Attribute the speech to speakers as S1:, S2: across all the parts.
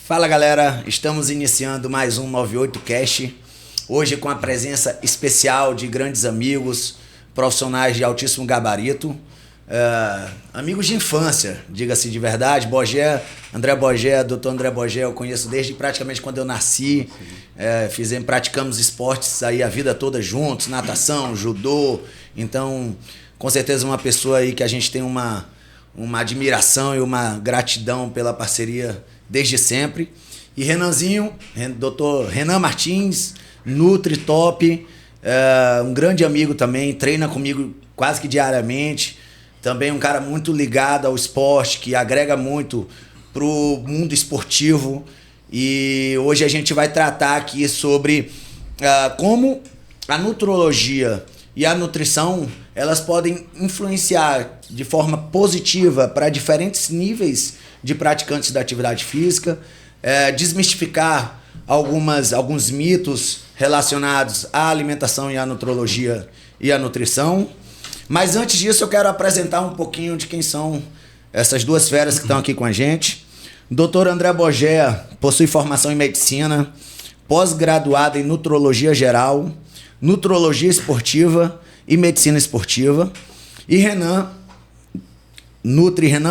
S1: Fala galera, estamos iniciando mais um 98Cast, hoje com a presença especial de grandes amigos, profissionais de altíssimo gabarito, amigos de infância, diga-se de verdade. André Bogé, doutor André Bogé, eu conheço desde praticamente quando eu nasci. Praticamos esportes aí a vida toda juntos, natação, judô. Então, com certeza uma pessoa aí que a gente tem uma admiração e uma gratidão pela parceria desde sempre. E Renanzinho, doutor Renan Martins, Nutri Top, um grande amigo também, treina comigo quase que diariamente. Também um cara muito ligado ao esporte, que agrega muito pro mundo esportivo. E hoje a gente vai tratar aqui sobre como a nutrologia e a nutrição, elas podem influenciar de forma positiva para diferentes níveis de praticantes da atividade física, desmistificar alguns mitos relacionados à alimentação e à nutrologia e à nutrição. Mas antes disso eu quero apresentar um pouquinho de quem são essas duas feras que estão aqui com a gente. Dr. André Bogé possui formação em medicina, pós-graduado em nutrologia geral, nutrologia esportiva e medicina esportiva. E Renan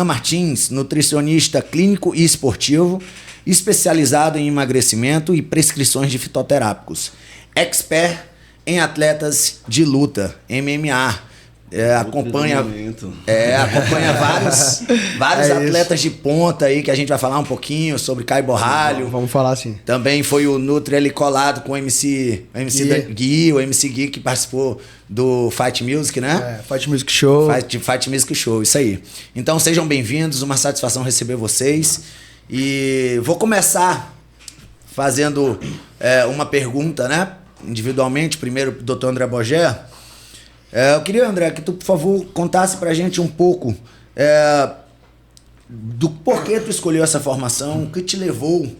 S1: Martins, nutricionista clínico e esportivo, especializado em emagrecimento e prescrições de fitoterápicos, expert em atletas de luta, MMA. Acompanha vários atletas de ponta aí, que a gente vai falar um pouquinho sobre Caio Borralho.
S2: Vamos falar assim.
S1: Também foi o Nutri ali colado com o MC Gui, que participou do Fight Music, né?
S2: Fight Music Show.
S1: Fight Music Show, isso aí. Então sejam bem-vindos, uma satisfação receber vocês. E vou começar fazendo uma pergunta, né? Individualmente, primeiro pro Dr. André Bogé. Eu queria, André, que tu, por favor, contasse pra gente um pouco do porquê tu escolheu essa formação, o que te levou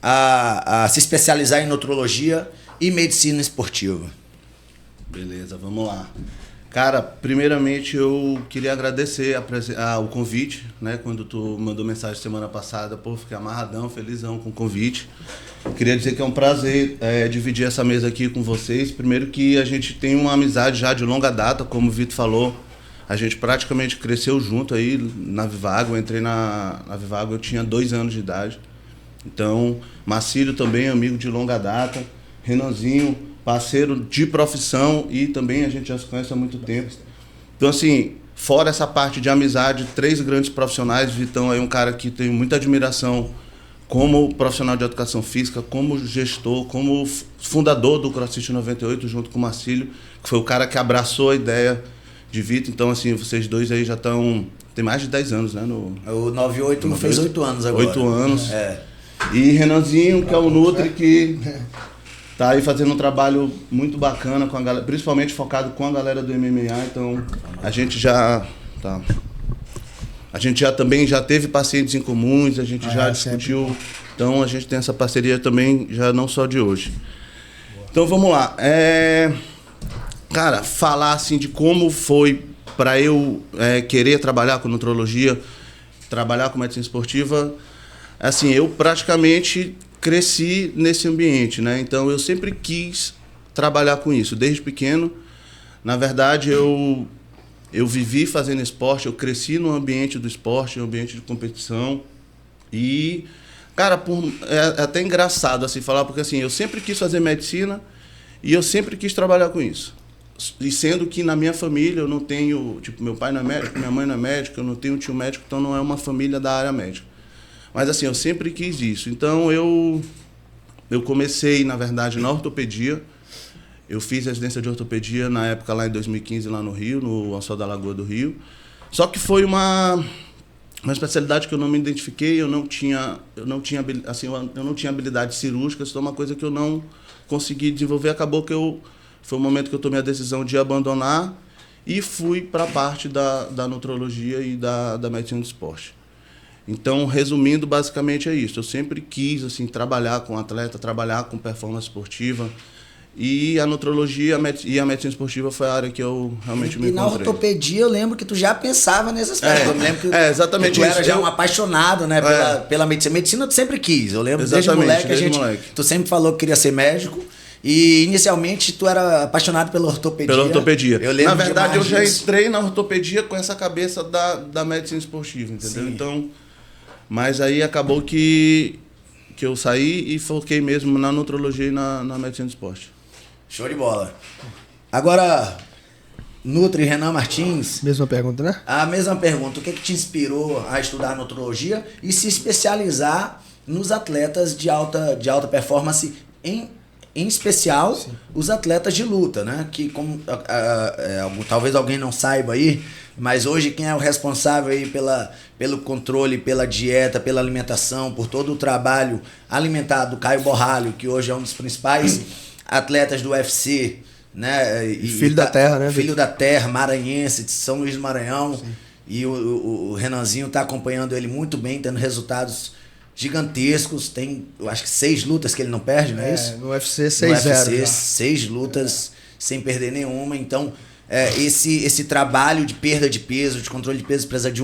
S1: a se especializar em nutrologia e medicina esportiva.
S3: Beleza, vamos lá. Cara, primeiramente eu queria agradecer o convite, né? Quando tu mandou mensagem semana passada, fiquei amarradão, felizão com o convite. Queria dizer que é um prazer dividir essa mesa aqui com vocês. Primeiro que a gente tem uma amizade já de longa data, como o Vitor falou. A gente praticamente cresceu junto aí na Vivago. Eu entrei na Vivago, eu tinha 2 anos de idade. Então, Marcílio também, amigo de longa data. Renanzinho, parceiro de profissão, e também a gente já se conhece há muito tempo. Então, assim, fora essa parte de amizade, 3 grandes profissionais. Vitão é um cara que tenho muita admiração como profissional de educação física, como gestor, como fundador do CrossFit 98, junto com o Marcílio, que foi o cara que abraçou a ideia de Vitor. Então, assim, vocês dois aí já estão... Tem mais de 10 anos, né?
S1: O 98 fez 8 anos agora.
S3: 8 anos. E Renanzinho, que é o Nutri, que tá aí fazendo um trabalho muito bacana com a galera, principalmente focado com a galera do MMA. Então, a gente já também já teve pacientes em comuns, a gente já discutiu. Sempre. Então, a gente tem essa parceria também, já não só de hoje. Então, vamos lá. Cara, falar assim de como foi para eu querer trabalhar com nutrologia, trabalhar com medicina esportiva. Assim, eu praticamente cresci nesse ambiente, né? Então, eu sempre quis trabalhar com isso, desde pequeno. Na verdade, eu vivi fazendo esporte, eu cresci no ambiente do esporte, no ambiente de competição. E, cara, é até engraçado assim falar, porque assim, eu sempre quis fazer medicina e eu sempre quis trabalhar com isso. E sendo que na minha família eu não tenho, meu pai não é médico, minha mãe não é médica, eu não tenho tio médico, então não é uma família da área médica. Mas assim, eu sempre quis isso. Então eu comecei, na verdade, na ortopedia. Eu fiz residência de ortopedia na época, lá em 2015, lá no Rio, no Hospital da Lagoa do Rio. Só que foi uma especialidade que eu não me identifiquei, eu não tinha habilidade cirúrgica, isso é uma coisa que eu não consegui desenvolver. Acabou que foi o momento que eu tomei a decisão de abandonar e fui para a parte da nutrologia e da medicina do esporte. Então, resumindo, basicamente é isso. Eu sempre quis assim, trabalhar com atleta, trabalhar com performance esportiva. E a nutrologia e a medicina esportiva foi a área que eu realmente me
S1: encontrei. E na ortopedia eu lembro que tu já pensava nesse aspecto. Eu lembro que,
S3: exatamente
S1: que tu era já um apaixonado, né, pela medicina. Medicina tu sempre quis. Eu lembro desde moleque, tu sempre falou que queria ser médico. E inicialmente tu era apaixonado pela ortopedia.
S3: Pela ortopedia.
S1: Eu lembro.
S3: Na verdade, eu já entrei na ortopedia com essa cabeça da medicina esportiva, entendeu? Sim. Então, mas aí acabou que eu saí e foquei mesmo na nutrologia e na medicina do esporte.
S1: Show de bola. Agora, Nutri Renan Martins.
S2: Mesma pergunta, né?
S1: A mesma pergunta. O que te inspirou a estudar nutrologia e se especializar nos atletas de alta performance, em especial, sim, os atletas de luta, né? Que como talvez alguém não saiba aí, mas hoje quem é o responsável aí pelo controle, pela dieta, pela alimentação, por todo o trabalho alimentar do Caio Borralho, que hoje é um dos principais atletas do UFC, né?
S2: Filho da terra, né?
S1: Filho da terra, maranhense, de São Luís do Maranhão. Sim. E o Renanzinho tá acompanhando ele muito bem, tendo resultados gigantescos. Tem, eu acho que 6 lutas que ele não perde, não é isso?
S2: No UFC 6-0. No UFC,
S1: 6 lutas sem perder nenhuma. Então, esse trabalho de perda de peso, de controle de peso, precisa de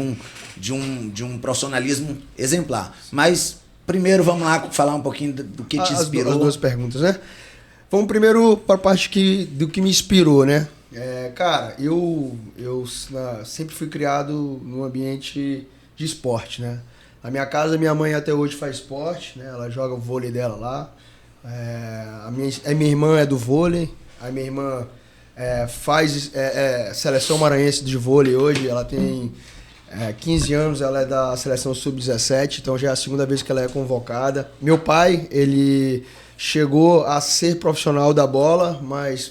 S1: um profissionalismo exemplar. Mas, primeiro, vamos lá falar um pouquinho do que te inspirou.
S2: As 2 perguntas, né? Vamos primeiro para a parte do que me inspirou, né? Cara, eu sempre fui criado num ambiente de esporte, né? Na minha casa, minha mãe até hoje faz esporte, né? Ela joga o vôlei dela lá. A minha irmã é do vôlei. A minha irmã faz seleção maranhense de vôlei hoje. Ela tem 15 anos, ela é da seleção sub-17, então já é a 2ª vez que ela é convocada. Meu pai, ele chegou a ser profissional da bola, mas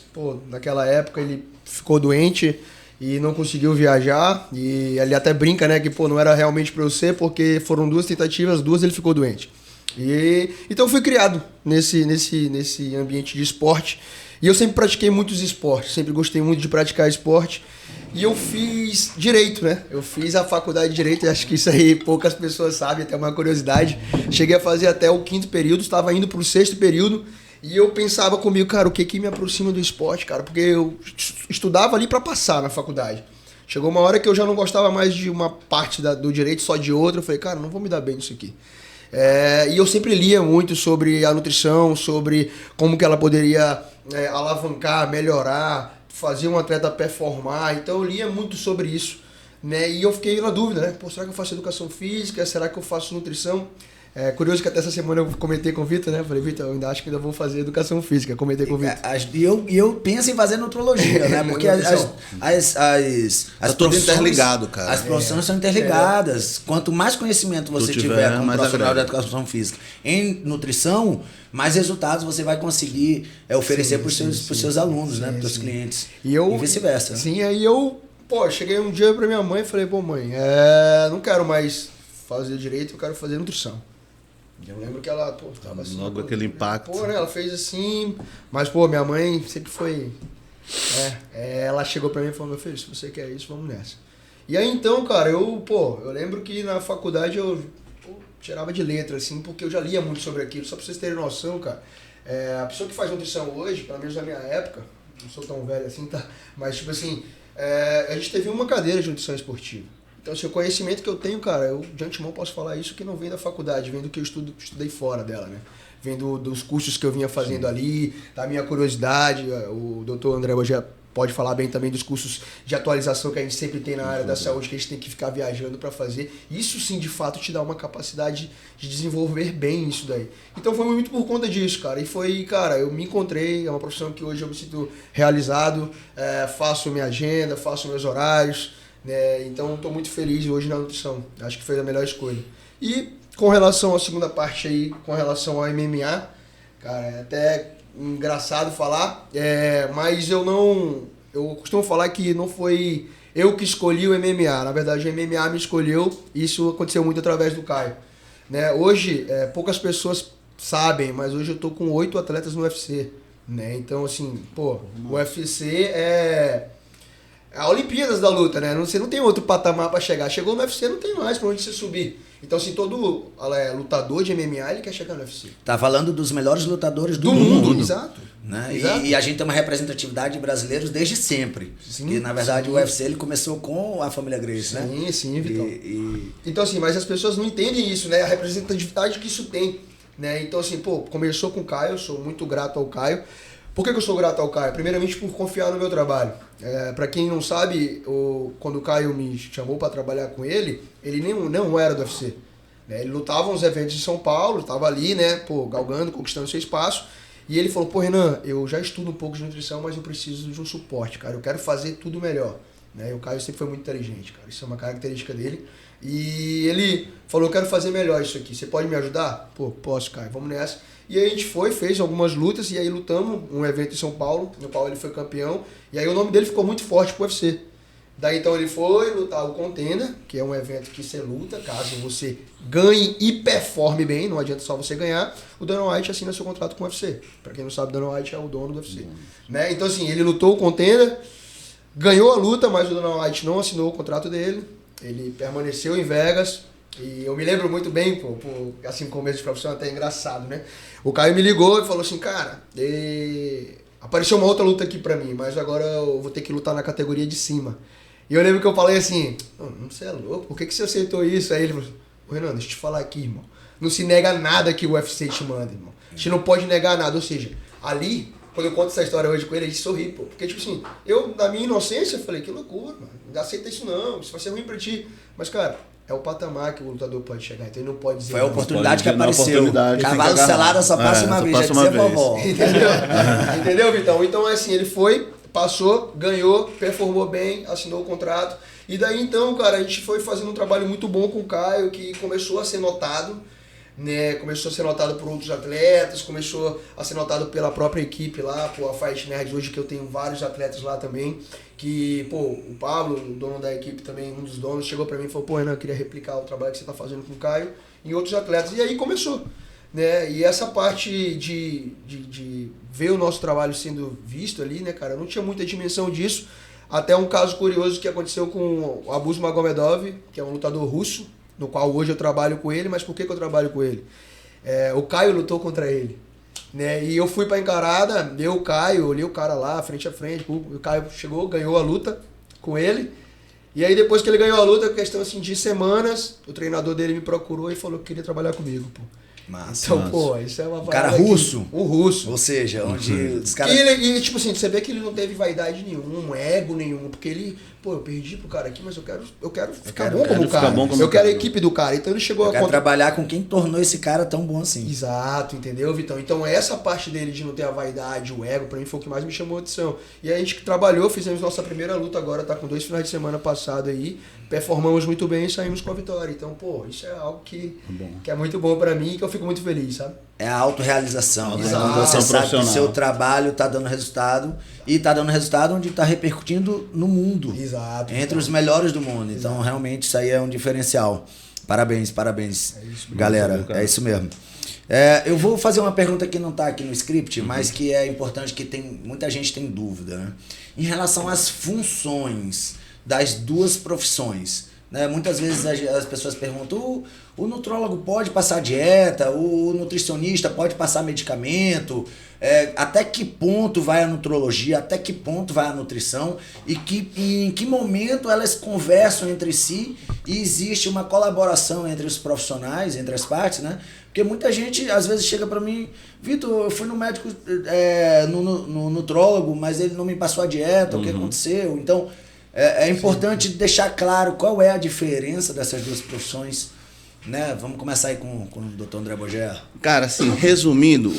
S2: naquela época ele ficou doente e não conseguiu viajar, e ele até brinca, né, que não era realmente para eu ser, porque foram 2 tentativas, 2 ele ficou doente. Então eu fui criado nesse ambiente de esporte, e eu sempre pratiquei muitos esportes, sempre gostei muito de praticar esporte, e eu fiz Direito, né? Eu fiz a faculdade de Direito, e acho que isso aí poucas pessoas sabem, até uma curiosidade. Cheguei a fazer até o 5º período, estava indo para o 6º período, e eu pensava comigo, cara, o que me aproxima do esporte, cara? Porque eu estudava ali para passar na faculdade. Chegou uma hora que eu já não gostava mais de uma parte do direito, só de outra. Eu falei, cara, não vou me dar bem nisso aqui. E eu sempre lia muito sobre a nutrição, sobre como que ela poderia alavancar, melhorar, fazer um atleta performar. Então eu lia muito sobre isso, né? E eu fiquei na dúvida, né? Será que eu faço educação física? Será que eu faço nutrição? Curioso que até essa semana eu comentei com o Vitor, né? Eu falei, Vitor, eu ainda acho que ainda vou fazer educação física. Comentei com o Vitor.
S1: E eu penso em fazer nutrologia, né? Porque as profissões...
S3: interligado, cara.
S1: As profissões são interligadas. Quanto mais conhecimento você tiver como profissional de educação física em nutrição, mais resultados você vai conseguir oferecer para os seus alunos, né? Para os seus clientes. E vice-versa.
S2: Sim, aí eu cheguei um dia para minha mãe e falei, mãe, não quero mais fazer direito, eu quero fazer nutrição. Eu lembro que ela, tava assim...
S3: Logo aquele impacto.
S2: Né, ela fez assim, mas, minha mãe sempre foi... ela chegou pra mim e falou, meu filho, se você quer isso, vamos nessa. E aí, então, cara, eu lembro que na faculdade eu tirava de letra, assim, porque eu já lia muito sobre aquilo. Só pra vocês terem noção, cara, a pessoa que faz nutrição hoje, pelo menos na minha época, não sou tão velho assim, tá? Mas, tipo assim, a gente teve uma cadeira de nutrição esportiva. Então, o conhecimento que eu tenho, cara, eu de antemão posso falar isso que não vem da faculdade, vem do que eu estudei fora dela, né? Vem dos cursos que eu vinha fazendo ali, da minha curiosidade. O doutor André já pode falar bem também dos cursos de atualização que a gente sempre tem na área da saúde, que a gente tem que ficar viajando para fazer. Isso sim, de fato, te dá uma capacidade de desenvolver bem isso daí. Então foi muito por conta disso, cara. E foi, cara, eu me encontrei, é uma profissão que hoje eu me sinto realizado, faço minha agenda, faço meus horários, né? Então estou muito feliz hoje na nutrição. Acho que foi a melhor escolha. E com relação à segunda parte aí, com relação ao MMA, cara, é até engraçado falar, mas eu costumo falar que não foi eu que escolhi o MMA, na verdade o MMA me escolheu, e isso aconteceu muito através do Caio, né? Hoje, poucas pessoas sabem, mas hoje eu tô com 8 atletas no UFC, né? Então assim, o UFC é a Olimpíadas da luta, né? Você não tem outro patamar para chegar. Chegou no UFC, não tem mais para onde você subir. Então, assim, todo lutador de MMA, ele quer chegar no UFC.
S1: Tá falando dos melhores lutadores
S2: do mundo. Exato.
S1: Né? E a gente tem uma representatividade de brasileiros desde sempre.
S2: Sim,
S1: que, na verdade,
S2: sim.
S1: o UFC ele começou com a família Gracie, né?
S2: Sim, Vitão. Então, assim, mas as pessoas não entendem isso, né? A representatividade que isso tem. Né? Então, assim, pô, começou com o Caio, eu sou muito grato ao Caio. Por que eu sou grato ao Caio? Primeiramente por confiar no meu trabalho. Para quem não sabe, quando o Caio me chamou para trabalhar com ele não era do UFC. Né? Ele lutava nos eventos de São Paulo, estava ali, né, pô, galgando, conquistando seu espaço. E ele falou, pô, Renan, eu já estudo um pouco de nutrição, mas eu preciso de um suporte, cara. Eu quero fazer tudo melhor. Né? E o Caio sempre foi muito inteligente, cara. Isso é uma característica dele. E ele falou, eu quero fazer melhor isso aqui. Você pode me ajudar? Pô, posso, Caio. Vamos nessa. E aí a gente fez algumas lutas, e aí lutamos um evento em São Paulo, no qual ele foi campeão. E aí o nome dele ficou muito forte pro UFC. Daí então ele foi lutar o Contender, que é um evento que você luta, caso você ganhe e performe bem, não adianta só você ganhar. O Dana White assina seu contrato com o UFC. Pra quem não sabe, o Dana White é o dono do UFC. Né? Então assim, ele lutou o Contender, ganhou a luta, mas o Dana White não assinou o contrato dele. Ele permaneceu em Vegas. E eu me lembro muito bem, pô, assim, começo de profissão até engraçado, né? O Caio me ligou e falou assim, cara, apareceu uma outra luta aqui pra mim, mas agora eu vou ter que lutar na categoria de cima. E eu lembro que eu falei assim, não, você é louco, por que você aceitou isso? Aí ele falou, Renan, deixa eu te falar aqui, irmão. Não se nega nada que o UFC te manda, irmão. A gente não pode negar nada, ou seja, ali, quando eu conto essa história hoje com ele, a gente sorri, pô. Porque, tipo assim, eu, na minha inocência, falei, que loucura, mano. Não aceita isso não, isso vai ser ruim pra ti. Mas, cara, é o patamar que o lutador pode chegar, então ele não pode dizer...
S1: Foi a oportunidade que apareceu. Cavalo selado só passa uma vez, já dizia vovó.
S2: Entendeu? Entendeu, Vitão? Então, assim, ele foi, passou, ganhou, performou bem, assinou o contrato. E daí, então, cara, a gente foi fazendo um trabalho muito bom com o Caio, que começou a ser notado, né? Começou a ser notado por outros atletas, começou a ser notado pela própria equipe lá, pô, a Fight Nerds hoje, que eu tenho vários atletas lá também, que, pô, o Pablo, o dono da equipe também, um dos donos, chegou pra mim e falou, pô, Renan, eu queria replicar o trabalho que você tá fazendo com o Caio em outros atletas. E aí começou, né? E essa parte de ver o nosso trabalho sendo visto ali, né, cara, eu não tinha muita dimensão disso, até um caso curioso que aconteceu com o Abus Magomedov, que é um lutador russo, no qual hoje eu trabalho com ele, mas por que eu trabalho com ele? O Caio lutou contra ele, né? E eu fui pra encarada, eu, o Caio, olhei o cara lá, frente a frente, o Caio chegou, ganhou a luta com ele, e aí depois que ele ganhou a luta, questão assim de semanas, o treinador dele me procurou e falou que queria trabalhar comigo, pô.
S1: Massa.
S2: Então, pô, isso é uma
S1: O cara russo?
S2: O russo.
S1: Ou seja, onde os caras...
S2: E, tipo assim, você vê que ele não teve vaidade nenhuma, ego nenhum, porque ele, pô, eu perdi pro cara aqui, mas eu quero ficar bom como o cara. Eu quero a equipe do cara. Então ele chegou
S1: a trabalhar com quem tornou esse cara tão bom assim.
S2: Exato, entendeu, Vitão? Então essa parte dele de não ter a vaidade, o ego, pra mim foi o que mais me chamou a atenção. E aí a gente trabalhou, fizemos nossa primeira luta agora, tá com 2 finais de semana passado aí, performamos muito bem e saímos com a vitória. Então, pô, isso é algo que é muito bom pra mim e que eu fico muito feliz, sabe?
S1: É a autorrealização, né?
S2: Exato.
S1: Quando você sabe que o seu trabalho tá dando resultado e tá dando resultado onde tá repercutindo no mundo.
S2: Exato.
S1: Entre os melhores do mundo. Então, realmente, isso aí é um diferencial. Parabéns, parabéns, galera. É isso mesmo. Eu vou fazer uma pergunta que não tá aqui no script, mas que é importante, que muita gente tem dúvida, né? Em relação às funções das duas profissões, né? Muitas vezes as pessoas perguntam, o nutrólogo pode passar dieta, o nutricionista pode passar medicamento, até que ponto vai a nutrologia, até que ponto vai a nutrição e em que momento elas conversam entre si e existe uma colaboração entre os profissionais, entre as partes, né? Porque muita gente às vezes chega para mim, Vitor, eu fui no médico, no nutrólogo, mas ele não me passou a dieta, o que aconteceu? Então, é importante deixar claro qual é a diferença dessas duas profissões, né? Vamos começar aí com o Dr. André Boger.
S3: Cara, assim, resumindo,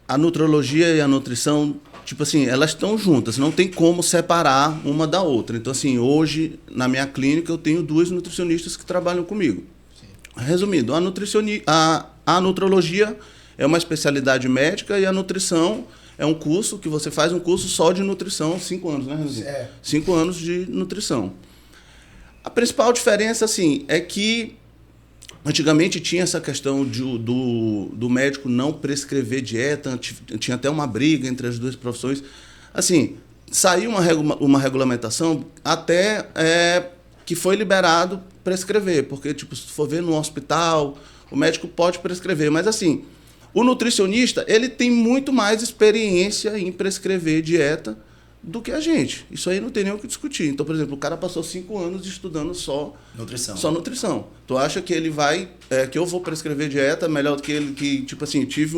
S3: a nutrologia e a nutrição, tipo assim, elas estão juntas, não tem como separar uma da outra. Então, assim, hoje, na minha clínica, eu tenho 2 nutricionistas que trabalham comigo. Sim. Resumindo, a nutrologia é uma especialidade médica e a nutrição é um curso que você faz, um curso só de nutrição, 5 anos, né, Renato? 5 anos de nutrição. A principal diferença, assim, é que antigamente tinha essa questão do médico não prescrever dieta, tinha até uma briga entre as duas profissões. Assim, saiu uma regulamentação até que foi liberado prescrever, porque, tipo, se for ver no hospital, o médico pode prescrever, mas assim, O nutricionista, ele tem muito mais experiência em prescrever dieta do que a gente. Isso aí não tem nem o que discutir. Então, por exemplo, o cara passou 5 anos estudando só nutrição. Tu acha que ele vai, que eu vou prescrever dieta melhor do que ele, que, tipo assim, tive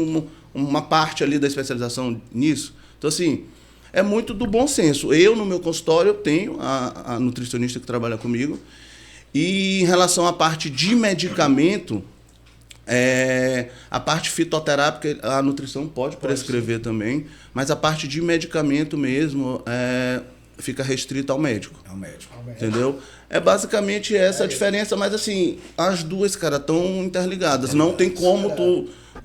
S3: uma parte ali da especialização nisso? Então, assim, é muito do bom senso. Eu, no meu consultório, eu tenho a nutricionista que trabalha comigo. E em relação à parte de medicamento, a parte fitoterápica, a nutrição pode prescrever também, mas a parte de medicamento mesmo fica restrita ao médico.
S1: Ao médico.
S3: Entendeu? É basicamente essa a diferença, mas assim, as duas, cara, estão interligadas. Não tem como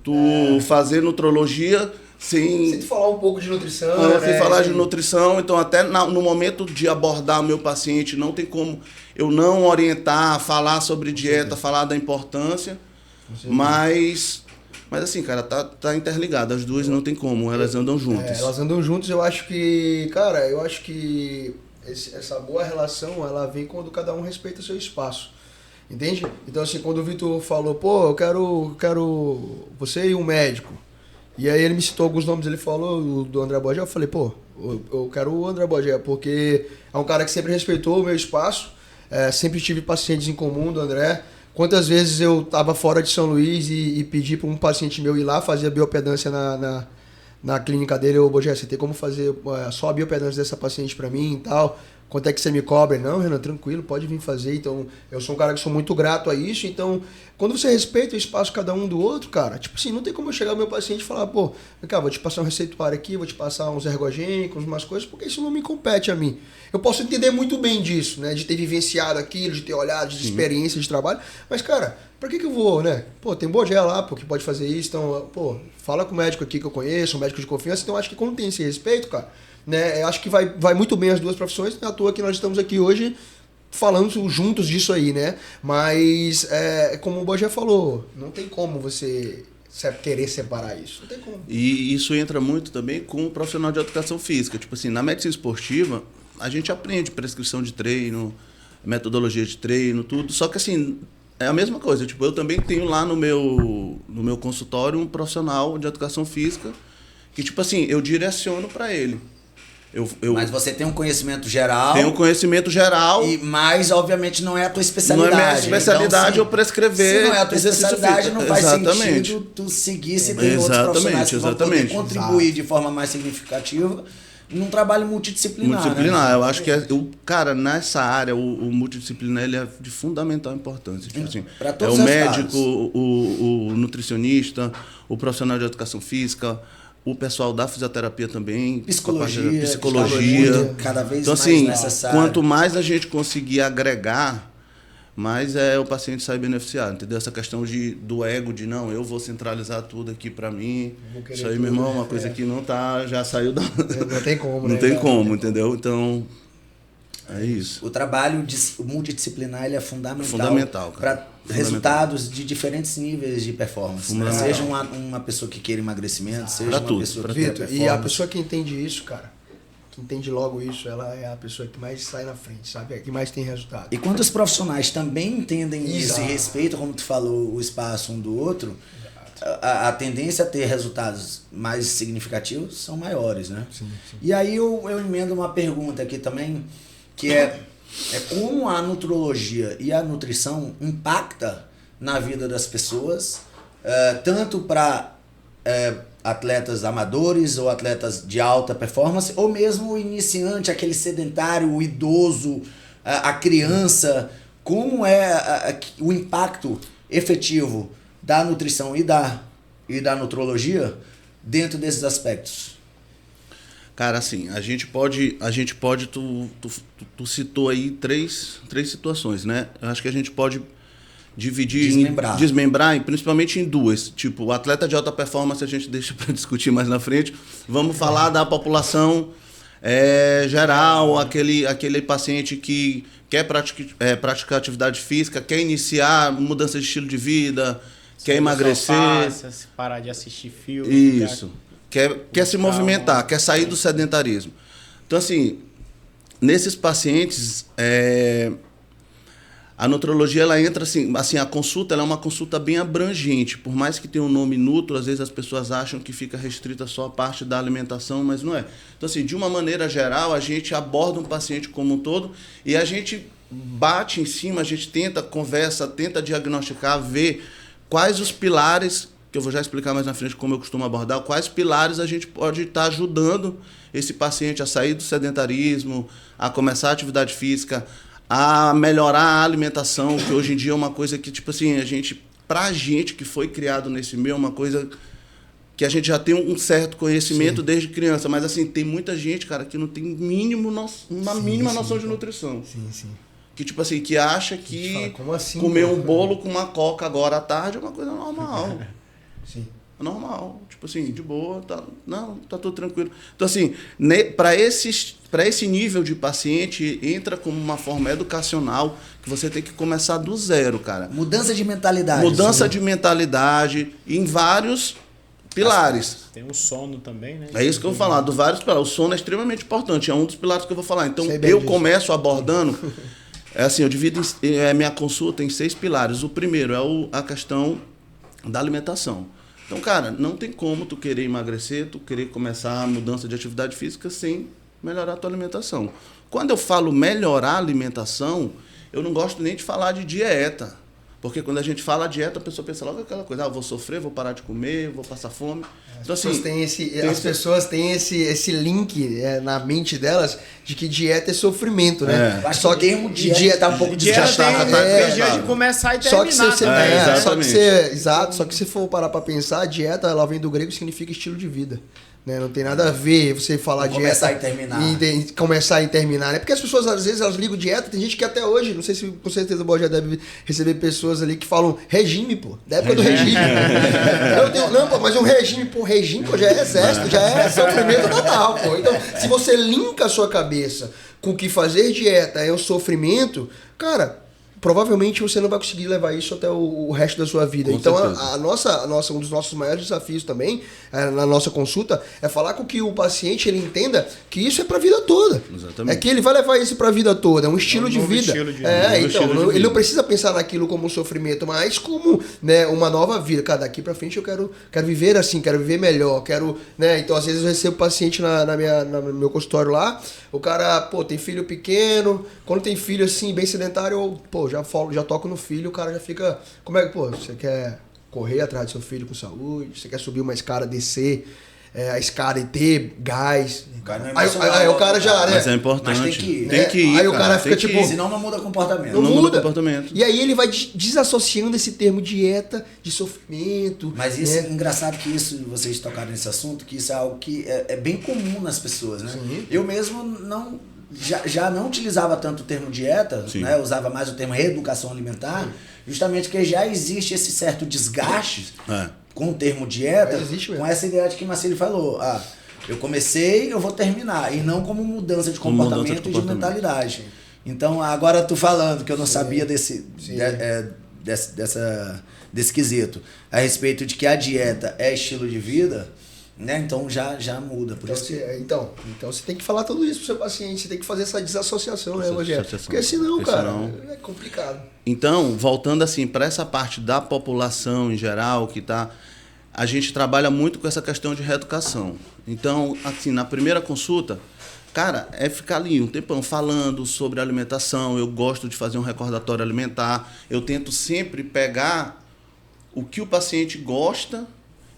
S3: tu fazer nutrologia sem
S2: tu falar um pouco de nutrição.
S3: Sem falar de nutrição, então até no momento de abordar o meu paciente, não tem como eu não orientar, falar sobre dieta, falar da importância, mas assim, cara, tá interligado, as duas não tem como, elas andam juntas.
S2: Elas andam juntas, eu acho que essa boa relação, ela vem quando cada um respeita o seu espaço. Entende? Então, assim, quando o Vitor falou, pô, eu quero você e um médico. E aí ele me citou alguns nomes, ele falou do André Borges, eu falei, pô, eu quero o André Borges, porque é um cara que sempre respeitou o meu espaço, sempre tive pacientes em comum do André. Quantas vezes eu estava fora de São Luís e pedi para um paciente meu ir lá fazer a biopedância na clínica dele, ô Borges, você tem como fazer só a biopedância dessa paciente para mim e tal? Quanto é que você me cobra? Não, Renan, tranquilo, pode vir fazer. Então, eu sou um cara que sou muito grato a isso. Então, quando você respeita o espaço cada um do outro, cara, tipo assim, não tem como eu chegar ao meu paciente e falar, pô, cara, vou te passar um receituário aqui, vou te passar uns ergogênicos, umas coisas, porque isso não me compete a mim. Eu posso entender muito bem disso, né? De ter vivenciado aquilo, de ter olhado, de experiência de trabalho. Mas, cara, pra que eu vou, né? Pô, tem Bogé lá, pô, que pode fazer isso. Então, pô, fala com o médico aqui que eu conheço, um médico de confiança. Então, acho que quando tem esse respeito, cara, né? Eu acho que vai muito bem as duas profissões. Não é à toa que nós estamos aqui hoje falando juntos disso aí, né? Mas, como o Bogé falou, não tem como você querer separar isso. Não tem como.
S3: E isso entra muito também com o profissional de educação física. Tipo assim, na medicina esportiva, a gente aprende prescrição de treino, metodologia de treino, tudo. Só que assim, é a mesma coisa. Tipo, eu também tenho lá no meu consultório um profissional de educação física que, tipo assim, eu direciono para ele.
S1: Mas você tem um conhecimento geral.
S3: Tenho um conhecimento geral.
S1: Mas, obviamente, não é a tua especialidade.
S3: Não é minha especialidade
S1: então,
S3: eu prescrever.
S1: Se não é a tua especialidade, não faz sentido tu seguir se tem outros profissionais que vão poder contribuir de forma mais significativa num trabalho multidisciplinar.
S3: Multidisciplinar.
S1: Né?
S3: Eu acho que cara, nessa área, o multidisciplinar ele é de fundamental importância. Tipo assim,
S1: todos
S3: o médico, o nutricionista, o profissional de educação física, o pessoal da fisioterapia também, psicologia,
S1: cada vez
S3: então,
S1: mais
S3: assim,
S1: necessário.
S3: Quanto mais a gente conseguir agregar, mais o paciente sai beneficiado, entendeu? Essa questão do ego, de não, eu vou centralizar tudo aqui para mim. Isso aí, meu irmão, uma coisa que não tá, já saiu da...
S2: Não tem como,
S3: Não tem como, entendeu? Então, é isso.
S1: O trabalho multidisciplinar ele é
S3: fundamental
S1: para resultados de diferentes níveis de performance. Né? Seja uma pessoa que queira emagrecimento, seja uma pessoa que queira performance.
S2: E a pessoa que entende isso, cara, que entende logo isso, ela é a pessoa que mais sai na frente, sabe? É que mais tem resultado.
S1: E quando os profissionais também entendem isso e respeitam, como tu falou, o espaço um do outro, a tendência a ter resultados mais significativos são maiores, né? Sim. E aí eu emendo uma pergunta aqui também, que é como a nutrologia e a nutrição impacta na vida das pessoas, tanto para atletas amadores ou atletas de alta performance, ou mesmo o iniciante, aquele sedentário, o idoso, a criança. Como é o impacto efetivo da nutrição e da nutrologia dentro desses aspectos?
S3: Cara, assim, a gente pode tu citou aí três situações, né? Eu acho que a gente pode desmembrar, principalmente em duas. Tipo, o atleta de alta performance a gente deixa para discutir mais na frente. Vamos falar da população geral, aquele paciente que quer praticar atividade física, quer iniciar mudança de estilo de vida, quer emagrecer.
S4: Se parar de assistir filme.
S3: Isso. Quer se movimentar, quer sair do sedentarismo. Então, assim, nesses pacientes, A nutrologia, ela entra assim, a consulta ela é uma consulta bem abrangente. Por mais que tenha um nome nutro, às vezes as pessoas acham que fica restrita só a parte da alimentação, mas não é. Então, assim, de uma maneira geral, a gente aborda um paciente como um todo e a gente bate em cima, a gente tenta, conversa, tenta diagnosticar, ver quais os pilares, que eu vou já explicar mais na frente como eu costumo abordar, quais pilares a gente pode estar ajudando esse paciente a sair do sedentarismo, a começar a atividade física, a melhorar a alimentação, que hoje em dia é uma coisa que, tipo assim, pra gente que foi criado nesse meio, é uma coisa que a gente já tem um certo conhecimento desde criança, mas assim, tem muita gente, cara, que não tem mínima noção de nutrição.
S2: Sim.
S3: Que, tipo assim, que acha que
S2: fala, como assim,
S3: comer
S2: pô?
S3: um bolo com uma coca agora à tarde é uma coisa normal.
S2: Sim.
S3: Normal, tipo assim, de boa, tá tudo tranquilo. Então, assim, para esse nível de paciente, entra como uma forma educacional que você tem que começar do zero, cara.
S1: Mudança de mentalidade.
S3: Mudança de mentalidade em vários pilares.
S4: Tem o sono também, né?
S3: É isso que eu vou falar, do vários pilares. O sono é extremamente importante, é um dos pilares que eu vou falar. Então,
S2: Sei bem
S3: eu
S2: disso.
S3: começo abordando, eu divido minha consulta em 6 pilares. O primeiro é a questão da alimentação. Então, cara, não tem como tu querer emagrecer, tu querer começar a mudança de atividade física sem melhorar a tua alimentação. Quando eu falo melhorar a alimentação, eu não gosto nem de falar de dieta. Porque quando a gente fala dieta, a pessoa pensa logo aquela coisa, eu vou sofrer, vou parar de comer, vou passar fome. Então, assim,
S2: As pessoas têm esse link na mente delas de que dieta é sofrimento, né?
S1: Eu acho que o termo dieta tá um pouco
S4: Dieta
S1: desgastado.
S4: tem dia de começar e
S2: Só que
S4: terminar
S2: você,
S4: também.
S2: só que se for parar pra pensar, dieta, ela vem do grego, significa estilo de vida. Né? Não tem nada a ver você falar dieta.
S1: Começar e terminar.
S2: Começar e terminar, né? Porque as pessoas, às vezes, elas ligam dieta. Tem gente que até hoje, não sei se com certeza o Bob já deve receber pessoas ali que falam regime, pô. Da época do regime. Mas um regime, pô, pô, já é exército, já é sofrimento total, pô. Então, se você linka a sua cabeça com que fazer dieta é um sofrimento, cara, provavelmente você não vai conseguir levar isso até o resto da sua vida.
S3: Com
S2: então,
S3: certeza.
S2: um dos nossos maiores desafios também, na nossa consulta, é falar com que o paciente ele entenda que isso é pra vida toda.
S3: Exatamente.
S2: É que ele vai levar isso pra vida toda, é um estilo de vida. Ele não precisa pensar naquilo como um sofrimento, mas como, né, uma nova vida. Cara, daqui pra frente eu quero viver assim, quero viver melhor, né? Então, às vezes eu recebo paciente no meu consultório lá, o cara, pô, tem filho pequeno, quando tem filho assim, bem sedentário, eu, pô, já toco no filho, o cara já fica... Como é que, pô, você quer correr atrás do seu filho com saúde? Você quer subir uma escada, descer a escada e ter gás? Aí o cara já, né?
S3: Mas é importante.
S1: Mas tem que ir.
S3: Tem que ir,
S2: Aí o cara fica tipo...
S1: Senão não muda comportamento.
S3: Não muda comportamento.
S2: E aí ele vai desassociando esse termo dieta de sofrimento.
S1: Mas isso é engraçado que vocês tocaram nesse assunto, que isso é algo que é bem comum nas pessoas, né?
S2: Sim.
S1: Eu mesmo já não utilizava tanto o termo dieta, né? Usava mais o termo reeducação alimentar, justamente porque já existe esse certo desgaste com o termo dieta, com essa ideia de que Marcelo falou. Eu comecei, eu vou terminar, e não como mudança de comportamento e de mentalidade. Então, agora tu falando que eu não sabia desse quesito, a respeito de que a dieta é estilo de vida, né? Então já muda. Por isso
S2: então você tem que falar tudo isso pro seu paciente, você tem que fazer essa desassociação, né, Rogério?
S3: Desassociação.
S2: Porque senão, cara, é complicado.
S3: Então, voltando assim para essa parte da população em geral, a gente trabalha muito com essa questão de reeducação. Então, assim, na primeira consulta, cara, é ficar ali um tempão falando sobre alimentação. Eu gosto de fazer um recordatório alimentar. Eu tento sempre pegar o que o paciente gosta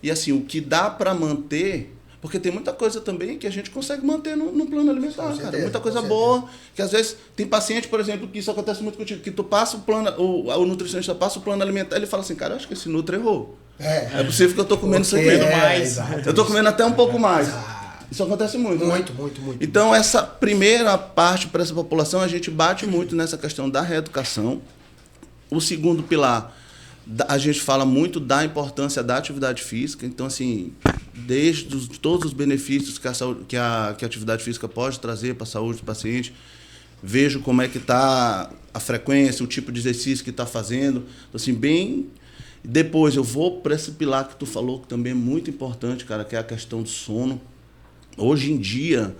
S3: e, assim, o que dá para manter, porque tem muita coisa também que a gente consegue manter no plano alimentar, cara. Muita coisa boa, que às vezes tem paciente, por exemplo, que isso acontece muito contigo, que tu passa o plano, o nutricionista passa o plano alimentar, ele fala assim, cara, eu acho que esse nutri errou. É possível que eu tô comendo isso aqui. Eu tô comendo até um pouco mais. Isso acontece muito.
S2: Muito.
S3: Então, essa primeira parte para essa população, a gente bate muito nessa questão da reeducação. O segundo pilar, a gente fala muito da importância da atividade física. Então, assim, desde todos os benefícios que a atividade física pode trazer para a saúde do paciente, vejo como é que está a frequência, o tipo de exercício que está fazendo. Então, assim, bem... Depois eu vou para esse pilar que tu falou, que também é muito importante, cara, que é a questão do sono. Hoje em dia,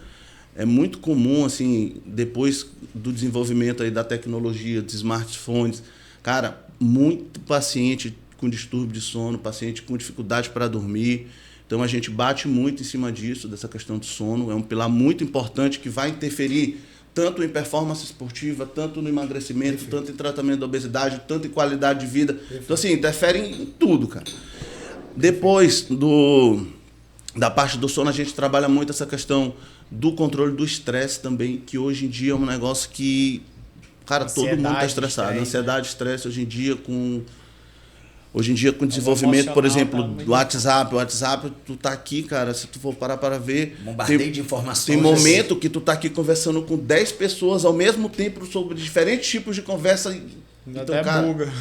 S3: é muito comum, assim, depois do desenvolvimento aí da tecnologia, dos smartphones, cara, muito paciente com distúrbio de sono, paciente com dificuldade para dormir. Então, a gente bate muito em cima disso, dessa questão do sono. É um pilar muito importante que vai interferir tanto em performance esportiva, tanto no emagrecimento, Perfeito. Tanto em tratamento da obesidade, tanto em qualidade de vida. Perfeito. Então, assim, interfere em tudo, cara. Depois da parte do sono, a gente trabalha muito essa questão do controle do estresse também, que hoje em dia é um negócio que, cara, todo mundo está estressado. Ansiedade, estresse, hoje em dia com o desenvolvimento, por exemplo, do WhatsApp. O WhatsApp, tu tá aqui, cara, se tu for parar para ver...
S1: Bombardeio de informações.
S3: Tem momento que tu tá aqui conversando com 10 pessoas ao mesmo tempo sobre diferentes tipos de conversa. Então,
S4: até
S3: cara,
S4: buga.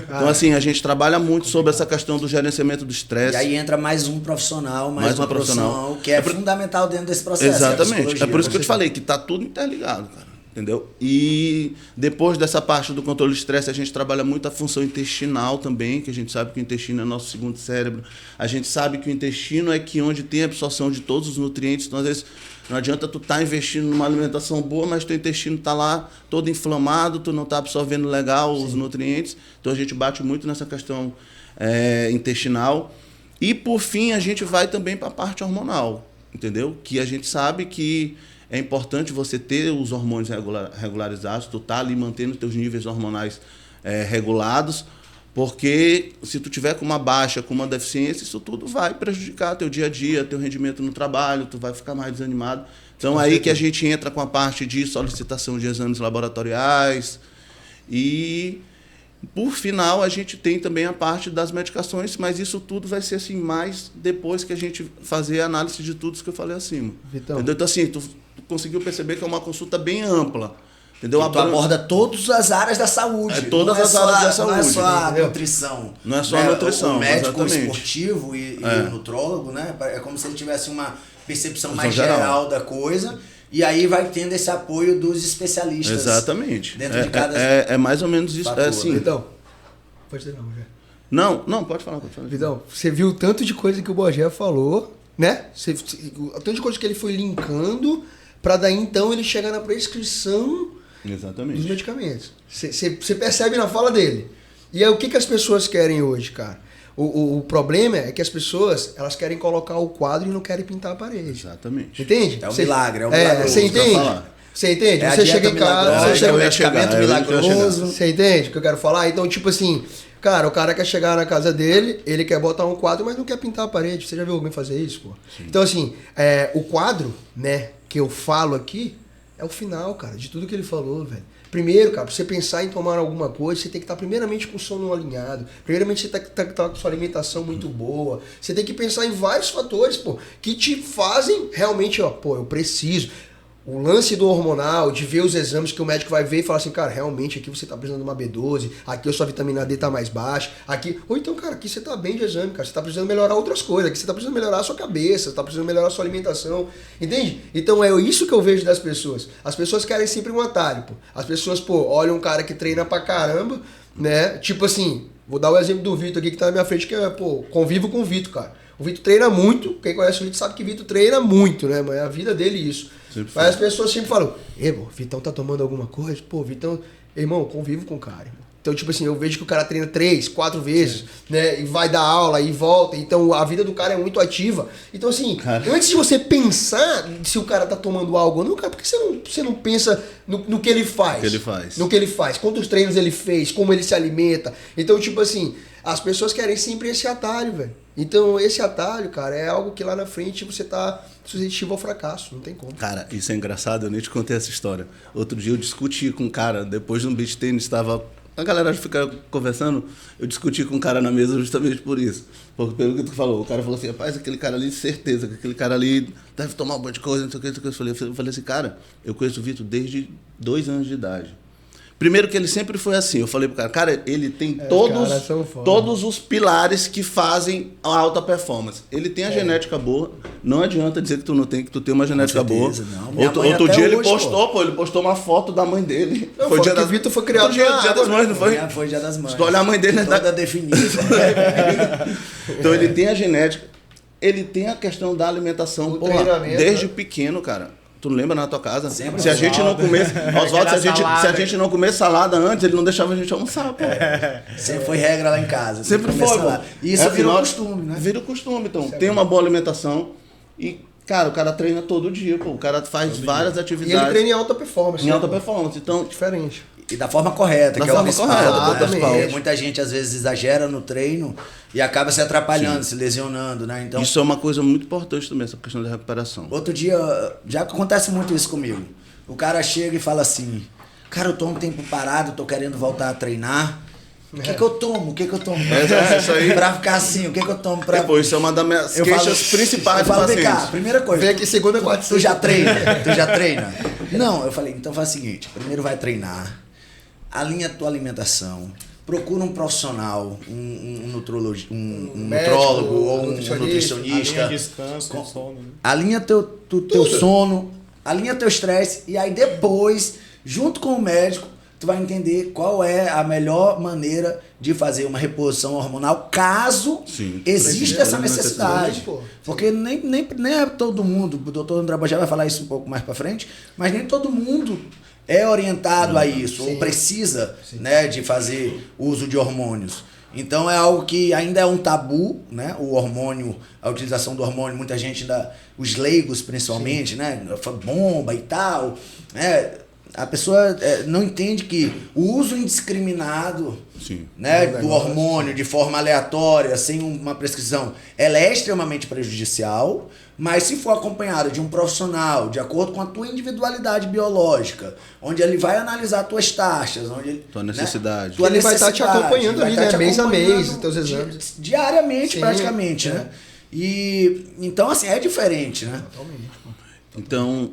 S3: Então, assim, a gente trabalha muito sobre essa questão do gerenciamento do estresse.
S1: E aí entra mais um profissional, mais uma profissional, que é fundamental dentro desse processo.
S3: Exatamente. É por isso que eu te falei que tá tudo interligado, cara. Entendeu? E depois dessa parte do controle do estresse, a gente trabalha muito a função intestinal também, que a gente sabe que o intestino é nosso segundo cérebro. A gente sabe que o intestino é que onde tem a absorção de todos os nutrientes. Então, às vezes, não adianta tu estar investindo numa alimentação boa, mas teu intestino está lá todo inflamado, tu não está absorvendo legal os nutrientes. Então, a gente bate muito nessa questão intestinal. E, por fim, a gente vai também para a parte hormonal, entendeu? Que a gente sabe que é importante você ter os hormônios regularizados, tu tá ali mantendo teus níveis hormonais regulados, porque se tu tiver com uma baixa, com uma deficiência, isso tudo vai prejudicar teu dia a dia, teu rendimento no trabalho, tu vai ficar mais desanimado. Então, aí que a gente entra com a parte de solicitação de exames laboratoriais e, por final, a gente tem também a parte das medicações, mas isso tudo vai ser assim mais depois que a gente fazer a análise de tudo isso que eu falei acima. Então, assim, tu conseguiu perceber que é uma consulta bem ampla. Entendeu?
S1: Tu aborda todas as áreas da saúde.
S3: Todas as áreas da saúde.
S1: Não é só a nutrição.
S3: Não é só a nutrição.
S1: O médico
S3: exatamente.
S1: esportivo e o nutrólogo, né? É como se ele tivesse uma percepção mais geral da coisa. E aí vai tendo esse apoio dos especialistas.
S3: Exatamente.
S1: Dentro de cada
S3: é mais ou menos isso.
S2: Fator,
S3: assim.
S2: Então, pode ter
S3: Não, pode falar.
S2: Então, você viu o tanto de coisa que o Bogé falou, né? O tanto de coisa que ele foi linkando para daí então ele chegar na prescrição dos medicamentos. Você percebe na fala dele. E aí o que as pessoas querem hoje, cara? O problema é que as pessoas, elas querem colocar o quadro e não querem pintar a parede.
S3: Exatamente.
S2: Entende?
S1: É o milagre, é o milagroso.
S2: Você entende? Você entende? Você chega em casa, você chega
S1: no medicamento milagroso.
S2: Você entende o que eu quero falar? Então, tipo assim, cara, o cara quer chegar na casa dele, ele quer botar um quadro, mas não quer pintar a parede. Você já viu alguém fazer isso, pô? Sim. Então, assim, o quadro, né, que eu falo aqui, é o final, cara, de tudo que ele falou, velho. Primeiro, cara, pra você pensar em tomar alguma coisa, você tem que estar primeiramente com o sono alinhado. Primeiramente, você tem que estar com sua alimentação muito boa. Você tem que pensar em vários fatores, pô, que te fazem realmente, ó, pô, eu preciso. O lance do hormonal, de ver os exames que o médico vai ver e falar assim, cara, realmente aqui você tá precisando de uma B12, aqui a sua vitamina D tá mais baixa, aqui... Ou então, cara, aqui você tá bem de exame, cara, você tá precisando melhorar outras coisas, aqui você tá precisando melhorar a sua cabeça, você tá precisando melhorar a sua alimentação, entende? Então é isso que eu vejo das pessoas. As pessoas querem sempre um atalho, pô. As pessoas, pô, olham um cara que treina pra caramba, né? Tipo assim, vou dar o exemplo do Vitor aqui que tá na minha frente, que é, pô, convivo com o Vitor, cara. O Vitor treina muito, quem conhece o Vitor sabe que o Vitor treina muito, né? Mas é a vida dele isso. Mas as pessoas sempre falam, o Vitão tá tomando alguma coisa? Pô, Vitão, irmão, eu convivo com o cara, irmão. Então, tipo assim, eu vejo que o cara treina 3, 4 vezes, né? E vai dar aula e volta. Então, a vida do cara é muito ativa. Então, assim, antes de você pensar se o cara tá tomando algo ou não, cara, por que você não pensa no que ele faz? No que ele faz. Quantos treinos ele fez, como ele se alimenta. Então, tipo assim, as pessoas querem sempre esse atalho, velho. Então, esse atalho, cara, é algo que lá na frente você tá suscetível ao fracasso, não tem como.
S3: Cara, isso é engraçado, eu nem te contei essa história. Outro dia eu discuti com um cara, depois de um beach tennis, estava... A galera fica conversando, eu discuti com um cara na mesa justamente por isso. Porque pelo que tu falou, o cara falou assim, rapaz, aquele cara ali, certeza que aquele cara ali deve tomar um monte de coisa, não sei o que, não sei o que. Eu falei assim, cara, eu conheço o Vitor desde 2 anos de idade. Primeiro que ele sempre foi assim, eu falei pro cara, ele tem todos os pilares que fazem a alta performance. Ele tem a genética boa, não adianta dizer que tu não tem, que tu tem uma genética boa. Outro dia ele postou uma foto da mãe dele.
S2: Não, foi dia que o Vitor foi criado
S3: dia das mães, não foi?
S1: Foi dia das mães.
S3: Se tu olhar a mãe dele...
S1: Toda definida.
S3: Então ele tem a genética, ele tem a questão da alimentação, desde pequeno, cara. Tu não lembra na tua casa?
S1: Sempre
S3: Se a gente não comesse... Oswaldo, se a
S4: Salada.
S3: gente não comesse salada antes, ele não deixava a gente almoçar, pô.
S1: Sempre foi regra lá em casa.
S3: Sempre
S1: comer
S3: foi, pô.
S1: salada. E isso virou
S3: afinal,
S1: costume, né?
S3: Vira o costume, então. Tem uma boa alimentação e, cara, o cara treina todo dia, pô. O cara faz várias
S2: E
S3: atividades.
S2: ele treina em alta performance.
S3: em alta
S2: né?
S3: performance. Então,
S2: Diferente.
S1: E da forma correta,
S3: Da
S1: que é o
S3: forma
S1: principal.
S3: correta,
S1: né?
S2: exatamente.
S1: Porque muita gente às vezes exagera no treino e acaba se atrapalhando, se lesionando, né? Então,
S3: isso é uma coisa muito importante também, essa questão da recuperação.
S1: outro dia, já acontece muito isso comigo. O cara chega e fala assim: cara, eu tô um tempo parado, tô querendo voltar a treinar. O que eu tomo? O que eu tomo?
S3: Isso aí.
S1: Pra ficar assim, o que eu tomo? Pra...
S3: Pô, isso é uma das minhas
S1: Eu
S3: queixas
S1: falo-
S3: principais
S1: eu
S3: do
S1: falo, vem cá,
S3: paciente.
S1: primeira coisa.
S2: Vem aqui segunda, quarta e
S1: Tu já
S2: sexta.
S1: treina? Tu já treina? Não, eu falei, então faz o seguinte, primeiro vai treinar, alinha a tua alimentação, procura um profissional, um
S2: médico,
S1: nutrólogo ou um
S2: nutricionista,
S1: nutricionista.
S4: Descanso, sono, né?
S1: Alinha teu sono, alinha teu estresse e aí depois, junto com o médico, tu vai entender qual é a melhor maneira de fazer uma reposição hormonal caso
S3: Sim.
S1: exista essa necessidade.
S2: necessidade, pô.
S1: Porque nem é todo mundo, o doutor André Bojá vai falar isso um pouco mais pra frente, mas nem todo mundo é orientado a isso, ou precisa, né, de fazer uso de hormônios. Então é algo que ainda é um tabu, né? O hormônio, a utilização do hormônio, muita gente ainda, os leigos principalmente, né? Bomba e tal, né? A pessoa não entende que o uso indiscriminado,
S3: Sim.
S1: né, do hormônio de forma aleatória, sem uma prescrição, ela é extremamente prejudicial, mas se for acompanhado de um profissional, de acordo com a tua individualidade biológica, onde ele vai analisar tuas taxas, onde ele,
S3: Tua necessidade.
S1: tua
S2: Ele vai estar te
S1: necessidade,
S2: acompanhando
S1: vai
S2: ali,
S1: estar
S2: né,
S1: te
S2: mês a
S1: acompanhando
S2: mês, teus exames.
S1: diariamente,
S2: Sim,
S1: praticamente,
S2: é.
S1: né? E então assim, é diferente, né?
S3: Então,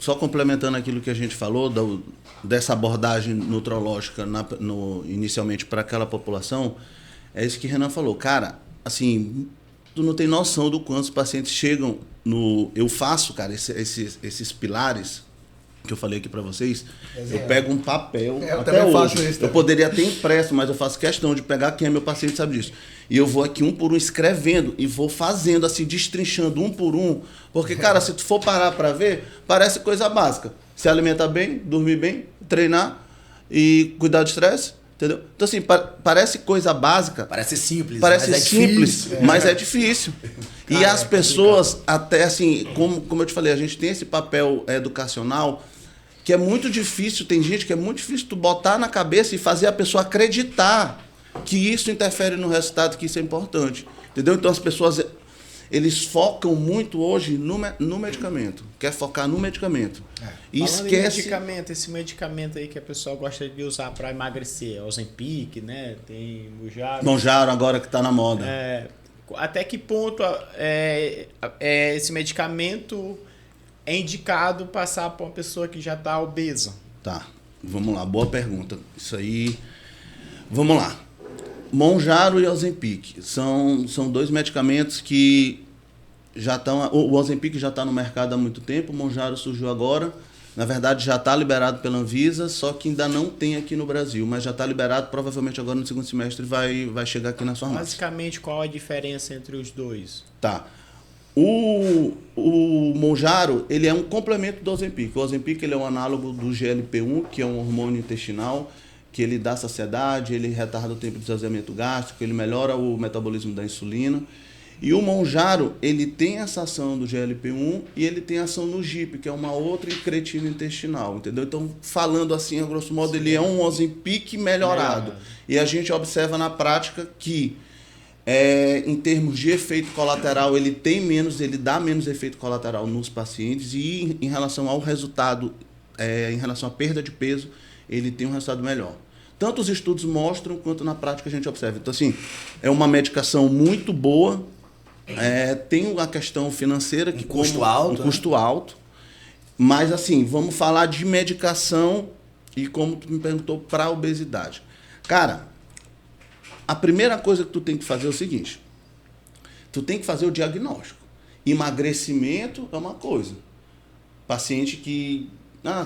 S3: só complementando aquilo que a gente falou, dessa abordagem nutrológica inicialmente para aquela população, é isso que o Renan falou. Cara, assim, tu não tem noção do quanto os pacientes chegam no... Eu faço, cara, esses pilares que eu falei aqui para vocês, eu pego um papel,
S2: Eu
S3: até
S2: também
S3: hoje.
S2: faço isso
S3: Eu
S2: também.
S3: poderia ter impresso, mas eu faço questão de pegar quem é meu paciente, sabe disso. E eu vou aqui um por um escrevendo e vou fazendo, assim, destrinchando um por um. Porque, cara, se tu for parar para ver, parece coisa básica. Se alimentar bem, dormir bem, treinar e cuidar do estresse, entendeu? Então, assim, parece coisa básica,
S1: Parece simples,
S3: parece
S1: mas é
S3: simples,
S1: difícil.
S3: mas é difícil. E as pessoas, até assim, como eu te falei, a gente tem esse papel educacional que é muito difícil, tem gente que é muito difícil tu botar na cabeça e fazer a pessoa acreditar que isso interfere no resultado, que isso é importante. Entendeu? Então as pessoas, eles focam muito hoje no medicamento. Quer focar no medicamento. E
S4: Falando em
S3: esquece...
S4: medicamento, esse medicamento aí que a pessoa gosta de usar para emagrecer, Ozempic, né? Tem Mounjaro.
S3: Monjaro agora que tá na moda.
S4: Até que ponto esse medicamento é indicado passar para uma pessoa que já está obesa?
S3: Tá, vamos lá, boa pergunta. Isso aí, vamos lá. Mounjaro e Ozempic são dois medicamentos que já estão... O Ozempic já está no mercado há muito tempo, o Mounjaro surgiu agora. Na verdade, já está liberado pela Anvisa, só que ainda não tem aqui no Brasil, mas já está liberado, provavelmente agora no segundo semestre vai chegar aqui nas farmácias.
S4: Basicamente, qual a diferença entre os dois?
S3: Tá. O Mounjaro, ele é um complemento do Ozempic. O Ozempic, ele é um análogo do GLP-1, que é um hormônio intestinal, que ele dá saciedade, ele retarda o tempo de esvaziamento gástrico, ele melhora o metabolismo da insulina. E o Mounjaro, ele tem essa ação do GLP-1 e ele tem ação no GIP, que é uma outra incretina intestinal, entendeu? Então, falando assim, a grosso modo, ele é um Ozempic melhorado. E a gente observa na prática que, em termos de efeito colateral, ele dá menos efeito colateral nos pacientes e em relação ao resultado, em relação à perda de peso, ele tem um resultado melhor. Tanto os estudos mostram, quanto na prática a gente observa. Então, assim, é uma medicação muito boa. Tem a questão financeira, que
S1: custo alto,
S3: um custo alto. Mas, assim, vamos falar de medicação e, como tu me perguntou, para a obesidade. Cara, a primeira coisa que tu tem que fazer é o seguinte. Tu tem que fazer o diagnóstico. Emagrecimento é uma coisa. Paciente que...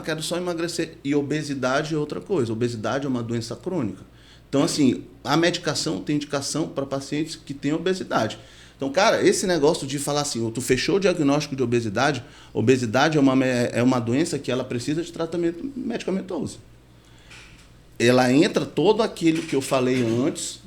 S3: quero só emagrecer. E obesidade é outra coisa. Obesidade é uma doença crônica. Então, assim, a medicação tem indicação para pacientes que têm obesidade. Então, cara, esse negócio de falar assim, tu fechou o diagnóstico de obesidade, obesidade é uma doença que ela precisa de tratamento medicamentoso. Ela entra todo aquilo que eu falei antes,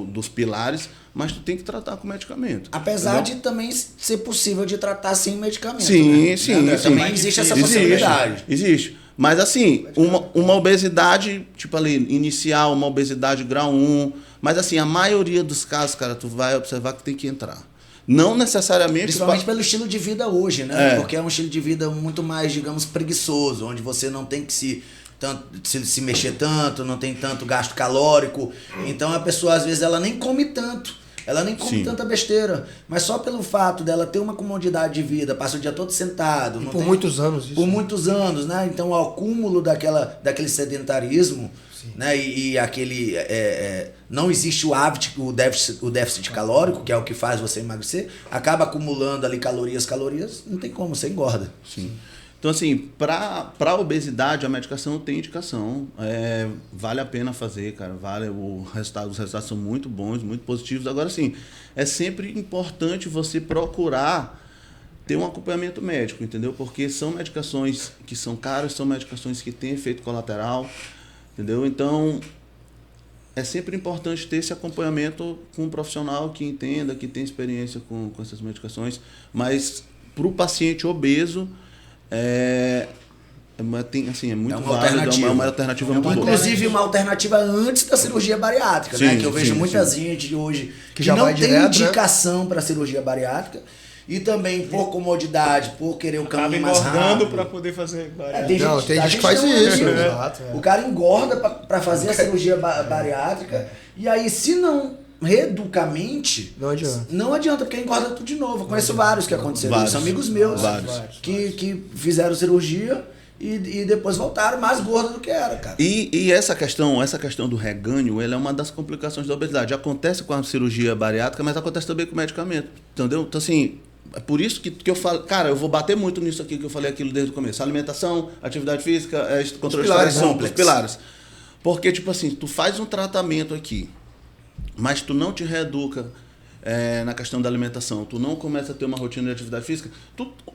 S3: dos pilares, mas tu tem que tratar com medicamento.
S1: Apesar de também ser possível de tratar sem medicamento.
S3: Sim,
S1: né?
S3: sim.
S1: Também existe essa possibilidade.
S3: Existe. Mas assim, uma obesidade, tipo ali, inicial, uma obesidade grau 1, mas assim, a maioria dos casos, cara, tu vai observar que tem que entrar. Não necessariamente...
S1: Principalmente pelo estilo de vida hoje, né? Porque é um estilo de vida muito mais, digamos, preguiçoso, onde você não tem que se mexer tanto, não tem tanto gasto calórico. Então a pessoa, às vezes, ela nem come tanto. Ela nem come tanta besteira. Mas só pelo fato dela ter uma comodidade de vida, passa o dia todo sentado.
S2: E por muitos anos isso.
S1: Por muitos anos, né? Então o acúmulo daquele sedentarismo, né? E aquele... não existe o hábito, o déficit calórico, que é o que faz você emagrecer, acaba acumulando ali calorias, não tem como, você engorda.
S3: Sim. Então, assim, para obesidade, a medicação tem indicação. Vale a pena fazer, cara. Os resultados são muito bons, muito positivos. Agora, sim, é sempre importante você procurar ter um acompanhamento médico, entendeu? Porque são medicações que são caras, são medicações que têm efeito colateral, entendeu? Então, é sempre importante ter esse acompanhamento com um profissional que entenda, que tem experiência com essas medicações. Mas, para o paciente obeso... é muito válido, é uma alternativa muito boa.
S1: Inclusive uma alternativa antes da cirurgia bariátrica, né? Que eu vejo muita gente hoje que
S2: já
S1: não
S2: vai
S1: tem
S2: direto,
S1: indicação para cirurgia bariátrica e também por comodidade, por querer o caminho mais rápido.
S4: Para poder fazer bariátrica.
S2: Tem gente que faz isso.
S1: Exato. O cara engorda para fazer a cirurgia bariátrica e aí se não reduzcamente, não adianta, porque engorda tudo de novo. Eu conheço vários que aconteceram. São amigos meus que fizeram cirurgia e depois voltaram mais gordo do que era, cara.
S3: E essa questão do reganho, ela é uma das complicações da obesidade. Acontece com a cirurgia bariátrica, mas acontece também com o medicamento. Entendeu? Então, assim, é por isso que eu falo, cara, eu vou bater muito nisso aqui que eu falei aquilo desde o começo. Alimentação, atividade física, controle de estresse, os pilares. Porque, tipo assim, tu faz um tratamento aqui, mas tu não te reeduca na questão da alimentação, tu não começa a ter uma rotina de atividade física,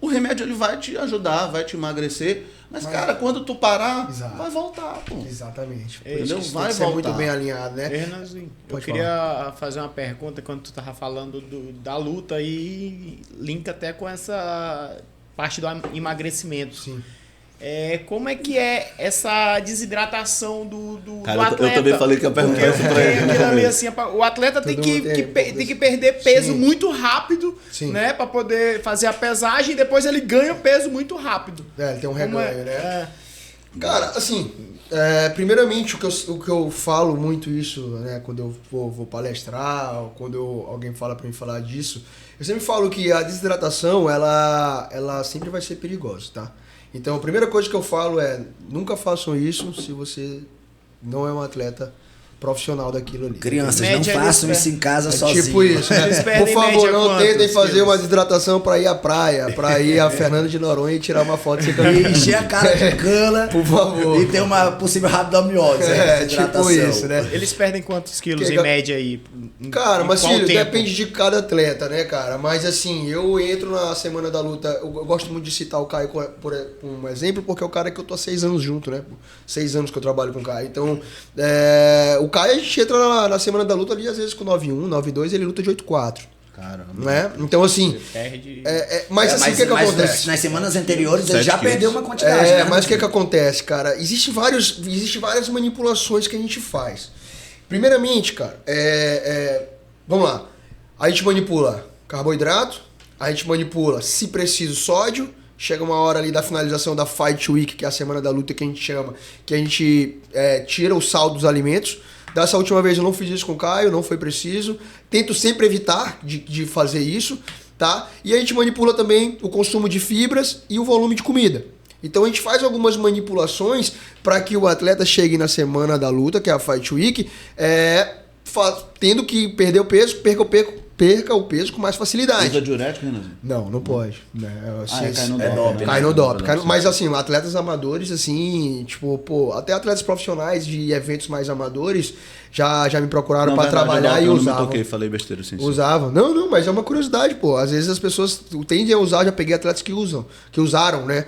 S3: o remédio ele vai te ajudar, vai te emagrecer, mas cara, quando tu parar, vai voltar, pô.
S2: Exatamente.
S3: Entendeu? Vai
S2: voltar. Muito bem alinhado, né?
S4: Renanzinho, eu queria fazer uma pergunta quando tu tava falando da luta e linka até com essa parte do emagrecimento.
S2: Sim.
S4: Como é que é essa desidratação do atleta?
S3: Eu também falei que a pergunta era pra ele.
S4: Assim, o atleta tem que perder peso muito rápido, né? Pra poder fazer a pesagem e depois ele ganha peso muito rápido.
S2: Ele tem um reganho, né? Cara, assim, primeiramente o que eu falo muito isso, né? Quando eu vou palestrar, ou quando alguém fala pra mim falar disso, eu sempre falo que a desidratação, ela sempre vai ser perigosa, tá? Então, a primeira coisa que eu falo é, nunca façam isso se você não é um atleta profissional daquilo ali.
S1: Crianças, não façam isso em casa sozinhos.
S2: Tipo isso, né? Por favor, não tentem fazer uma desidratação para ir à praia, para ir a Fernando de Noronha e tirar uma foto sem camisa.
S1: E encher a cara de cana,
S2: por favor.
S1: E ter uma possível rabdomiólise.
S2: Tipo isso, né?
S4: Eles perdem quantos quilos em média aí?
S2: Cara, mas filho, depende de cada atleta, né, cara? Mas assim, eu entro na Semana da Luta, eu gosto muito de citar o Caio por um exemplo, porque é o cara que eu tô há 6 anos junto, né? 6 anos que eu trabalho com o Caio. Então, o Caio, a gente entra na Semana da Luta ali, às vezes com 9-1, 9-2, ele luta de 8-4.
S3: Caramba.
S2: Né? Então, assim. Mas assim, o que acontece?
S1: Nas semanas anteriores ele já perdeu uma quantidade. Né?
S2: Mas o que acontece, cara? Existem várias manipulações que a gente faz. Primeiramente, cara, vamos lá. A gente manipula carboidrato, a gente manipula, se preciso, sódio. Chega uma hora ali da finalização da Fight Week, que é a Semana da Luta que a gente chama, que a gente tira o sal dos alimentos. Dessa última vez eu não fiz isso com o Caio, não foi preciso. Tento sempre evitar de fazer isso, tá? E a gente manipula também o consumo de fibras e o volume de comida. Então a gente faz algumas manipulações para que o atleta chegue na Semana da Luta, que é a Fight Week, tendo que perder o peso, perca o peso com mais facilidade.
S3: Usa diurético, Renanzinho?
S2: Não pode.
S3: Cai no doping.
S2: Mas assim, atletas amadores, assim, tipo, até atletas profissionais de eventos mais amadores, já me procuraram
S3: Não,
S2: pra
S3: verdade,
S2: trabalhar e
S3: eu não
S2: usavam.
S3: me toquei, falei besteira, sim.
S2: Usavam. Não, mas é uma curiosidade, pô. Às vezes as pessoas tendem a usar, já peguei atletas que usaram, né?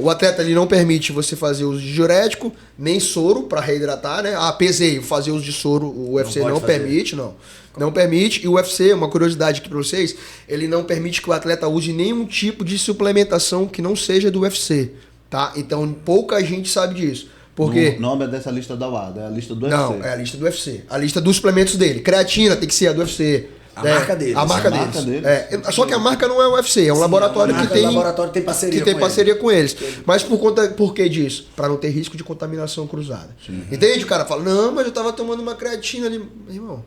S2: O atleta ele não permite você fazer uso de diurético, nem soro pra reidratar, né? Peseio, fazer uso de soro, o UFC não permite, não. Não permite. E o UFC, uma curiosidade aqui pra vocês, ele não permite que o atleta use nenhum tipo de suplementação que não seja do UFC, tá? Então pouca gente sabe disso. Por quê?
S3: O nome é dessa lista da UADA, é a lista do UFC.
S2: Não, é a lista do UFC. A lista dos suplementos dele. Creatina tem que ser a do UFC.
S1: A marca deles.
S2: A marca deles. Só que a marca não é o UFC, é um laboratório que tem.
S1: O laboratório tem parceria
S2: que tem parceria com eles. Mas por que disso? Pra não ter risco de contaminação cruzada. Entende? O cara fala, não, mas eu tava tomando uma creatina ali. Irmão.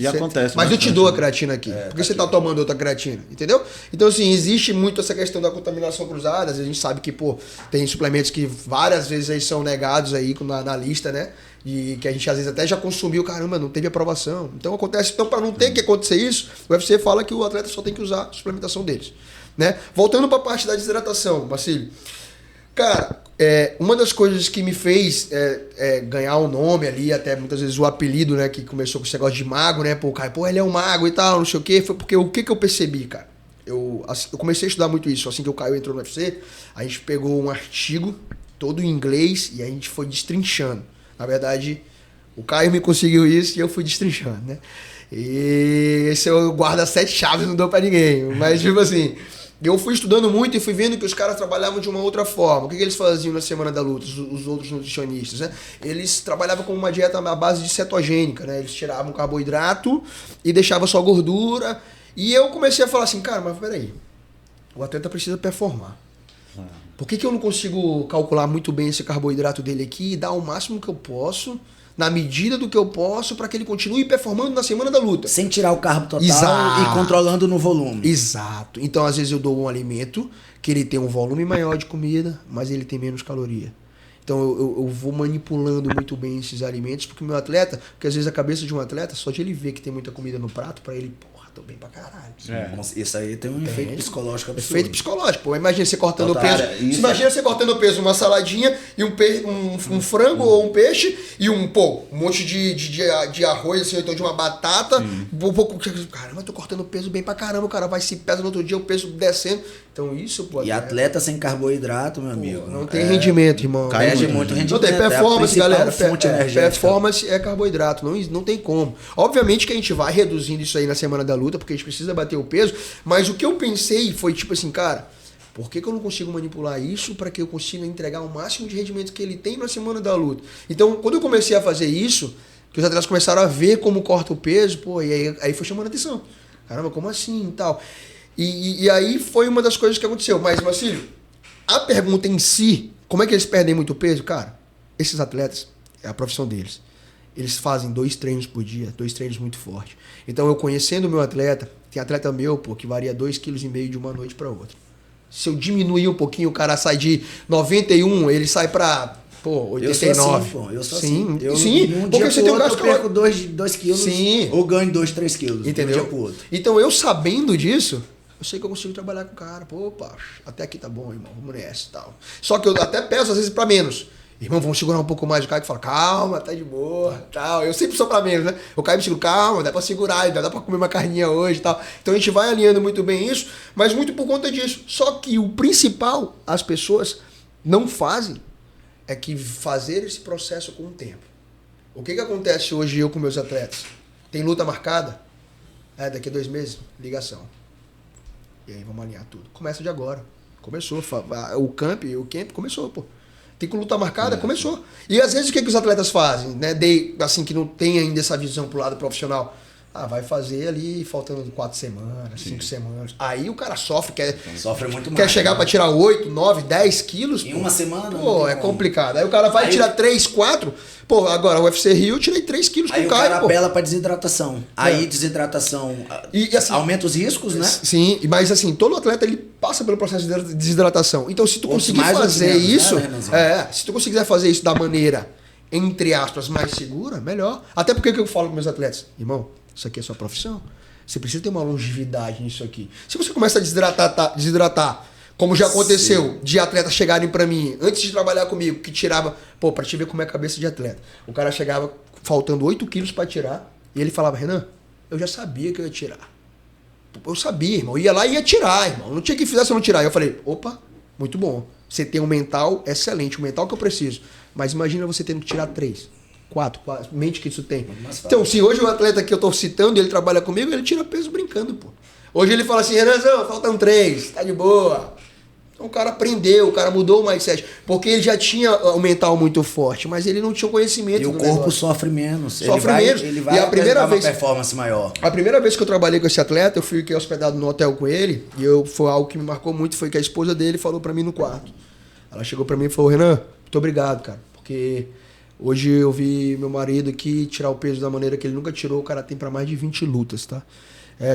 S3: Acontece.
S2: Mas eu te dou a creatina aqui. Por que você tá tomando outra creatina? Entendeu? Então, assim, existe muito essa questão da contaminação cruzada. Às vezes a gente sabe que, tem suplementos que várias vezes aí são negados aí na lista, né? E que a gente às vezes até já consumiu, caramba, não teve aprovação. Então acontece, para não ter que acontecer isso, o UFC fala que o atleta só tem que usar a suplementação deles, né? Voltando para a parte da desidratação, Marcílio. Cara, uma das coisas que me fez ganhar o nome ali, até muitas vezes o apelido, né, que começou com esse negócio de mago, né? Pô, Caio, ele é um mago e tal, não sei o quê. Foi porque o que eu percebi, cara? Eu comecei a estudar muito isso. Assim que o Caio entrou no UFC, a gente pegou um artigo todo em inglês e a gente foi destrinchando. Na verdade, o Caio me conseguiu isso e eu fui destrinchando, né? E esse eu guardo as 7 chaves, não dou pra ninguém. Mas, tipo assim, eu fui estudando muito e fui vendo que os caras trabalhavam de uma outra forma. O que eles faziam na semana da luta, os outros nutricionistas, né? Eles trabalhavam com uma dieta à base de cetogênica, né? Eles tiravam carboidrato e deixavam só gordura. E eu comecei a falar assim, cara, mas peraí, o atleta precisa performar. Por que eu não consigo calcular muito bem esse carboidrato dele aqui e dar o máximo que eu posso, na medida do que eu posso, para que ele continue performando na semana da luta?
S1: Sem tirar o carbo total.
S2: Exato.
S1: E controlando no volume.
S2: Exato. Então, às vezes eu dou um alimento que ele tem um volume maior de comida, mas ele tem menos caloria. Então eu vou manipulando muito bem esses alimentos, porque o meu atleta, porque às vezes a cabeça de um atleta, só de ele ver que tem muita comida no prato, para ele, tô bem pra caralho.
S1: Isso aí tem um efeito psicológico absurdo.
S2: Efeito psicológico. Pô, imagina você cortando
S1: Total,
S2: peso. Imagina você cortando peso, uma saladinha e um frango ou um peixe e um monte de arroz, assim, então de uma batata. Caramba, eu tô cortando peso bem pra caramba, o cara vai se pesa no outro dia, o peso descendo. Então isso, pô.
S1: E atleta sem carboidrato, meu amigo.
S2: Não tem rendimento, irmão.
S1: Perde muito rendimento.
S2: Não tem performance, galera.
S1: Fonte energética.
S2: Performance é carboidrato, não tem como. Obviamente que a gente vai reduzindo isso aí na semana da luta, porque a gente precisa bater o peso, mas o que eu pensei foi tipo assim, cara, por que eu não consigo manipular isso para que eu consiga entregar o máximo de rendimento que ele tem na semana da luta? Então, quando eu comecei a fazer isso, que os atletas começaram a ver como corta o peso, e aí foi chamando a atenção. Caramba, como assim e tal? E aí foi uma das coisas que aconteceu. Mas, Marcílio, a pergunta em si, como é que eles perdem muito peso? Cara, esses atletas, é a profissão deles. Eles fazem 2 treinos por dia, 2 treinos muito fortes. Então, eu conhecendo o meu atleta, tem atleta meu, que varia 2,5 kg de uma noite para outra. Se eu diminuir um pouquinho, o cara sai de 91, ele sai para 89.
S1: Eu sou assim.
S2: Sim, porque você tem um gasto calórico.
S1: Eu perco 2 quilos,
S2: sim,
S1: ou ganho 2, 3 quilos.
S2: Entendeu?
S1: De um dia pro outro.
S2: Então, eu sabendo disso, eu sei que eu consigo trabalhar com o cara. Até aqui tá bom, irmão, vamos nessa e tal. Só que eu até peço, às vezes, para menos. Irmão, vamos segurar um pouco mais. O Caio que fala, calma, tá de boa, tal. Eu sempre sou pra menos, né? O Caio me segura, calma, dá pra segurar, ainda dá pra comer uma carninha hoje e tal. Então a gente vai alinhando muito bem isso, mas muito por conta disso. Só que o principal, as pessoas não fazem, é que fazer esse processo com o tempo. O que acontece hoje eu com meus atletas? Tem luta marcada? Daqui a 2 meses, ligação. E aí vamos alinhar tudo. Começa de agora. Começou. O camp começou, pô. Tem com luta marcada, começou. E às vezes o que os atletas fazem, né? Assim, que não tem ainda essa visão pro lado profissional. Vai fazer ali faltando 4 semanas, 5 semanas. Aí o cara sofre
S1: muito mais.
S2: Quer chegar pra tirar 8, 9, 10 quilos.
S1: Em uma semana?
S2: É complicado. Aí o cara vai tirar 3, 4. Agora o UFC Rio eu tirei 3 quilos com o Caio.
S1: Aí o cara apela pra desidratação. Aí desidratação
S2: e, assim,
S1: aumenta os riscos, né?
S2: Sim, mas assim, todo atleta ele passa pelo processo de desidratação. Então se tu conseguir fazer isso, se tu conseguir fazer isso da maneira, entre aspas, mais segura, melhor. Até porque que eu falo com meus atletas, irmão, isso aqui é sua profissão. Você precisa ter uma longevidade nisso aqui. Se você começa a desidratar Como já aconteceu de atletas chegarem pra mim, antes de trabalhar comigo, que tirava... Pô, pra te ver como é a cabeça de atleta. O cara chegava faltando 8 quilos pra tirar, e ele falava, Renan, eu já sabia que eu ia tirar. Eu sabia, irmão. Eu ia lá e ia tirar, irmão. Não tinha que fazer se eu não tirar. Eu falei, opa, muito bom. Você tem um mental excelente, o mental que eu preciso. Mas imagina você tendo que tirar 3, 4, mente que isso tem. Então, se hoje o atleta que eu tô citando, ele trabalha comigo, ele tira peso brincando, pô. Hoje ele fala assim, Renanzão, faltam 3, tá de boa. Então o cara aprendeu, o cara mudou o mindset. Porque ele já tinha o mental muito forte, mas ele não tinha o conhecimento.
S1: E o corpo sofre menos.
S2: Sofre menos.
S1: Ele vai
S2: e a primeira vez,
S1: uma performance maior.
S2: A primeira vez que eu trabalhei com esse atleta, eu fiquei hospedado no hotel com ele, e foi algo que me marcou muito, foi que a esposa dele falou pra mim no quarto. Ela chegou pra mim e falou, Renan, muito obrigado, cara. Porque hoje eu vi meu marido aqui tirar o peso da maneira que ele nunca tirou. O cara tem pra mais de 20 lutas, tá?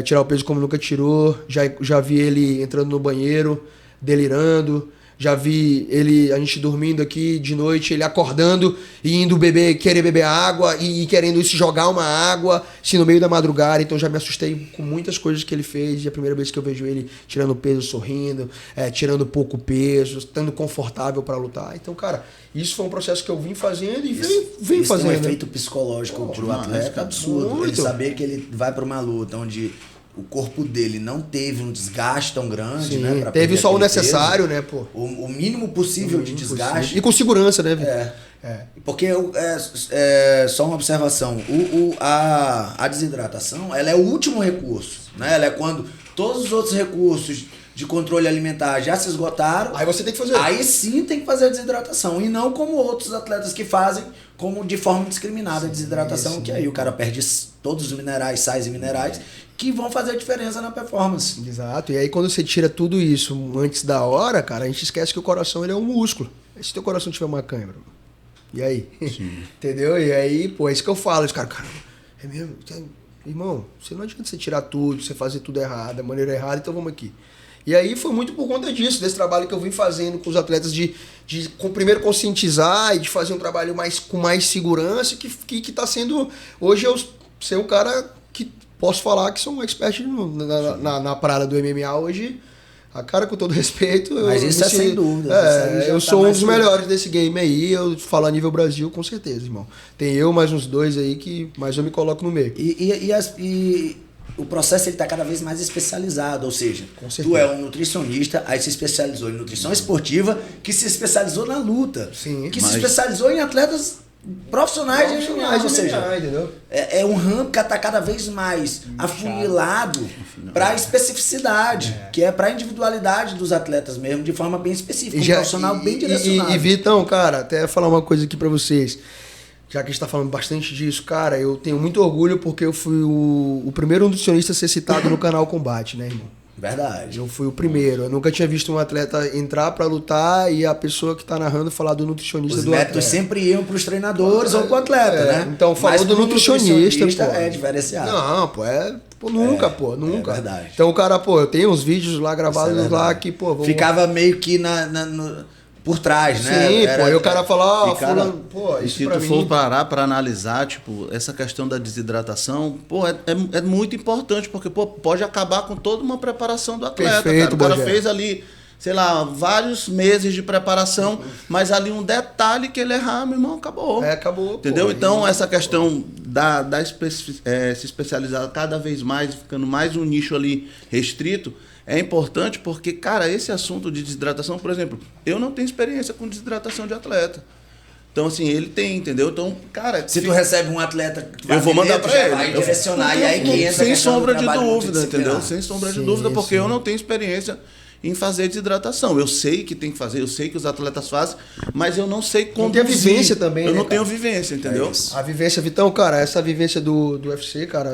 S2: Tirar o peso como nunca tirou. Já vi ele entrando no banheiro, delirando. Já vi a gente dormindo aqui de noite, ele acordando e indo querer beber água e querendo se jogar uma água, assim, no meio da madrugada. Então já me assustei com muitas coisas que ele fez. E a primeira vez que eu vejo ele tirando peso, sorrindo, tirando pouco peso, estando confortável para lutar. Então, cara, isso foi um processo que eu vim fazendo e vim fazendo.
S1: Tem um efeito psicológico pro atleta absurdo.
S2: Muito.
S1: Ele saber que ele vai para uma luta onde o corpo dele não teve um desgaste tão grande,
S2: Sim,
S1: né? Pra
S2: teve só o
S1: aquele
S2: necessário,
S1: peso,
S2: né, pô?
S1: O mínimo possível de desgaste.
S2: E com segurança, né, Vitor?
S1: Porque só uma observação, a desidratação, ela é o último recurso, né? Ela é quando todos os outros recursos de controle alimentar já se esgotaram.
S2: Aí você tem que fazer.
S1: Aí sim tem que fazer a desidratação. E não como outros atletas que fazem, como de forma indiscriminada a desidratação, que aí o cara perde todos os minerais, sais e minerais, que vão fazer a diferença na performance.
S2: Exato. E aí quando você tira tudo isso antes da hora, cara, a gente esquece que o coração ele é um músculo. E se teu coração tiver uma câimbra? E aí? Sim. Entendeu? E aí, pô, é isso que eu falo. Os caras, cara, é mesmo? Irmão, você não adianta você tirar tudo, você fazer tudo errado, da maneira errada, então vamos aqui. E aí foi muito por conta disso, desse trabalho que eu vim fazendo com os atletas de primeiro conscientizar e de fazer um trabalho com mais segurança, que tá sendo... Hoje eu ser um cara que posso falar que sou um expert na parada do MMA hoje. A cara, com todo respeito...
S1: Mas isso é sem dúvida.
S2: Eu sou um dos melhores desse game aí, eu falo a nível Brasil, com certeza, irmão. Tem eu mais uns 2 aí mas eu me coloco no meio.
S1: E o processo ele tá cada vez mais especializado, ou seja, tu é um nutricionista, aí se especializou em nutrição esportiva, que se especializou na luta, se especializou em atletas profissionais de MMA, ou seja, é um ramo que tá cada vez mais afunilado para a especificidade, que é para a individualidade dos atletas mesmo, de forma bem específica, um profissional bem direcionado.
S2: E Vitão, cara, até falar uma coisa aqui para vocês. Já que a gente tá falando bastante disso, cara, eu tenho muito orgulho porque eu fui o primeiro nutricionista a ser citado no canal Combate, né, irmão?
S1: Verdade.
S2: Eu fui o primeiro. Eu nunca tinha visto um atleta entrar pra lutar e a pessoa que tá narrando falar do nutricionista do atleta.
S1: Os métodos sempre iam pros treinadores ou pro atleta, né?
S2: Então, falou do nutricionista, pô.
S1: É diferenciado.
S2: Não, pô, nunca.
S1: É verdade.
S2: Então o cara, pô, eu tenho uns vídeos lá gravados lá que, pô...
S1: Ficava meio que por trás, né?
S2: Sim, pô, aí o cara fala, fulano, pô,
S3: isso se tu for parar pra analisar, tipo, essa questão da desidratação, pô, é muito importante, porque, pô, pode acabar com toda uma preparação do atleta,
S2: perfeito,
S3: cara. O cara fez ali, sei lá, vários meses de preparação, mas ali um detalhe que ele errar, meu irmão, acabou.
S2: Acabou.
S3: Entendeu? Pô, então, essa questão se especializar cada vez mais, ficando mais um nicho ali restrito, é importante porque, cara, esse assunto de desidratação, por exemplo, eu não tenho experiência com desidratação de atleta. Então, assim, ele tem, entendeu? Então, cara...
S1: Se tu recebe um atleta...
S3: Eu vou mandar pra ele.
S1: Vai direcionar, e aí que entra...
S3: Sem sombra de dúvida, entendeu? Sem sombra de dúvida, porque eu não tenho experiência em fazer desidratação. Eu sei que tem que fazer, eu sei que os atletas fazem, mas eu não sei como...
S2: Não tem a vivência também,
S3: eu não tenho vivência, entendeu?
S2: A vivência, Vitão, cara, essa vivência do UFC, cara,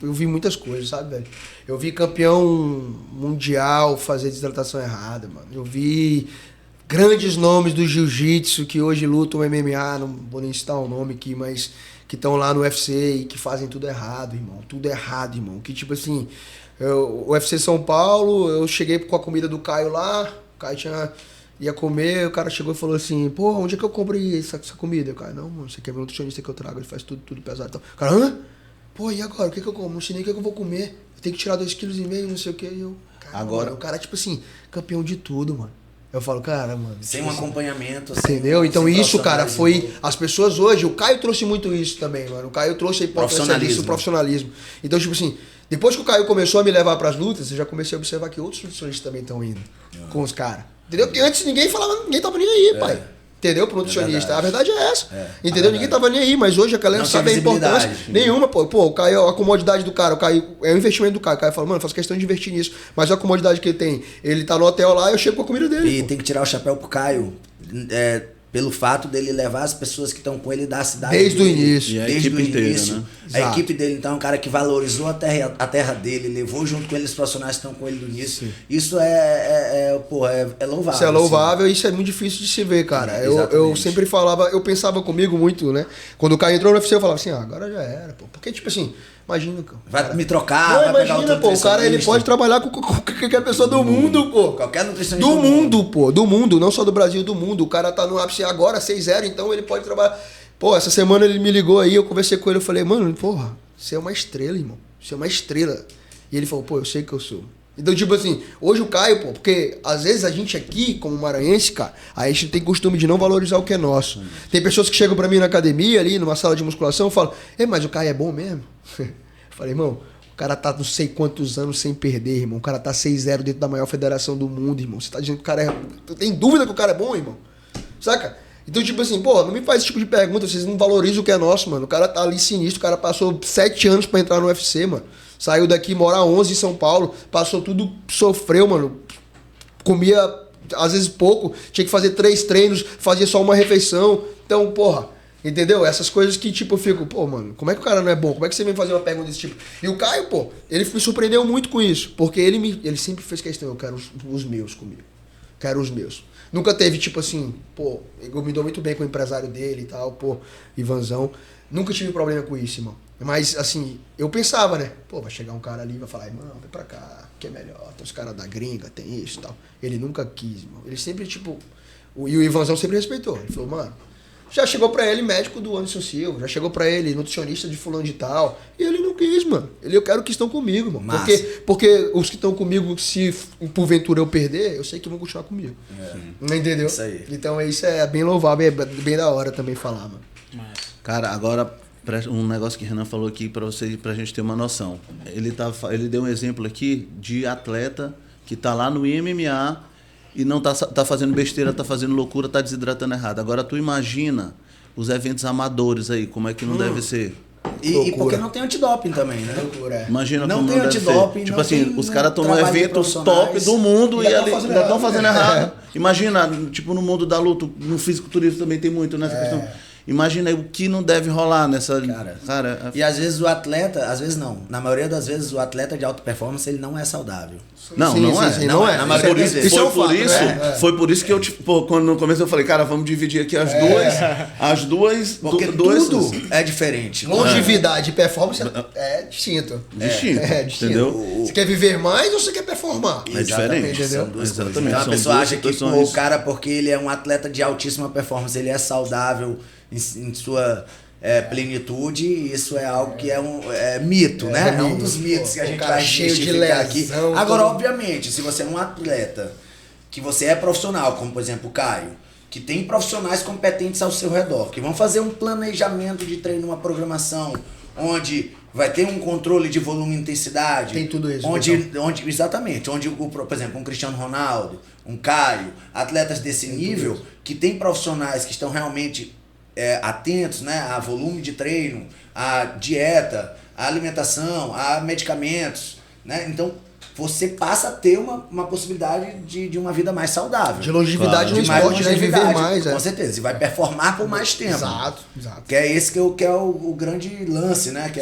S2: eu vi muitas coisas, sabe, velho? Eu vi campeão mundial fazer desidratação errada, mano. Eu vi grandes nomes do jiu-jitsu que hoje lutam MMA, não vou nem citar o nome aqui, mas que estão lá no UFC e que fazem tudo errado, irmão. Tudo errado, irmão. Que tipo assim, o UFC São Paulo, eu cheguei com a comida do Caio lá, o Caio ia comer, o cara chegou e falou assim, pô, onde é que eu compro essa comida? O cara, não, mano, você quer ver um nutricionista que eu trago, ele faz tudo pesado. Então, o cara, hã? Pô, e agora? O que eu como? Não sei nem o que eu vou comer. Eu tenho que tirar 2,5 kg, não sei o que.
S3: Agora-
S2: mano, o cara, tipo assim, campeão de tudo, mano. Eu falo, cara, mano.
S1: Sem
S2: tipo
S1: um
S2: assim,
S1: acompanhamento.
S2: entendeu? Então
S1: sem
S2: isso, cara,
S1: profissionalismo.
S2: foi... As pessoas hoje... O Caio trouxe muito isso também, mano. O Caio trouxe a importância disso, o profissionalismo. Então, tipo assim, depois que o Caio começou a me levar pras lutas, eu já comecei a observar que outros nutricionistas também estão indo com os caras. Entendeu? Porque antes ninguém falava, ninguém tava nem aí, pai. Entendeu? Pro nutricionista. A verdade é essa. Entendeu? Ninguém tava nem aí, mas hoje a galera
S1: Não
S2: sabe a
S1: tinha
S2: importância.
S1: visibilidade.
S2: Nenhuma, pô. Pô, o Caio, a comodidade do cara, o Caio, é o investimento do Caio. O Caio fala, mano, eu faço questão de investir nisso. Mas a comodidade que ele tem, ele tá no hotel lá, eu chego com a comida dele.
S1: E
S2: Pô.
S1: tem que tirar o chapéu pro Caio. Pelo fato dele levar as pessoas que estão com ele da cidade.
S2: Desde o
S1: dele,
S2: início.
S3: E a
S1: Desde
S3: equipe
S1: o
S3: inteira,
S1: início.
S3: né?
S1: A
S2: Exato.
S1: equipe dele, então, é um cara que valorizou a terra dele, levou junto com ele os profissionais que estão com ele do início. Isso é louvável.
S2: Isso é louvável e isso é muito difícil de se ver, cara. Eu
S1: Exatamente.
S2: sempre falava, eu pensava comigo muito, né? Quando o Caio entrou no UFC, eu falava assim, agora já era, pô. Porque, tipo assim, imagina, cara.
S1: Vai me trocar,
S2: Não,
S1: vai pegar
S2: imagina,
S1: outro
S2: pô, o cara ele
S1: nutricionista.
S2: pode trabalhar com qualquer pessoa do mundo, pô.
S1: Qualquer nutricionista
S2: Do mundo, pô, do mundo, não só do Brasil, do mundo. O cara tá no ápice agora, 6-0, então ele pode trabalhar. Pô, essa semana ele me ligou aí, eu conversei com ele, eu falei, mano, porra, você é uma estrela, irmão. Você é uma estrela. E ele falou, pô, eu sei que eu sou. Então, tipo assim, hoje o Caio, pô, porque às vezes a gente aqui, como maranhense, cara, a gente tem costume de não valorizar o que é nosso. Tem pessoas que chegam pra mim na academia, ali, numa sala de musculação, e falam, mas o Caio é bom mesmo? Eu falei, irmão, o cara tá não sei quantos anos sem perder, irmão. O cara tá 6-0 dentro da maior federação do mundo, irmão. Você tá dizendo que o cara é... Tu tem dúvida que o cara é bom, irmão? Saca? Então, tipo assim, pô, não me faz esse tipo de pergunta, vocês não valorizam o que é nosso, mano. O cara tá ali sinistro, o cara passou 7 anos pra entrar no UFC, mano. Saiu daqui, mora 11 em São Paulo, passou tudo, sofreu, mano. Comia, às vezes, pouco, tinha que fazer 3 treinos, fazia só uma refeição. Então, porra, entendeu? Essas coisas que, tipo, eu fico, pô, mano, como é que o cara não é bom? Como é que você vem fazer uma pergunta desse tipo? E o Caio, pô, ele me surpreendeu muito com isso, porque ele sempre fez questão, eu quero os meus comigo. Quero os meus. Nunca teve, tipo assim, pô, eu me dou muito bem com o empresário dele e tal, pô, Ivanzão. Nunca tive problema com isso, irmão. Mas, assim, eu pensava, né? Pô, vai chegar um cara ali e vai falar, irmão, vem pra cá, que é melhor. Tem os caras da gringa, tem isso e tal. Ele nunca quis, irmão. Ele sempre, tipo... E o Ivanzão sempre respeitou. Ele falou, mano... Já chegou pra ele médico do Anderson Silva, já chegou pra ele nutricionista de fulano de tal. E ele não quis, mano. Eu quero que estão comigo, mano. Porque os que estão comigo, se porventura eu perder, eu sei que vão continuar comigo. Entendeu?
S1: Isso aí.
S2: Então isso é bem louvável, é bem da hora também falar, mano.
S3: Cara, agora um negócio que o Renan falou aqui pra gente ter uma noção. Ele deu um exemplo aqui de atleta que tá lá no MMA e não tá fazendo besteira, tá fazendo loucura, tá desidratando errado. Agora tu imagina os eventos amadores aí, como é que não deve ser?
S1: E porque não tem antidoping também, né?
S2: Loucura, é.
S3: Imagina
S1: Não
S3: como
S1: tem
S3: não deve
S1: antidoping,
S3: ser. Tipo
S1: não
S3: assim,
S1: tem
S3: os caras estão no
S1: trabalho de
S3: evento
S1: profissionais.
S3: top do mundo e
S2: Ainda
S3: ali
S2: tão fazendo
S3: ainda estão
S2: errado.
S3: fazendo errado. Imagina, tipo, no mundo da luta, no fisiculturismo também tem muito nessa questão. Imagina aí o que não deve rolar nessa... Cara,
S1: E às vezes o atleta, às vezes não. Na maioria das vezes o atleta de alta performance ele não é saudável.
S3: Não,
S2: Sim,
S3: não
S2: sim,
S3: é.
S2: sim,
S1: não é. Na maioria
S3: Por
S1: das
S3: isso,
S1: vezes.
S2: Isso é um
S3: foi, por
S2: fato,
S3: isso,
S2: né?
S3: foi por isso que eu, tipo, quando no começo eu falei, cara, vamos dividir aqui as duas...
S1: Porque
S3: duas
S1: tudo é diferente.
S2: Longevidade e performance é distinto.
S3: Distinto,
S2: É distinto.
S3: entendeu?
S2: Você quer viver mais ou você quer performar?
S3: É diferente,
S2: entendeu?
S1: São duas
S3: Exatamente.
S1: coisas. Então a
S3: São
S1: pessoa
S3: duas
S1: acha que pô,
S3: situações.
S1: o cara, porque ele é um atleta de altíssima performance, ele é saudável em sua plenitude, e isso é algo que é um mito, né? É um dos mitos que a
S2: O
S1: gente
S2: cara
S1: vai
S2: cheio de
S1: justificar aqui.
S2: lesão,
S1: Agora,
S2: tudo.
S1: obviamente, se você é um atleta, que você é profissional, como por exemplo o Caio, que tem profissionais competentes ao seu redor, que vão fazer um planejamento de treino, uma programação, onde vai ter um controle de volume e intensidade.
S2: Tem tudo isso,
S1: Exatamente. Onde, por exemplo, um Cristiano Ronaldo, um Caio, atletas desse nível, que tem profissionais que estão realmente atentos, né, a volume de treino, a dieta, a alimentação, a medicamentos, né? Então, você passa a ter uma possibilidade de uma vida mais saudável.
S2: De longevidade
S3: Claro.
S2: no
S1: De mais
S2: esporte, né? De viver
S1: longevidade,
S2: mais.
S1: com certeza. E vai performar por mais tempo.
S2: Exato.
S1: Que é esse que é o grande lance, né? Que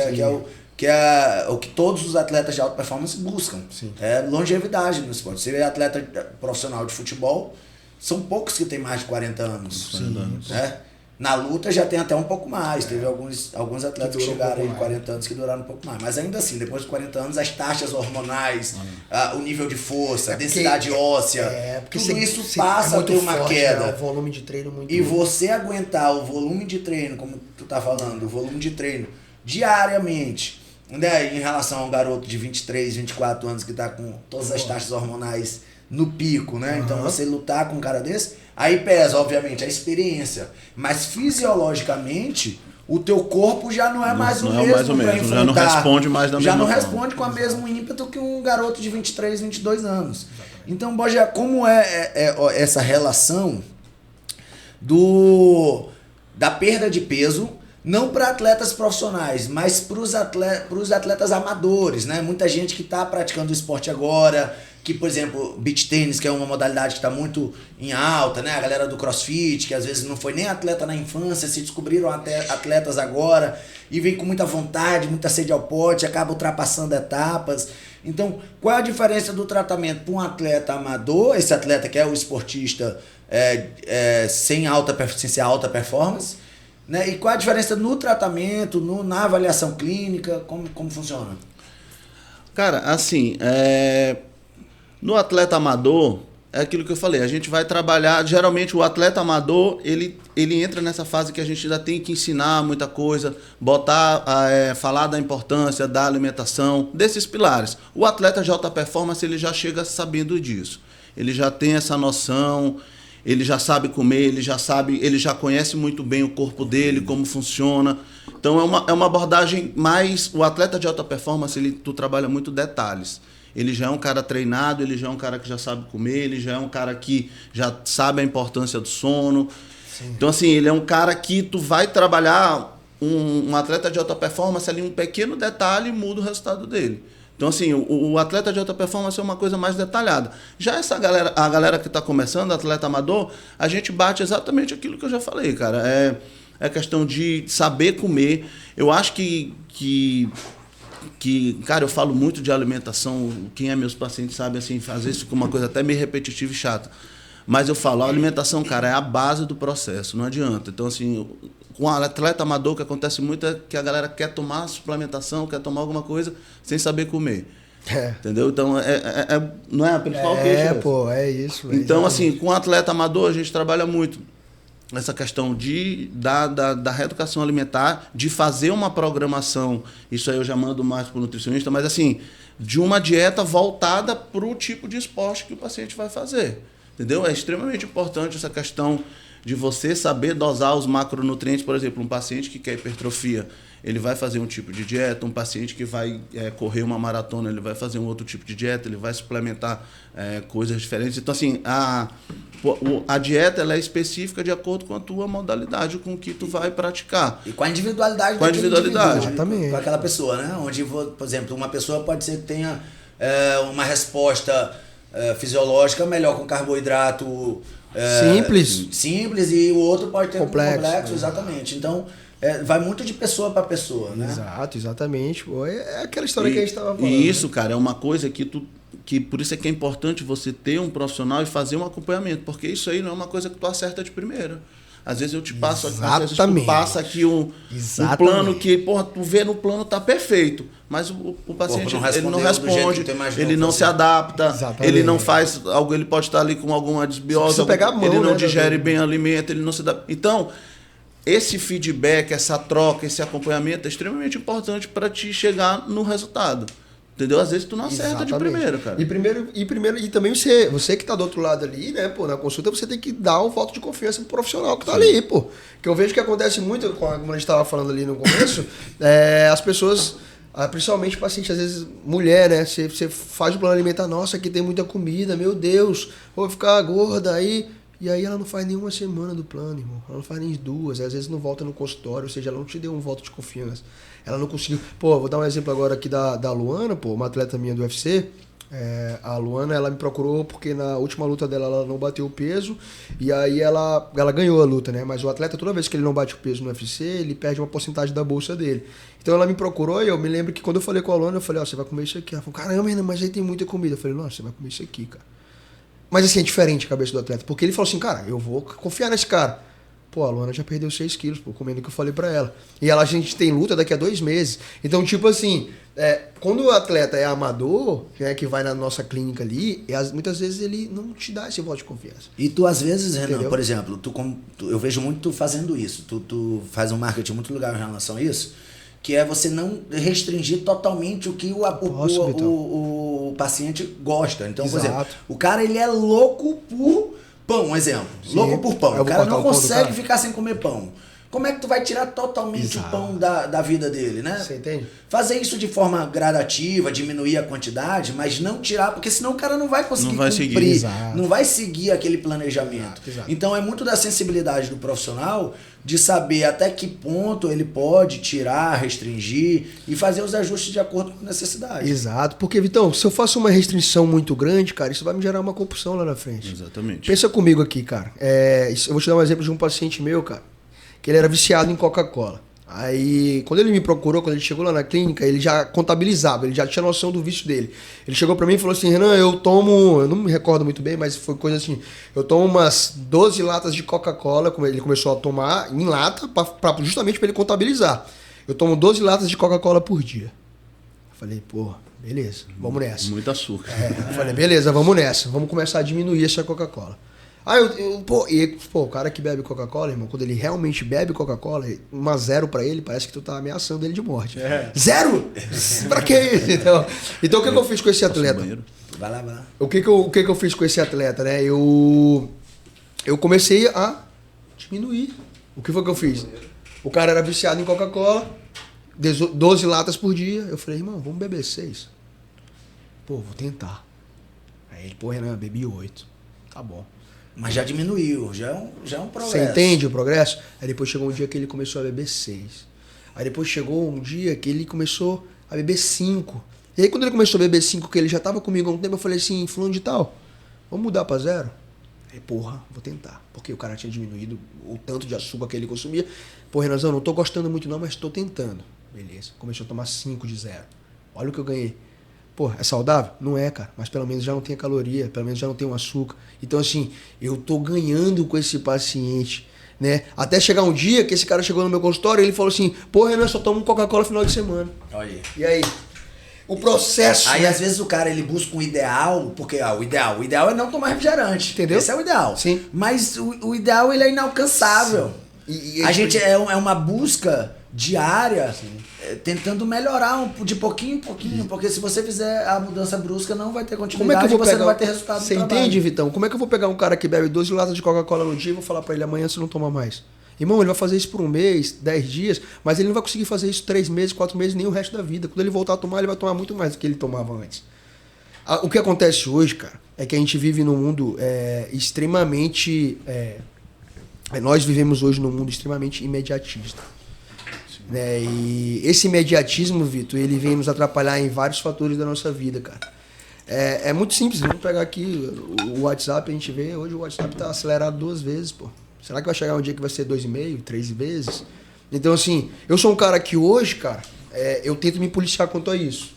S1: é o que todos os atletas de alta performance buscam.
S2: Sim.
S1: É longevidade no esporte. Você é atleta profissional de futebol, são poucos que têm mais de 40 anos.
S2: Sim.
S1: Né? Na luta já tem até um pouco mais. Teve alguns atletas que chegaram aí de 40 anos que duraram um pouco mais. Mas ainda assim, depois de 40 anos, as taxas hormonais, o nível de força, a densidade óssea,
S2: porque
S1: tudo isso
S2: você
S1: passa a
S2: muito
S1: ter uma
S2: forte,
S1: queda.
S2: né? O volume de treino muito.
S1: E você aguentar o volume de treino, como tu tá falando, o volume de treino diariamente, Né, em relação a um garoto de 23, 24 anos que está com todas as taxas hormonais no pico, né? Então você lutar com um cara desse, aí pesa, obviamente, a experiência. Mas fisiologicamente, o teu corpo já não é mais o mesmo para enfrentar.
S3: Já não responde mais da mesma
S1: Já não
S3: forma.
S1: responde com o mesmo ímpeto que um garoto de 23, 22 anos. Então, Borja, como é essa relação da perda de peso, não para atletas profissionais, mas para os atletas amadores, né? Muita gente que está praticando o esporte agora, que, por exemplo, beach tênis, que é uma modalidade que está muito em alta, né? A galera do crossfit, que às vezes não foi nem atleta na infância, se descobriram até atletas agora e vem com muita vontade, muita sede ao pote, acaba ultrapassando etapas. Então, qual é a diferença do tratamento para um atleta amador, esse atleta que é o esportista sem alta performance, né? E qual a diferença no tratamento, na avaliação clínica, como funciona?
S3: Cara, assim, no atleta amador, é aquilo que eu falei, a gente vai trabalhar, geralmente o atleta amador, ele entra nessa fase que a gente ainda tem que ensinar muita coisa, falar da importância da alimentação, desses pilares. O atleta de alta performance, ele já chega sabendo disso, ele já tem essa noção, ele já sabe comer, ele já conhece muito bem o corpo dele, como funciona. Então é uma abordagem mais... O atleta de alta performance, tu trabalha muito detalhes. Ele já é um cara treinado, ele já é um cara que já sabe comer, ele já é um cara que já sabe a importância do sono. Sim. Então, assim, ele é um cara que tu vai trabalhar um atleta de alta performance ali, um pequeno detalhe muda o resultado dele. Então, assim, o atleta de alta performance é uma coisa mais detalhada. Já a galera que está começando, atleta amador, a gente bate exatamente aquilo que eu já falei, cara. É questão de saber comer. Eu acho que, cara, eu falo muito de alimentação. Quem é meus pacientes sabe, assim, fazer isso com uma coisa até meio repetitiva e chata. Mas eu falo, a alimentação, cara, é a base do processo, não adianta. Então, assim, com o atleta amador, o que acontece muito é que a galera quer tomar suplementação, quer tomar alguma coisa sem saber comer. Entendeu? Então, não é a principal queixa.
S2: É isso.
S3: Então, assim, com o atleta amador, a gente trabalha muito essa questão da reeducação alimentar, de fazer uma programação, isso aí eu já mando mais para o nutricionista, mas assim, de uma dieta voltada para o tipo de esporte que o paciente vai fazer. Entendeu? É extremamente importante essa questão de você saber dosar os macronutrientes. Por exemplo, um paciente que quer hipertrofia, ele vai fazer um tipo de dieta. Um paciente que vai correr uma maratona, ele vai fazer um outro tipo de dieta, ele vai suplementar coisas diferentes. Então, assim, a dieta ela é específica de acordo com a tua modalidade, com o que tu vai praticar.
S1: E com a individualidade
S2: Exatamente.
S1: Com aquela pessoa, né? Onde, por exemplo, uma pessoa pode ser que tenha uma resposta fisiológica melhor com carboidrato simples, e o outro pode ter complexo, exatamente. Então, vai muito de pessoa para pessoa, né?
S2: Exato, exatamente. É aquela história que a gente estava falando.
S3: E isso, cara, é uma coisa que por isso é que é importante você ter um profissional e fazer um acompanhamento, porque isso aí não é uma coisa que tu acerta de primeira. Às vezes eu te passo, às vezes tu passa aqui um plano que, porra, tu vê no plano tá perfeito, mas o paciente ele não responde, ele não se adapta, exatamente. Ele não faz algo, ele pode estar ali com alguma desbiose, ele não digere bem o alimento, ele não se adapta. Então, esse feedback, essa troca, esse acompanhamento é extremamente importante para te chegar no resultado. Entendeu? Às vezes tu não acerta de primeiro, cara.
S2: E também você que tá do outro lado ali, né, pô, na consulta você tem que dar um voto de confiança pro profissional que tá ali, pô. Que eu vejo que acontece muito, como a gente tava falando ali no começo, as pessoas, principalmente paciente, às vezes mulher, né, você faz o plano alimentar, nossa, aqui tem muita comida, meu Deus, vou ficar gorda aí. E aí ela não faz nenhuma semana do plano, irmão. Ela não faz nem 2, às vezes não volta no consultório, ou seja, ela não te deu um voto de confiança. Ela não conseguiu... Pô, vou dar um exemplo agora aqui da Luana, pô, uma atleta minha do UFC. A Luana, ela me procurou porque na última luta dela ela não bateu o peso, e aí ela ganhou a luta, né? Mas o atleta, toda vez que ele não bate o peso no UFC, ele perde uma porcentagem da bolsa dele. Então ela me procurou e eu me lembro que quando eu falei com a Luana, eu falei, você vai comer isso aqui. Ela falou, caramba, Renan, mas aí tem muita comida. Eu falei, nossa, você vai comer isso aqui, cara. Mas assim, é diferente a cabeça do atleta, porque ele falou assim, cara, eu vou confiar nesse cara. Pô, a Luana já perdeu 6 quilos, pô, comendo o que eu falei pra ela. E a gente tem luta daqui a 2 meses. Então, tipo assim, quando o atleta é amador, né, que vai na nossa clínica ali, muitas vezes ele não te dá esse voto de confiança.
S1: E tu, às vezes, Renan, entendeu? Por exemplo, eu vejo muito tu fazendo isso. Tu faz um marketing muito legal em relação a isso, que é você não restringir totalmente o que o paciente gosta. Então, por exemplo, o cara ele é louco por pão, um exemplo.
S2: Sim.
S1: Louco por pão. O cara não
S2: o pão
S1: consegue ficar sem comer pão. Como é que tu vai tirar totalmente o pão da vida dele, né?
S2: Você entende?
S1: Fazer isso de forma gradativa, diminuir a quantidade, mas não tirar, porque senão o cara não vai conseguir cumprir, não vai seguir aquele planejamento.
S2: Exato.
S1: Então é muito da sensibilidade do profissional de saber até que ponto ele pode tirar, restringir e fazer os ajustes de acordo com a necessidade.
S2: Exato, porque, Vitão, se eu faço uma restrição muito grande, cara, isso vai me gerar uma compulsão lá na frente.
S3: Exatamente.
S2: Pensa comigo aqui, cara. Eu vou te dar um exemplo de um paciente meu, cara, que ele era viciado em Coca-Cola. Aí, quando ele me procurou, quando ele chegou lá na clínica, ele já contabilizava, ele já tinha noção do vício dele. Ele chegou pra mim e falou assim, Renan, eu não me recordo muito bem, mas foi coisa assim, eu tomo umas 12 latas de Coca-Cola, ele começou a tomar em lata, justamente pra ele contabilizar. Eu tomo 12 latas de Coca-Cola por dia. Eu falei, pô, beleza, vamos nessa.
S3: Muito açúcar.
S2: Eu falei, beleza, vamos nessa, vamos começar a diminuir essa Coca-Cola. O cara que bebe Coca-Cola, irmão, quando ele realmente bebe Coca-Cola, 1-0 pra ele, parece que tu tá ameaçando ele de morte. 0? Pra que isso? Então o que eu fiz com esse atleta?
S1: Vai lá.
S2: O que eu fiz com esse atleta, né? Eu comecei a diminuir. O que foi que eu fiz? O cara era viciado em Coca-Cola, 12 latas por dia. Eu falei, irmão, vamos beber 6. Pô, vou tentar. Aí ele, pô, Renan, bebi 8. Tá bom.
S1: Mas já diminuiu, já é um progresso.
S2: Você entende o progresso? Aí depois chegou um dia que ele começou a beber 6. Aí depois chegou um dia que ele começou a beber 5. E aí quando ele começou a beber 5, que ele já tava comigo há um tempo, eu falei assim, fulano de tal, vamos mudar pra 0? Aí, porra, vou tentar. Porque o cara tinha diminuído o tanto de açúcar que ele consumia. Pô, Renanzão, não tô gostando muito não, mas tô tentando. Beleza. Começou a tomar 5 de 0. Olha o que eu ganhei. Pô, é saudável? Não é, cara. Mas pelo menos já não tem caloria, pelo menos já não tem um açúcar. Então, assim, eu tô ganhando com esse paciente, né? Até chegar um dia que esse cara chegou no meu consultório e ele falou assim, pô, Renan, só tomo Coca-Cola no final de semana.
S1: Olha aí.
S2: E aí? O processo...
S1: Aí,
S2: né?
S1: às vezes, o cara, ele busca um ideal, porque o ideal é não tomar refrigerante.
S2: Entendeu?
S1: Esse é o ideal.
S2: Sim.
S1: Mas o ideal, ele é inalcançável. A gente é uma busca diária, tentando melhorar de pouquinho em pouquinho, porque se você fizer a mudança brusca, não vai ter continuidade, você não vai ter resultado do trabalho.
S2: Você entende, Vitão? Como é que eu vou pegar um cara que bebe 12 latas de Coca-Cola no dia e vou falar pra ele amanhã você não toma mais? Irmão, ele vai fazer isso por 1 mês, 10 dias, mas ele não vai conseguir fazer isso 3 meses, 4 meses, nem o resto da vida. Quando ele voltar a tomar, ele vai tomar muito mais do que ele tomava antes. O que acontece hoje, cara, é que a gente vive num mundo extremamente... nós vivemos hoje num mundo extremamente imediatista. Né? E esse imediatismo, Vitor, ele vem nos atrapalhar em vários fatores da nossa vida, cara. É muito simples, vamos pegar aqui o WhatsApp, a gente vê, hoje o WhatsApp tá acelerado 2 vezes, pô. Será que vai chegar um dia que vai ser 2,5, 3 vezes? Então, assim, eu sou um cara que hoje, cara, eu tento me policiar quanto a isso.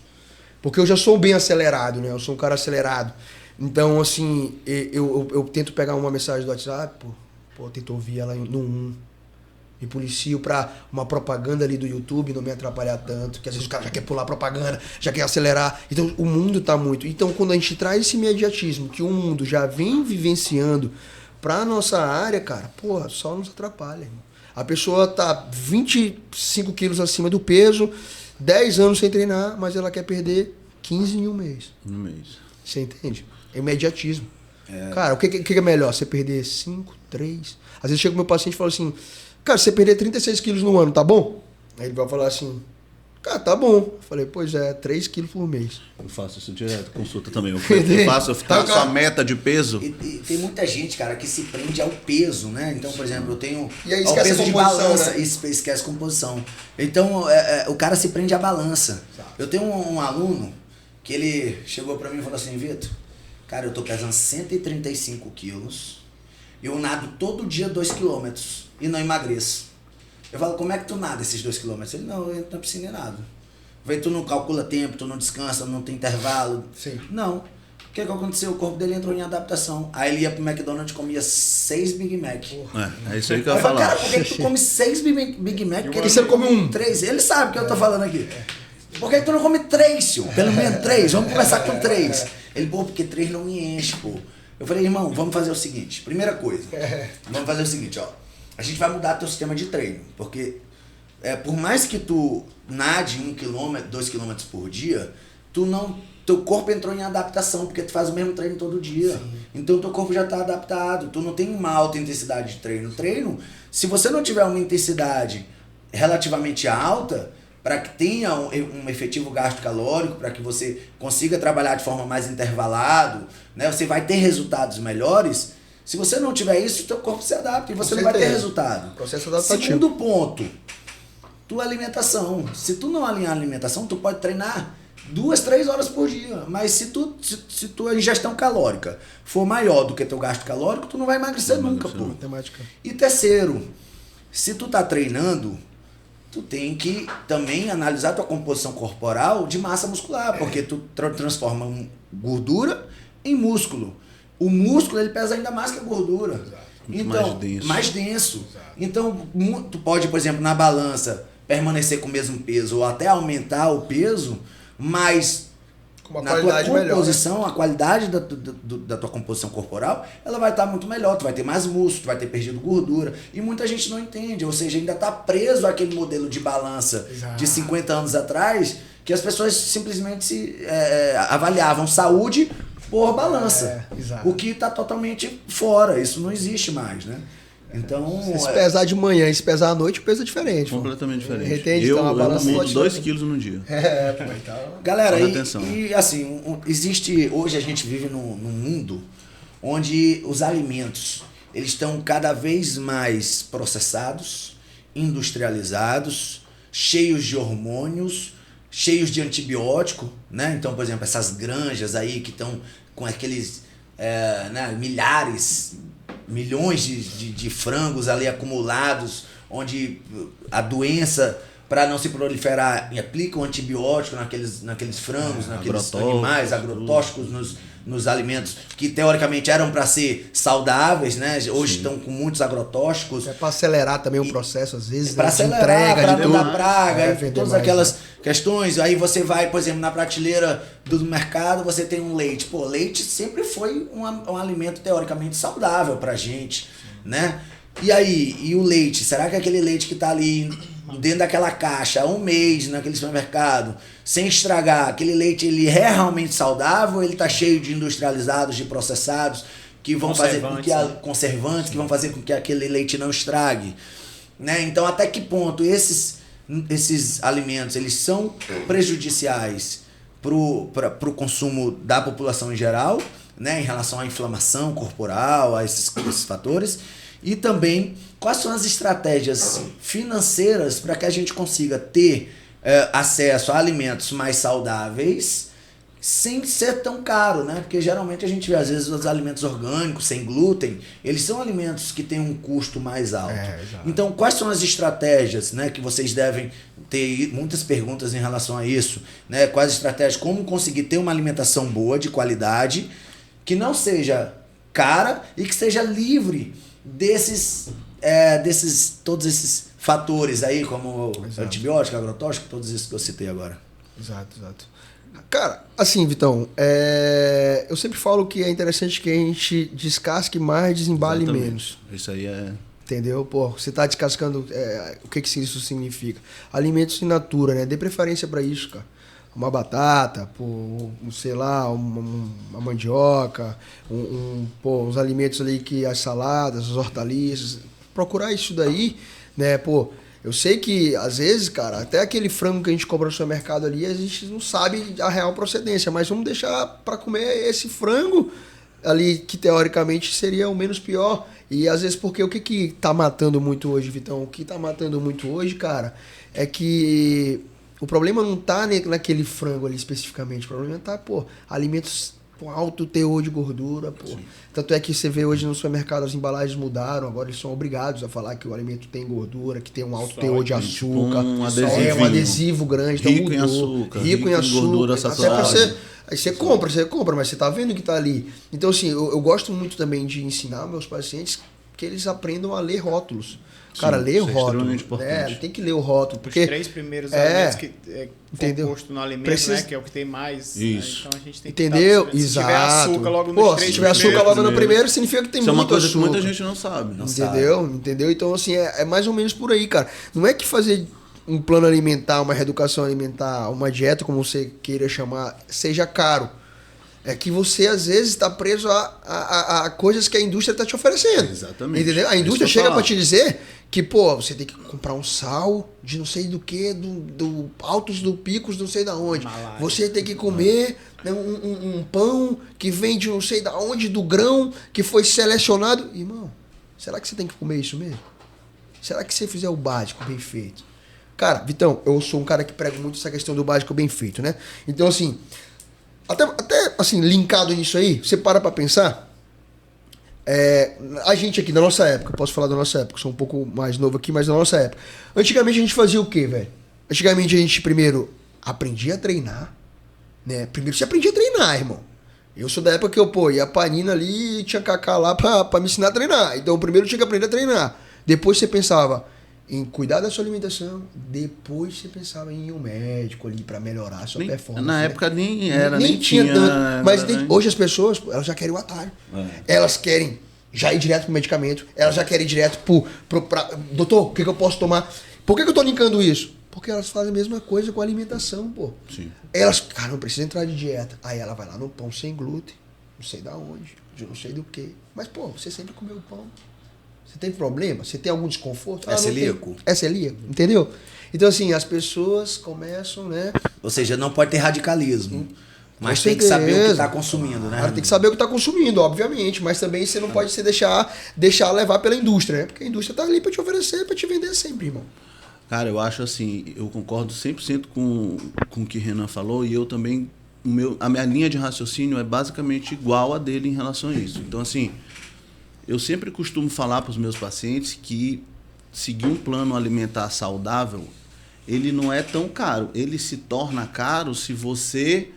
S2: Porque eu já sou bem acelerado, né? Eu sou um cara acelerado. Então, assim, eu tento pegar uma mensagem do WhatsApp, pô, tento ouvir ela no 1. Me policio pra uma propaganda ali do YouTube não me atrapalhar tanto, que às vezes o cara já quer pular propaganda, já quer acelerar. Então o mundo tá muito. Então quando a gente traz esse imediatismo que o mundo já vem vivenciando pra nossa área, cara, porra, só nos atrapalha, irmão. A pessoa tá 25 quilos acima do peso, 10 anos sem treinar, mas ela quer perder 15 em 1 mês.
S3: 1 mês.
S2: Você entende? É imediatismo. Cara, o que é melhor? Você perder 5, 3? Às vezes chega o meu paciente e fala assim, cara, você perder 36 quilos no ano, tá bom? Aí ele vai falar assim, cara, tá bom. Eu falei, pois 3 quilos por mês.
S3: Eu faço isso direto, consulta também. Eu faço a meta de peso.
S1: E tem muita gente, cara, que se prende ao peso, né? Então, por exemplo, eu tenho
S2: e aí
S1: ao peso de balança,
S2: né?
S1: esquece composição. Então, o cara se prende à balança. Eu tenho um aluno que ele chegou pra mim e falou assim, Vitor, cara, eu tô pesando 135 quilos, eu nado todo dia 2 quilômetros e não emagreço. Eu falo, como é que tu nada esses 2 quilômetros? Ele, não, eu entro na piscina e nado. Vem, tu não calcula tempo, tu não descansa, não tem intervalo.
S2: Sim.
S1: Não. O que aconteceu? O corpo dele entrou em adaptação. Aí ele ia pro McDonald's e comia 6 Big Mac.
S3: É isso aí que eu ia
S1: falo,
S3: falar.
S1: cara, por que tu come 6 Big Mac? Por
S2: que você não come 1?
S1: 3. Ele sabe o que eu tô falando aqui. Por que tu não come 3, senhor? Pelo menos 3. Vamos começar com 3. Ele, pô, porque 3 não me enche, pô. Eu falei, irmão, vamos fazer o seguinte. Primeira coisa, vamos fazer o seguinte, ó. A gente vai mudar teu sistema de treino, porque por mais que tu nade 1 km, 2 km por dia, teu corpo entrou em adaptação, porque tu faz o mesmo treino todo dia. Sim. Então teu corpo já está adaptado, tu não tem uma alta intensidade de treino. Treino, se você não tiver uma intensidade relativamente alta, para que tenha um efetivo gasto calórico, para que você consiga trabalhar de forma mais intervalado, né? Você vai ter resultados melhores. Se você não tiver isso, o teu corpo se adapta e você não vai ter resultado.
S2: Processo adaptativo.
S1: Segundo ponto, tua alimentação. Se tu não alinhar a alimentação, tu pode treinar 2, 3 horas por dia. Mas se tua ingestão calórica for maior do que teu gasto calórico, tu não vai emagrecer nunca, pô.
S2: Matemática.
S1: E terceiro, se tu tá treinando, tu tem que também analisar tua composição corporal de massa muscular, porque tu transforma gordura em músculo. O músculo, ele pesa ainda mais que a gordura. Exato. Então, mais denso. Exato. Então, tu pode, por exemplo, na balança, permanecer com o mesmo peso ou até aumentar o peso, mas
S2: com uma
S1: na tua composição,
S2: melhor, né?
S1: A qualidade da tua composição corporal, ela vai estar muito melhor. Tu vai ter mais músculo, tu vai ter perdido gordura. E muita gente não entende, ou seja, ainda está preso àquele modelo de balança Exato. De 50 anos atrás, que as pessoas simplesmente avaliavam saúde por balança. O que está totalmente fora. Isso não existe mais, né? Então,
S2: se pesar de manhã e se pesar à noite, o peso é diferente.
S3: Completamente diferente.
S2: Entende?
S3: Eu
S2: então,
S3: mudo 2 quilos no dia.
S2: Então...
S1: Galera, e assim, existe... Hoje a gente vive num mundo onde os alimentos, eles estão cada vez mais processados, industrializados, cheios de hormônios, cheios de antibiótico, né? Então, por exemplo, essas granjas aí que estão com aqueles milhões de frangos ali acumulados, onde a doença, para não se proliferar, aplica um antibiótico naqueles frangos, naqueles animais, agrotóxicos nos alimentos que teoricamente eram para ser saudáveis, né? Hoje Sim. estão com muitos agrotóxicos.
S2: É para acelerar também o processo, às vezes,
S1: para acelerar, para não dar praga, todas aquelas questões. Aí você vai, por exemplo, na prateleira do mercado, você tem um leite. Pô, leite sempre foi um alimento teoricamente saudável pra gente, né? E aí, e o leite? Será que aquele leite que tá ali dentro daquela caixa há um mês naquele supermercado, sem estragar, aquele leite ele é realmente saudável ou ele tá cheio de industrializados, de processados, que vão fazer com que conservantes, que vão fazer com que aquele leite não estrague, né? Então, até que ponto esses alimentos eles são prejudiciais pro consumo da população em geral, né? Em relação à inflamação corporal, a esses fatores. E também, quais são as estratégias financeiras para que a gente consiga ter acesso a alimentos mais saudáveis sem ser tão caro, né? Porque geralmente a gente vê, às vezes, os alimentos orgânicos, sem glúten, eles são alimentos que têm um custo mais alto. Então, quais são as estratégias, né, que vocês devem ter muitas perguntas em relação a isso, né? Quais estratégias, como conseguir ter uma alimentação boa, de qualidade, que não seja cara e que seja livre todos esses fatores aí, como antibiótico, agrotóxico, todos esses que eu citei agora.
S2: Exato. Cara, assim, Vitão, eu sempre falo que é interessante que a gente descasque mais, desembale menos.
S3: Isso aí é...
S2: Entendeu? Pô, você tá descascando, o que isso significa? Alimentos in natura, né? Dê preferência para isso, cara. Uma batata, sei lá, uma mandioca, uns alimentos ali as saladas, as hortaliças. Procurar isso daí, né? Pô, eu sei que, às vezes, cara, até aquele frango que a gente compra no supermercado ali, a gente não sabe a real procedência, mas vamos deixar para comer esse frango ali, que teoricamente seria o menos pior. E, às vezes, porque o que tá matando muito hoje, Vitão? O que tá matando muito hoje, cara, é que... O problema não tá naquele frango ali especificamente. O problema tá, alimentos com alto teor de gordura, Sim. Tanto é que você vê hoje no supermercado as embalagens mudaram, agora eles são obrigados a falar que o alimento tem gordura, que tem um alto teor de açúcar.
S3: Um
S2: adesivo grande, então
S3: rico
S2: mudou.
S3: Rico em açúcar. Gordura saturada.
S2: Aí você compra, mas você tá vendo que tá ali. Então, assim, eu gosto muito também de ensinar meus pacientes que eles aprendam a ler rótulos. Cara, ler o rótulo. Tem que ler o rótulo. Porque
S4: os 3 primeiros alimentos que composto no alimento, né? Que é o que tem mais.
S3: Isso.
S4: Né? Então a gente tem
S2: Entendeu?
S4: Que
S2: Exato.
S4: Se tiver açúcar logo nos 3
S2: se tiver açúcar logo no primeiro, significa que tem muito açúcar.
S3: Isso é uma coisa que muita gente não sabe.
S2: Entendeu? Então, assim, é mais ou menos por aí, cara. Não é que fazer um plano alimentar, uma reeducação alimentar, uma dieta, como você queira chamar, seja caro. É que você, às vezes, está preso a coisas que a indústria está te oferecendo.
S3: Exatamente.
S2: Entendeu? A indústria
S3: Isso
S2: chega
S3: que eu
S2: para
S3: falo.
S2: te dizer que, pô, você tem que comprar um sal de não sei do que, do altos do picos, não sei da onde.
S4: Malária.
S2: Você tem que comer né, um pão que vem de não sei da onde, do grão, que foi selecionado. Irmão, será que você tem que comer isso mesmo? Será que se você fizer o básico bem feito? Cara, Vitão, eu sou um cara que prega muito essa questão do básico bem feito, né? Então, assim... Até assim, linkado nisso aí, você para pra pensar. A gente aqui, da nossa época, posso falar da nossa época, sou um pouco mais novo aqui, mas da nossa época. Antigamente a gente fazia o quê, velho? Antigamente a gente primeiro aprendia a treinar, né? Primeiro você aprendia a treinar, irmão. Eu sou da época que eu, ia pra Nina ali e tinha Kaká lá pra me ensinar a treinar. Então primeiro eu tinha que aprender a treinar. Depois você pensava em cuidar da sua alimentação, depois você pensava em ir ao médico ali pra melhorar a sua performance.
S3: Na
S2: né?
S3: época nem
S2: tinha tanto. Mas
S3: né?
S2: hoje as pessoas, elas já querem o atalho. Elas querem já ir direto pro medicamento, elas já querem ir direto doutor, o que eu posso tomar? Por que eu tô linkando isso? Porque elas fazem a mesma coisa com a alimentação, pô.
S3: Sim.
S2: Elas, cara, não precisa entrar de dieta. Aí ela vai lá no pão sem glúten, não sei da onde, de não sei do que. Mas, pô, você sempre comeu pão. Você tem problema? Você tem algum desconforto?
S1: É celíaco?
S2: É celíaco, entendeu? Então, assim, as pessoas começam, né?
S1: Ou seja, não pode ter radicalismo. Mas
S2: Com
S1: tem que saber o que
S2: certeza.
S1: está consumindo, né?
S2: Cara, tem que saber o que está consumindo, obviamente. Mas também você não pode se deixar levar pela indústria, né? Porque a indústria tá ali para te oferecer, para te vender sempre, irmão.
S3: Cara, eu acho assim, eu concordo 100% com o que o Renan falou e eu também, a minha linha de raciocínio é basicamente igual a dele em relação a isso. Então, assim, eu sempre costumo falar para os meus pacientes que seguir um plano alimentar saudável, ele não é tão caro. Ele se torna caro se você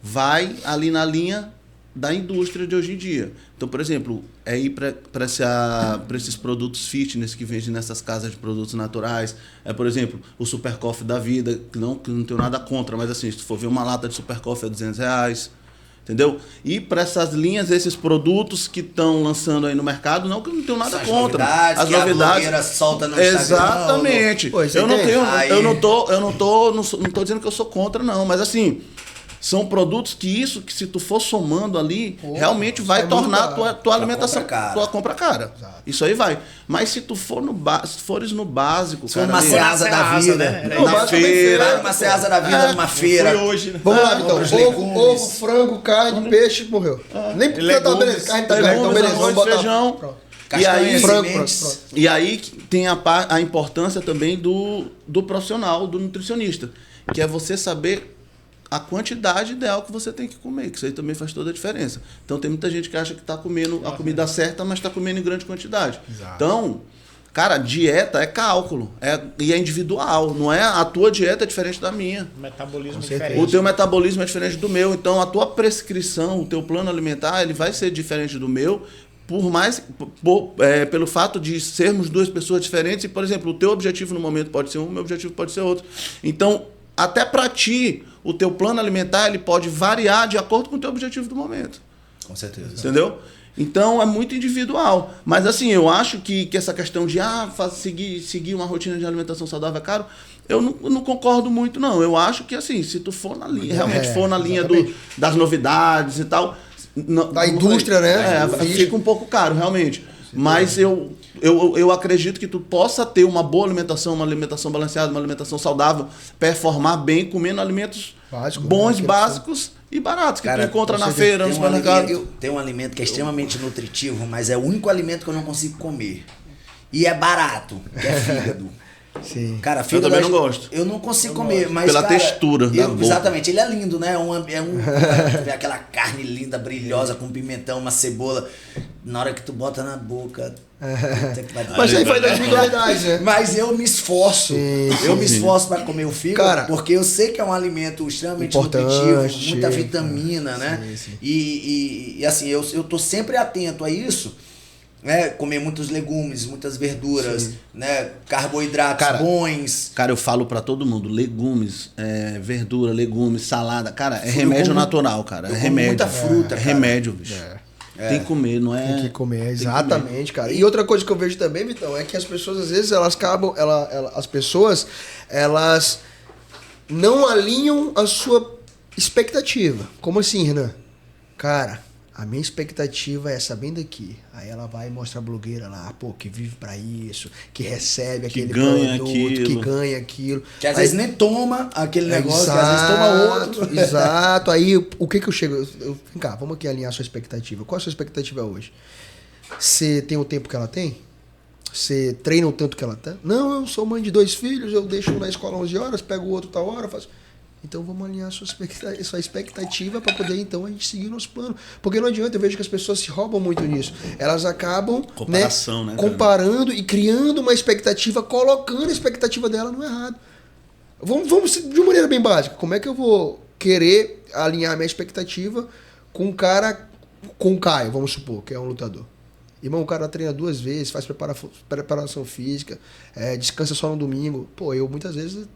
S3: vai ali na linha da indústria de hoje em dia. Então, por exemplo, é ir para esses produtos fitness que vendem nessas casas de produtos naturais. Por exemplo, o Super Coffee da vida, que não tenho nada contra, mas assim, se tu for ver uma lata de Super Coffee é R$200. Entendeu? E para essas linhas, esses produtos que estão lançando aí no mercado, não que eu não tenho nada contra.
S1: As novidades que a solta no
S3: Exatamente.
S1: Instagram.
S3: Eu não tô dizendo que eu sou contra, não, mas assim, são produtos que se tu for somando ali, realmente vai tornar a tua alimentação, tua compra cara. Exato. Isso aí vai. Mas se tu for se fores no básico,
S1: cara, uma Ceasa da vida,
S4: né?
S3: Na feira,
S1: uma Ceasa da vida numa feira.
S4: Foi hoje, né?
S2: Vamos lá, então. Ovo, frango, carne, peixe, morreu. Nem precisa estar beleza. Carne tá carne, então beleza. Vamos botar
S3: feijão.
S2: Pronto.
S3: E aí,
S2: frango.
S3: E aí tem a importância também do profissional, do nutricionista, que é você saber a quantidade ideal que você tem que comer, que isso aí também faz toda a diferença. Então tem muita gente que acha que está comendo a comida certa, mas está comendo em grande quantidade.
S2: Exato.
S3: Então, cara, dieta é cálculo, e é individual, não é a tua dieta é diferente da minha.
S4: O metabolismo é
S2: certeza.
S4: diferente.
S3: O teu metabolismo é diferente do meu, então a tua prescrição, o teu plano alimentar, ele vai ser diferente do meu, pelo fato de sermos duas pessoas diferentes, e, por exemplo, o teu objetivo no momento pode ser um, o meu objetivo pode ser outro. Então, até para ti, o teu plano alimentar ele pode variar de acordo com o teu objetivo do momento.
S1: Com certeza.
S3: Entendeu? Então é muito individual. Mas assim, eu acho que essa questão de seguir uma rotina de alimentação saudável é caro, eu não concordo muito, não. Eu acho que assim, se tu for na linha, realmente for na linha das novidades e tal.
S2: Da indústria, né?
S3: Fica um pouco caro, realmente. Mas eu acredito que tu possa ter uma boa alimentação, uma alimentação balanceada, uma alimentação saudável, performar bem comendo alimentos bons, básicos e baratos, que tu encontra na feira, no supermercado.
S1: Tem um alimento que é extremamente nutritivo, mas é o único alimento que eu não consigo comer. E é barato, que é fígado.
S2: Sim.
S1: Cara, fígado
S3: eu também não gosto.
S1: Eu não consigo comer, mas
S3: pela
S1: cara,
S3: textura da boca.
S1: Exatamente, ele é lindo, né? Aquela carne linda, brilhosa, com pimentão, uma cebola. Na hora que tu bota na boca.
S2: Mas aí vai das individualidades, né?
S1: Mas eu me esforço. Me esforço para comer o fígado,
S2: cara,
S1: porque eu sei que é um alimento extremamente nutritivo, muita vitamina, né?
S2: Sim.
S1: E assim, eu tô sempre atento a isso. Né, comer muitos legumes, muitas verduras, né, carboidratos bons.
S3: Cara, eu falo pra todo mundo, legumes, verdura, legumes, salada, cara, é remédio natural, cara. É remédio.
S1: Muita fruta, cara.
S3: É remédio, bicho. Tem que comer, não é?
S2: Tem que comer, exatamente, cara. E outra coisa que eu vejo também, Vitão, é que as pessoas, às vezes, elas acabam... as pessoas, elas não alinham a sua expectativa. Como assim, Renan? Cara, a minha expectativa é essa bem daqui. Aí ela vai mostrar a blogueira lá, pô, que vive pra isso, que recebe aquele produto, que ganha aquilo.
S1: Que às vezes nem toma aquele negócio, que às vezes toma outro.
S2: Exato. Aí o que eu chego? Vem cá, vamos aqui alinhar a sua expectativa. Qual a sua expectativa hoje? Você tem o tempo que ela tem? Você treina o tanto que ela tem? Não, eu sou mãe de 2 filhos, eu deixo um na escola 11 horas, pego o outro tal hora, faço... Então vamos alinhar a sua expectativa para poder então a gente seguir o nosso plano. Porque não adianta, eu vejo que as pessoas se roubam muito nisso. Elas acabam comparando e criando uma expectativa, colocando a expectativa dela no errado. Vamos de uma maneira bem básica. Como é que eu vou querer alinhar a minha expectativa com um cara, com o Caio, vamos supor, que é um lutador? Irmão, o cara treina 2 vezes, faz preparação física, descansa só no domingo. Pô, eu muitas vezes...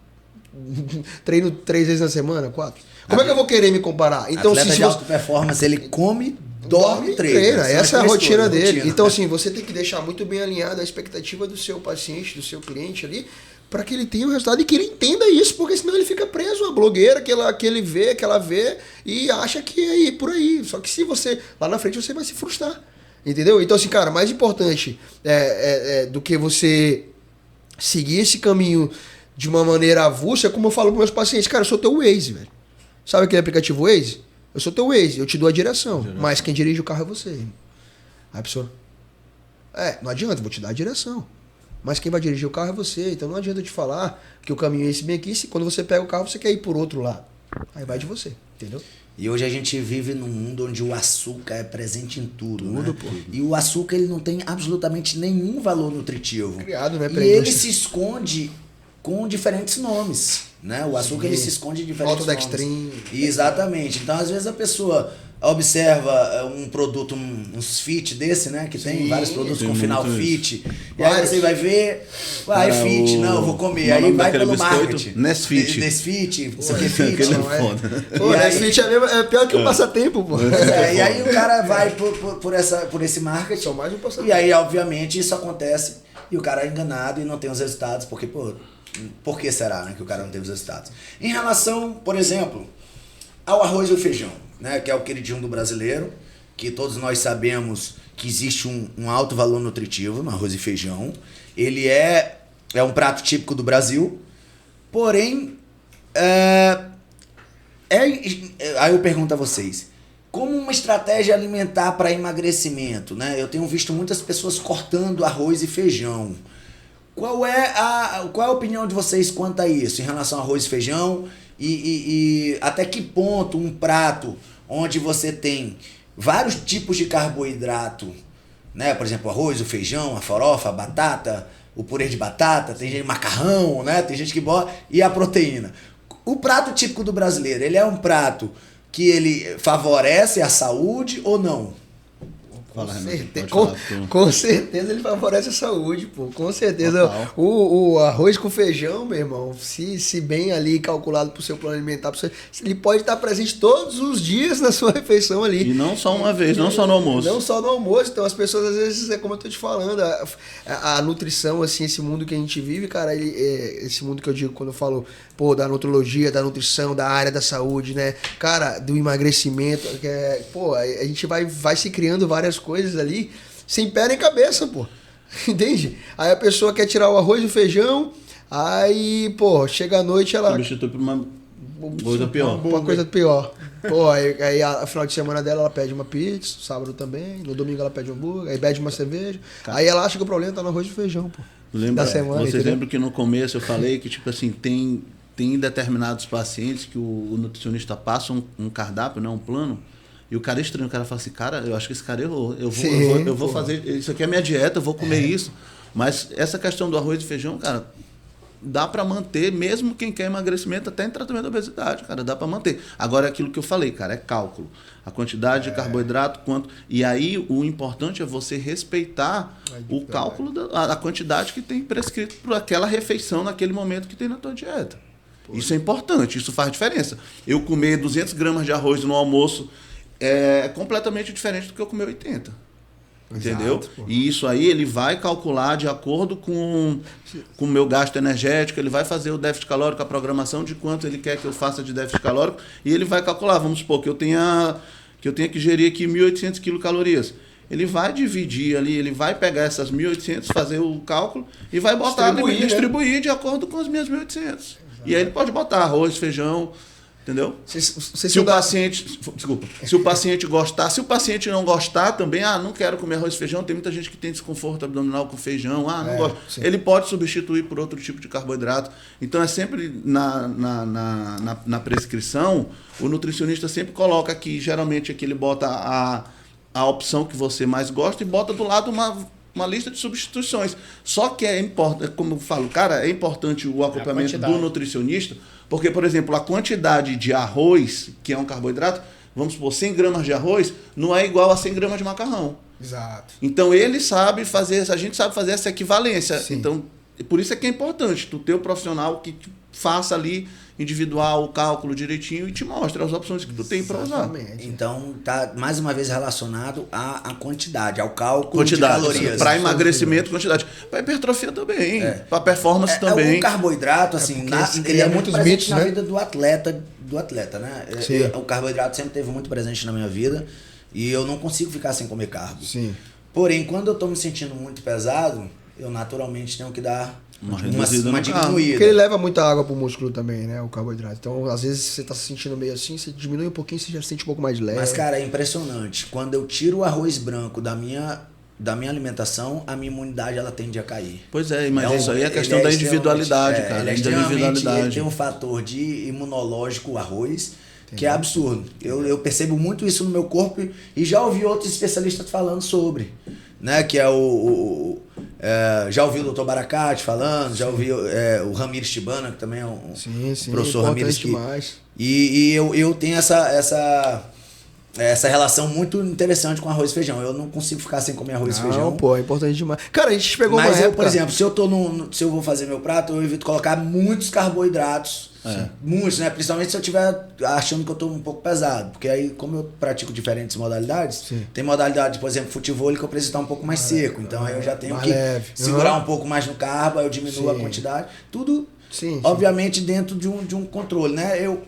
S2: treino 3 vezes na semana, 4. Como é que eu vou querer me comparar? Então,
S1: atleta de alta performance, ele come, dorme e treina.
S2: Essa é a rotina dele. Então, assim, você tem que deixar muito bem alinhada a expectativa do seu paciente, do seu cliente ali, para que ele tenha o resultado e que ele entenda isso, porque senão ele fica preso à blogueira que ela vê e acha que é aí, por aí. Só que se você, lá na frente, você vai se frustrar. Entendeu? Então, assim, cara, mais importante do que você seguir esse caminho de uma maneira avulsa, é como eu falo para meus pacientes, cara, eu sou teu Waze, velho. Sabe aquele aplicativo Waze? Eu sou teu Waze, eu te dou a direção, mas quem dirige o carro é você. Aí a pessoa, não adianta, eu vou te dar a direção, mas quem vai dirigir o carro é você, então não adianta eu te falar que o caminho é esse bem aqui, se quando você pega o carro você quer ir por outro lado. Aí vai de você, entendeu?
S1: E hoje a gente vive num mundo onde o açúcar é presente em tudo, né?
S2: Pô.
S1: E o açúcar, ele não tem absolutamente nenhum valor nutritivo.
S2: Criado, né?
S1: E ele se esconde com diferentes nomes, né? O açúcar, ele se esconde de diferentes
S2: Maltodextrin.
S1: nomes. Exatamente. Então, às vezes, a pessoa observa um produto, uns fit desse, né? Que tem vários produtos com final fit. E aí você vai ver, fit, não, eu vou comer. Aí vai pelo marketing.
S3: Nesfit.
S1: Nesfit, isso aqui é fit.
S2: Pô, Nesfit é pior que um passatempo, pô.
S1: E aí o cara vai por esse marketing.
S2: Só mais um passatempo.
S1: E aí, obviamente, isso acontece e o cara é enganado e não tem os resultados, porque, por que será, né, que o cara não teve os resultados? Em relação, por exemplo, ao arroz e o feijão, né, que é o queridinho do brasileiro, que todos nós sabemos que existe um alto valor nutritivo no arroz e feijão. Ele é um prato típico do Brasil, porém, aí eu pergunto a vocês, como uma estratégia alimentar para emagrecimento, né? Eu tenho visto muitas pessoas cortando arroz e feijão. Qual é a opinião de vocês quanto a isso, em relação ao arroz e feijão? E até que ponto um prato onde você tem vários tipos de carboidrato, né? Por exemplo, o arroz, o feijão, a farofa, a batata, o purê de batata, tem gente macarrão, né? Tem gente que bota, e a proteína. O prato típico do brasileiro, ele é um prato que ele favorece a saúde ou não?
S2: Com certeza ele favorece a saúde, pô. Com certeza. O arroz com feijão, meu irmão, se bem ali calculado pro seu plano alimentar, ele pode estar presente todos os dias na sua refeição ali.
S3: E não só uma vez, não só no almoço.
S2: Não só no almoço. Então as pessoas, às vezes, é como eu tô te falando, a nutrição, assim, esse mundo que a gente vive, cara, esse mundo que eu digo quando eu falo, da nutrologia, da nutrição, da área da saúde, né? Cara, do emagrecimento, a gente vai se criando várias coisas ali sem pé nem cabeça, pô. Entende? Aí a pessoa quer tirar o arroz e o feijão, aí, chega à noite ela...
S3: substitui por uma coisa pior.
S2: Uma coisa pior. Aí a final de semana dela ela pede uma pizza, sábado também, no domingo ela pede um hambúrguer, aí pede uma cerveja. Aí ela acha que o problema tá no arroz e feijão, pô.
S3: Vocês lembram que no começo eu falei que, tipo assim, tem determinados pacientes que o nutricionista passa um cardápio, né, um plano, e o cara é estranho, o cara fala assim, cara, eu acho que esse cara errou, eu vou fazer, isso aqui é a minha dieta, eu vou comer isso, mas essa questão do arroz e feijão, cara, dá para manter, mesmo quem quer emagrecimento, até em tratamento da obesidade, cara, dá para manter. Agora, é aquilo que eu falei, cara, é cálculo. A quantidade de carboidrato, quanto... E aí, o importante é você respeitar o cálculo da quantidade que tem prescrito para aquela refeição naquele momento que tem na tua dieta. Isso é importante, isso faz diferença. Eu comer 200 gramas de arroz no almoço é completamente diferente do que eu comer 80. Entendeu?
S2: Exato, pô.
S3: E isso aí ele vai calcular de acordo com o meu gasto energético, ele vai fazer o déficit calórico, a programação de quanto ele quer que eu faça de déficit calórico, e ele vai calcular, vamos supor, que eu tenha que gerir aqui 1.800 quilocalorias. Ele vai dividir ali, ele vai pegar essas 1.800, fazer o cálculo e vai botar distribuir de acordo com as minhas 1.800. Exato. E aí ele pode botar arroz, feijão, entendeu? Se o paciente gostar, se o paciente não gostar também, não quero comer arroz e feijão, tem muita gente que tem desconforto abdominal com feijão, não gosta. Sim. Ele pode substituir por outro tipo de carboidrato. Então é sempre na prescrição, o nutricionista sempre coloca aqui, geralmente aqui ele bota a opção que você mais gosta e bota do lado uma lista de substituições. Só que é importante, como eu falo, cara, é importante o acompanhamento do nutricionista, porque, por exemplo, a quantidade de arroz, que é um carboidrato, vamos supor, 100 gramas de arroz, não é igual a 100 gramas de macarrão.
S2: Exato.
S3: Então, ele sabe fazer, a gente sabe fazer essa equivalência.
S2: Sim.
S3: Então, por isso é que é importante tu ter o profissional que faça ali individual o cálculo direitinho e te mostra as opções que tu tem para usar.
S1: Então, tá mais uma vez relacionado à quantidade, ao cálculo de calorias.
S3: Para emagrecimento, quantidade. Para hipertrofia também, para performance também.
S1: O carboidrato, assim, ele é muito presente na vida do atleta, né? O carboidrato sempre teve muito presente na minha vida e eu não consigo ficar sem comer carbo.
S2: Sim.
S1: Porém, quando eu tô me sentindo muito pesado, eu naturalmente tenho que dar uma diminuída.
S2: Porque ele leva muita água pro músculo também, né? O carboidrato. Então, às vezes, você tá se sentindo meio assim, você diminui um pouquinho, você já se sente um pouco mais leve.
S1: Mas, cara, é impressionante. Quando eu tiro o arroz branco da minha alimentação, a minha imunidade ela tende a cair.
S3: Pois é, mas isso aí é questão da individualidade, cara.
S1: Ele tem um fator de imunológico, o arroz, que é absurdo. Eu percebo muito isso no meu corpo e já ouvi outros especialistas falando sobre. Né, que é já ouvi o Dr. Baracate falando, já ouvi o Ramires Tibana, que também é um professor Ramires. E eu tenho essa relação muito interessante com arroz e feijão. Eu não consigo ficar sem comer arroz e feijão.
S2: Pô, é importante demais. Cara, a gente pegou uma época...
S1: por exemplo, se eu vou fazer meu prato, eu evito colocar muitos carboidratos. Muitos, né? Principalmente se eu estiver achando que eu tô um pouco pesado. Porque aí, como eu pratico diferentes modalidades, tem modalidade, por exemplo, futebol, que eu preciso estar um pouco mais seco. Então aí eu já tenho que segurar um pouco mais no carbo, aí eu diminuo a quantidade. Tudo, obviamente, dentro de um controle, né? Eu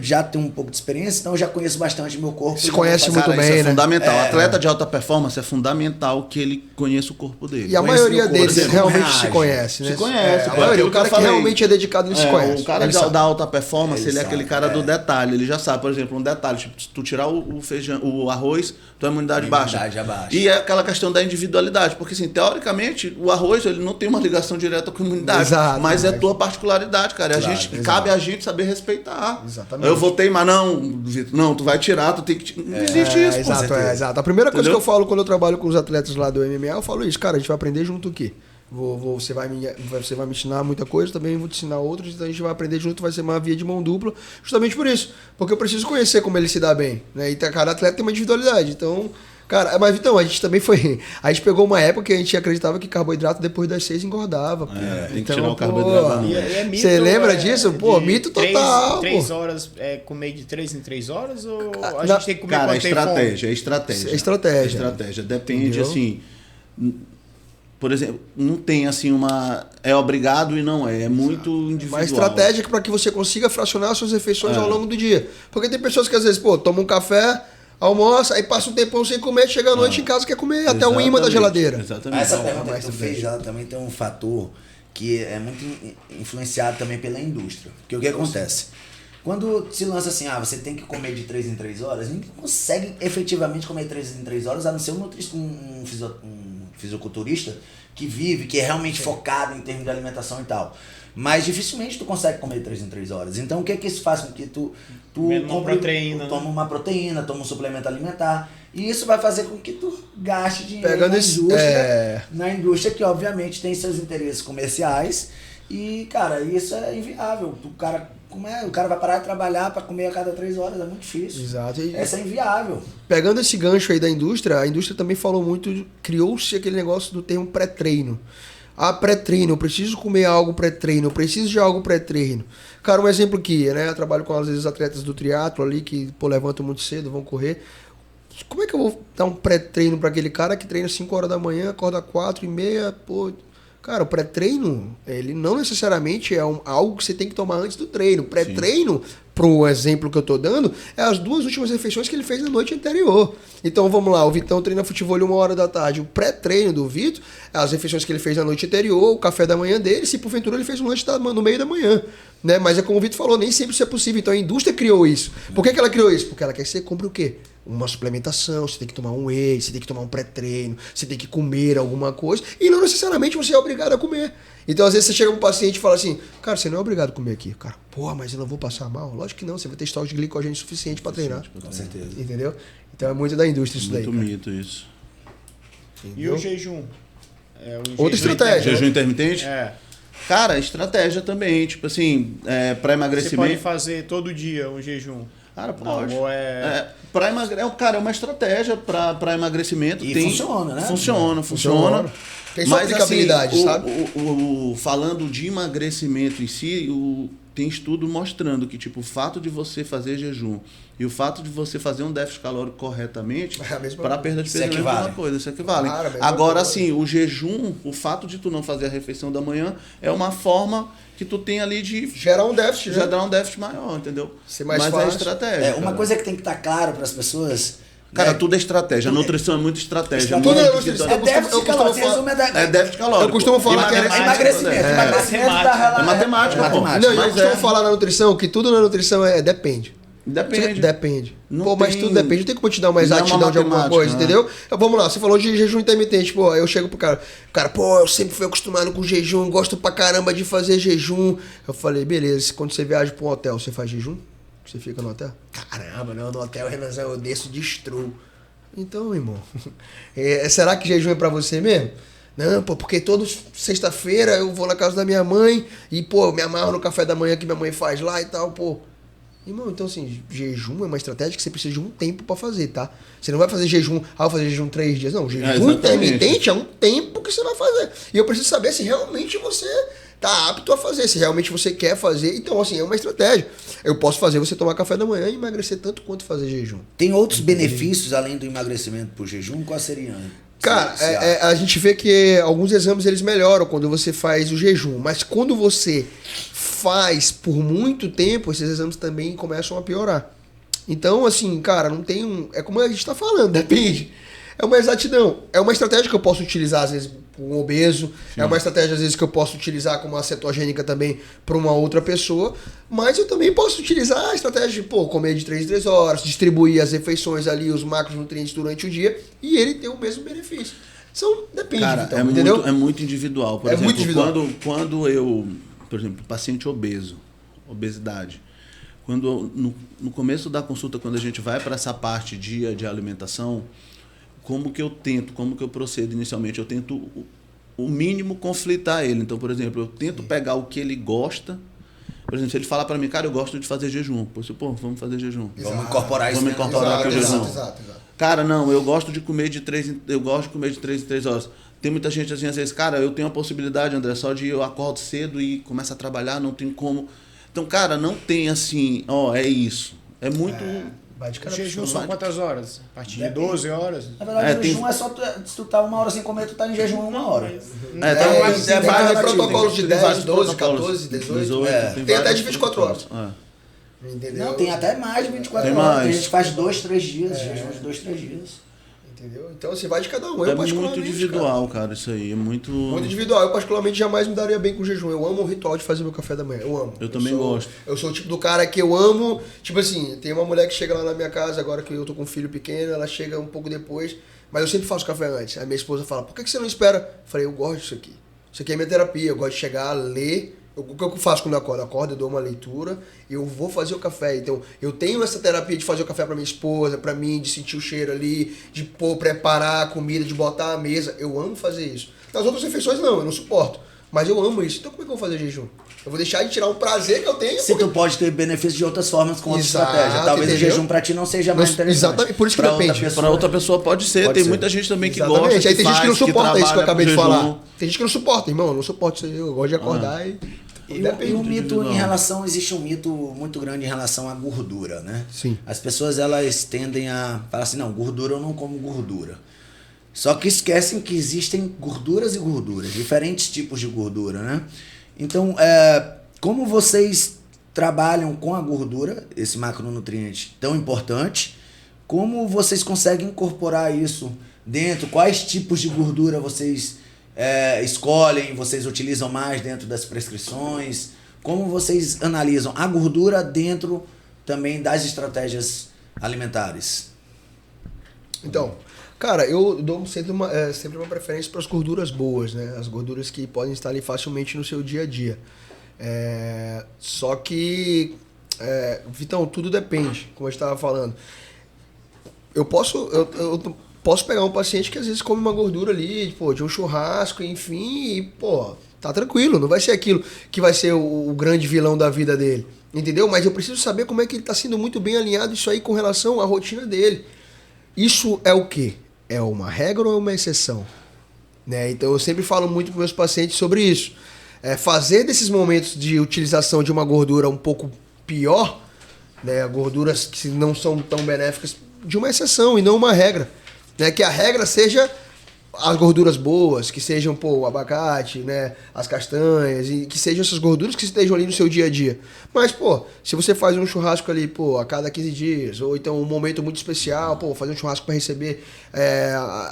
S1: já tenho um pouco de experiência, então eu já conheço bastante meu corpo.
S2: Se conhece muito bem,
S3: isso é
S2: né?
S3: fundamental. Atleta de alta performance é fundamental que ele conheça o corpo dele.
S2: E a maioria deles realmente se conhece, né?
S3: Se conhece.
S2: O cara que realmente é dedicado, ele se conhece.
S3: O cara da alta performance, ele é aquele cara do detalhe. Ele já sabe, por exemplo, um detalhe. Tipo, se tu tirar o feijão, o arroz, tua imunidade baixa. E é aquela questão da individualidade. Porque, assim, teoricamente, o arroz ele não tem uma ligação direta com a imunidade.
S2: Exato,
S3: mas é tua particularidade, cara. Cabe a gente saber respeitar. Exatamente. Eu votei, mas não, tu vai tirar, tu tem que... Não existe isso,
S2: exato. A primeira coisa que eu falo quando eu trabalho com os atletas lá do MMA, eu falo isso, cara, a gente vai aprender junto o quê? Você vai me ensinar muita coisa, também vou te ensinar outras, então a gente vai aprender junto, vai ser uma via de mão dupla, justamente por isso. Porque eu preciso conhecer como ele se dá bem, né? E cada atleta tem uma individualidade, então... Cara, mas Vitão, a gente também foi... A gente pegou uma época que a gente acreditava que carboidrato depois das 6 engordava.
S3: Tem que tirar o carboidrato.
S2: Você lembra disso? Pô, mito total.
S4: 3 horas, comer de 3 em 3 horas? Ou a gente tem que comer quando tem fome?
S3: É estratégia. Depende, assim... Por exemplo, não tem assim é obrigado e não é muito individual.
S2: Uma estratégia para que você consiga fracionar as suas refeições ao longo do dia. Porque tem pessoas que às vezes, tomam um café... Almoça, aí passa um tempão sem comer, chega à noite em casa quer comer até um imã da geladeira.
S1: Exatamente. Essa pergunta que tu fez, ela também tem um fator que é muito influenciado também pela indústria. Porque o que acontece? Quando se lança assim, você tem que comer de 3 em 3 horas, ninguém consegue efetivamente comer 3 em 3 horas, a não ser um fisiculturista que vive, que é realmente focado em termos de alimentação e tal. Mas dificilmente tu consegue comer 3 em 3 horas. Então o que isso faz com que tu toma uma proteína, toma um suplemento alimentar. E isso vai fazer com que tu gaste dinheiro na indústria que obviamente tem seus interesses comerciais. E, cara, isso é inviável. O cara vai parar de trabalhar para comer a cada 3 horas, é muito difícil.
S2: Exato.
S1: Essa é inviável. Pegando
S2: esse gancho aí da indústria, a indústria também falou muito, criou-se aquele negócio do termo pré-treino. Ah, pré-treino, eu preciso comer algo pré-treino, eu preciso de algo pré-treino. Cara, um exemplo aqui, né? Eu trabalho com, às vezes, atletas do triatlo ali, que, pô, levantam muito cedo, vão correr. Como é que eu vou dar um pré-treino para aquele cara que treina 5 horas da manhã, acorda 4h30, pô... Cara, o pré-treino, ele não necessariamente é algo que você tem que tomar antes do treino. Pré-treino, pro exemplo que eu tô dando, é as 2 últimas refeições que ele fez na noite anterior. Então, vamos lá, o Vitão treina futebol 1h da tarde. O pré-treino do Vitor é as refeições que ele fez na noite anterior, o café da manhã dele, se porventura ele fez um lanche no meio da manhã. Né? Mas é como o Vitor falou, nem sempre isso é possível. Então, a indústria criou isso. Por que ela criou isso? Porque ela quer que você compre o quê? Uma suplementação, você tem que tomar um whey, você tem que tomar um pré-treino, você tem que comer alguma coisa, e não necessariamente você é obrigado a comer. Então, às vezes, você chega um paciente e fala assim, cara, você não é obrigado a comer aqui. Cara, porra, mas eu não vou passar mal? Lógico que não, você vai ter estoque de glicogênio suficiente para treinar.
S1: Com certeza.
S2: Entendeu? Então, é muito da indústria isso daí.
S3: Muito
S2: Cara.
S3: mito isso.
S4: E o jejum?
S2: Outra estratégia.
S3: Jejum intermitente?
S4: É.
S3: Cara, estratégia também, tipo assim, para
S4: Você
S3: emagrecimento.
S4: pode fazer todo dia um jejum?
S3: Cara, pode.
S4: Não,
S3: Pra cara, é uma estratégia para emagrecimento.
S1: E
S3: tem,
S1: funciona, né?
S3: Funciona.
S2: Tem sua
S3: Mas,
S2: aplicabilidade,
S3: assim,
S2: sabe?
S3: Falando de emagrecimento em si, tem estudo mostrando que, tipo, o fato de você fazer jejum e o fato de você fazer um déficit calórico corretamente para perda de peso é a mesma coisa, isso equivale.
S2: Claro,
S3: Agora, assim, o jejum, o fato de tu não fazer a refeição da manhã é uma forma que tu tem ali de
S2: gerar um déficit, né?
S3: gerar um déficit maior, entendeu?
S2: Ser mais
S3: Mas
S2: fácil.
S3: é estratégia.
S1: Uma
S3: cara.
S1: coisa que tem que estar claro para as pessoas...
S3: Cara,
S1: né?
S3: tudo é estratégia. A nutrição é muito estratégia.
S2: Tudo é
S3: muito
S2: nutrição.
S1: É déficit calórico.
S3: É déficit calórico.
S2: Eu costumo falar que é
S1: Emagrecimento. Emagrecimento
S3: É matemática, pô.
S2: Não, eu
S3: Mas
S2: costumo falar na nutrição que tudo na nutrição depende.
S3: Depende.
S2: Depende.
S3: Não
S2: Pô, mas
S3: tem-
S2: tudo depende. Não tem como te dar uma
S3: não é uma
S2: exatidão de alguma
S3: matemática,
S2: coisa,
S3: né?
S2: entendeu? Então, vamos lá, você falou de jejum intermitente. Pô, aí eu chego pro cara, pô, eu sempre fui acostumado com jejum, gosto pra caramba de fazer jejum. Eu falei, beleza, quando você viaja pra um hotel, você faz jejum? Você fica no hotel? Caramba, não, no hotel, Renanzão, eu desço e destruo. Então, irmão, será que jejum é pra você mesmo? Não, pô, porque toda sexta-feira eu vou na casa da minha mãe e, pô, eu me amarro no café da manhã que minha mãe faz lá e tal, pô. Irmão, então assim, jejum é uma estratégia que você precisa de um tempo pra fazer, tá? Você não vai fazer jejum, eu vou fazer jejum 3 dias. Não, jejum
S3: exatamente.
S2: intermitente é um tempo que você vai fazer. E eu preciso saber se realmente você tá apto a fazer, se realmente você quer fazer. Então, assim, é uma estratégia. Eu posso fazer você tomar café da manhã e emagrecer tanto quanto fazer jejum.
S1: Tem outros benefícios além do emagrecimento por jejum? Qual seria?
S2: Cara, a gente vê que alguns exames eles melhoram quando você faz o jejum, mas quando você faz por muito tempo, esses exames também começam a piorar. Então, assim, cara, não tem um... É como a gente tá falando, depende. É uma exatidão. É uma estratégia que eu posso utilizar, às vezes, para um obeso. Sim. É uma estratégia, às vezes, que eu posso utilizar como uma cetogênica também para uma outra pessoa. Mas eu também posso utilizar a estratégia de, pô, comer de 3 em 3 horas, distribuir as refeições ali, os macronutrientes durante o dia, e ele ter o mesmo benefício. Depende,
S3: Cara,
S2: então, entendeu?
S3: É muito individual. Por exemplo,
S2: muito individual.
S3: Quando eu, por exemplo, paciente obeso, obesidade, quando no começo da consulta, quando a gente vai para essa parte de alimentação, como que eu procedo inicialmente? Eu tento o mínimo conflitar ele. Então, por exemplo, eu tento pegar o que ele gosta. Por exemplo, se ele falar para mim, cara, eu gosto de fazer jejum. Pô, vamos fazer jejum.
S1: Vamos incorporar isso.
S3: Vamos incorporar o jejum.
S2: Exato.
S3: Cara, não, eu gosto de comer de 3 em 3 horas. Tem muita gente assim, às vezes, cara, eu tenho a possibilidade, André, só de eu acordo cedo e começo a trabalhar, não tem como. Então, cara, não tem assim, é isso. É muito...
S4: O jejum são quantas horas? A partir de 12 horas?
S1: Na verdade, o jejum é só se tu tá 1 hora sem comer, tu tá em jejum 1 hora.
S2: Tem vários protocolos de 10, 12, 14, 18. Tem até de 24 horas. Entendeu?
S1: Não, tem até mais de 24
S3: Tem
S1: horas.
S3: mais.
S1: Tem gente que faz 2, 3 dias, jejum de 2, 3 dias.
S2: Entendeu? Então, assim, vai de cada um.
S3: É muito individual, cara, isso aí. É muito
S2: individual. Eu, particularmente, jamais me daria bem com jejum. Eu amo o ritual de fazer meu café da manhã. Eu amo.
S3: Eu também gosto.
S2: Eu sou o tipo do cara que eu amo. Tipo assim, tem uma mulher que chega lá na minha casa, agora que eu tô com um filho pequeno, ela chega um pouco depois, mas eu sempre faço café antes. Aí minha esposa fala, por que você não espera? Eu falei, eu gosto disso aqui. Isso aqui é minha terapia. Eu gosto de chegar, ler. O que eu faço quando eu acordo? Eu acordo, eu dou uma leitura, eu vou fazer o café. Então, eu tenho essa terapia de fazer o café pra minha esposa, pra mim, de sentir o cheiro ali, de preparar a comida, de botar a mesa. Eu amo fazer isso. Nas outras refeições, não, eu não suporto. Mas eu amo isso. Então como é que eu vou fazer jejum? Eu vou deixar de tirar um prazer que eu tenho.
S1: Se tu pode ter benefício de outras formas com outra estratégia. Talvez
S2: entendeu?
S1: o jejum pra ti não seja mais interessante.
S2: Exatamente, por isso que depende.
S3: Para outra pessoa pode ser. Tem muita gente também que
S2: Exatamente.
S3: gosta.
S2: Aí tem gente que não suporta isso que eu acabei de
S3: jejum.
S2: falar. Tem gente que não suporta, irmão. Eu não suporto isso aí. Eu gosto de acordar e
S1: o mito em relação, existe um mito muito grande em relação à gordura, né?
S2: Sim.
S1: As pessoas, elas tendem a falar assim, não, gordura eu não como gordura. Só que esquecem que existem gorduras e gorduras, diferentes tipos de gordura, né? Então, como vocês trabalham com a gordura, esse macronutriente tão importante, como vocês conseguem incorporar isso dentro? Quais tipos de gordura vocês escolhem, vocês utilizam mais dentro das prescrições? Como vocês analisam a gordura dentro também das estratégias alimentares?
S2: Então, cara, eu dou sempre uma preferência para as gorduras boas, né? As gorduras que podem estar ali facilmente no seu dia a dia. Só que, Vitão, tudo depende, como eu estava falando. Eu posso pegar um paciente que às vezes come uma gordura ali, pô, de um churrasco, enfim, e, pô, tá tranquilo, não vai ser aquilo que vai ser o grande vilão da vida dele, entendeu? Mas eu preciso saber como é que ele está sendo muito bem alinhado isso aí com relação à rotina dele. Isso é o quê? É uma regra ou é uma exceção? Né? Então eu sempre falo muito para meus pacientes sobre isso. Fazer desses momentos de utilização de uma gordura um pouco pior, né? Gorduras que não são tão benéficas, de uma exceção e não uma regra. Né? Que a regra seja as gorduras boas, que sejam, pô, o abacate, né, as castanhas, e que sejam essas gorduras que estejam ali no seu dia a dia. Mas, pô, se você faz um churrasco ali, pô, a cada 15 dias, ou então um momento muito especial, pô, fazer um churrasco para receber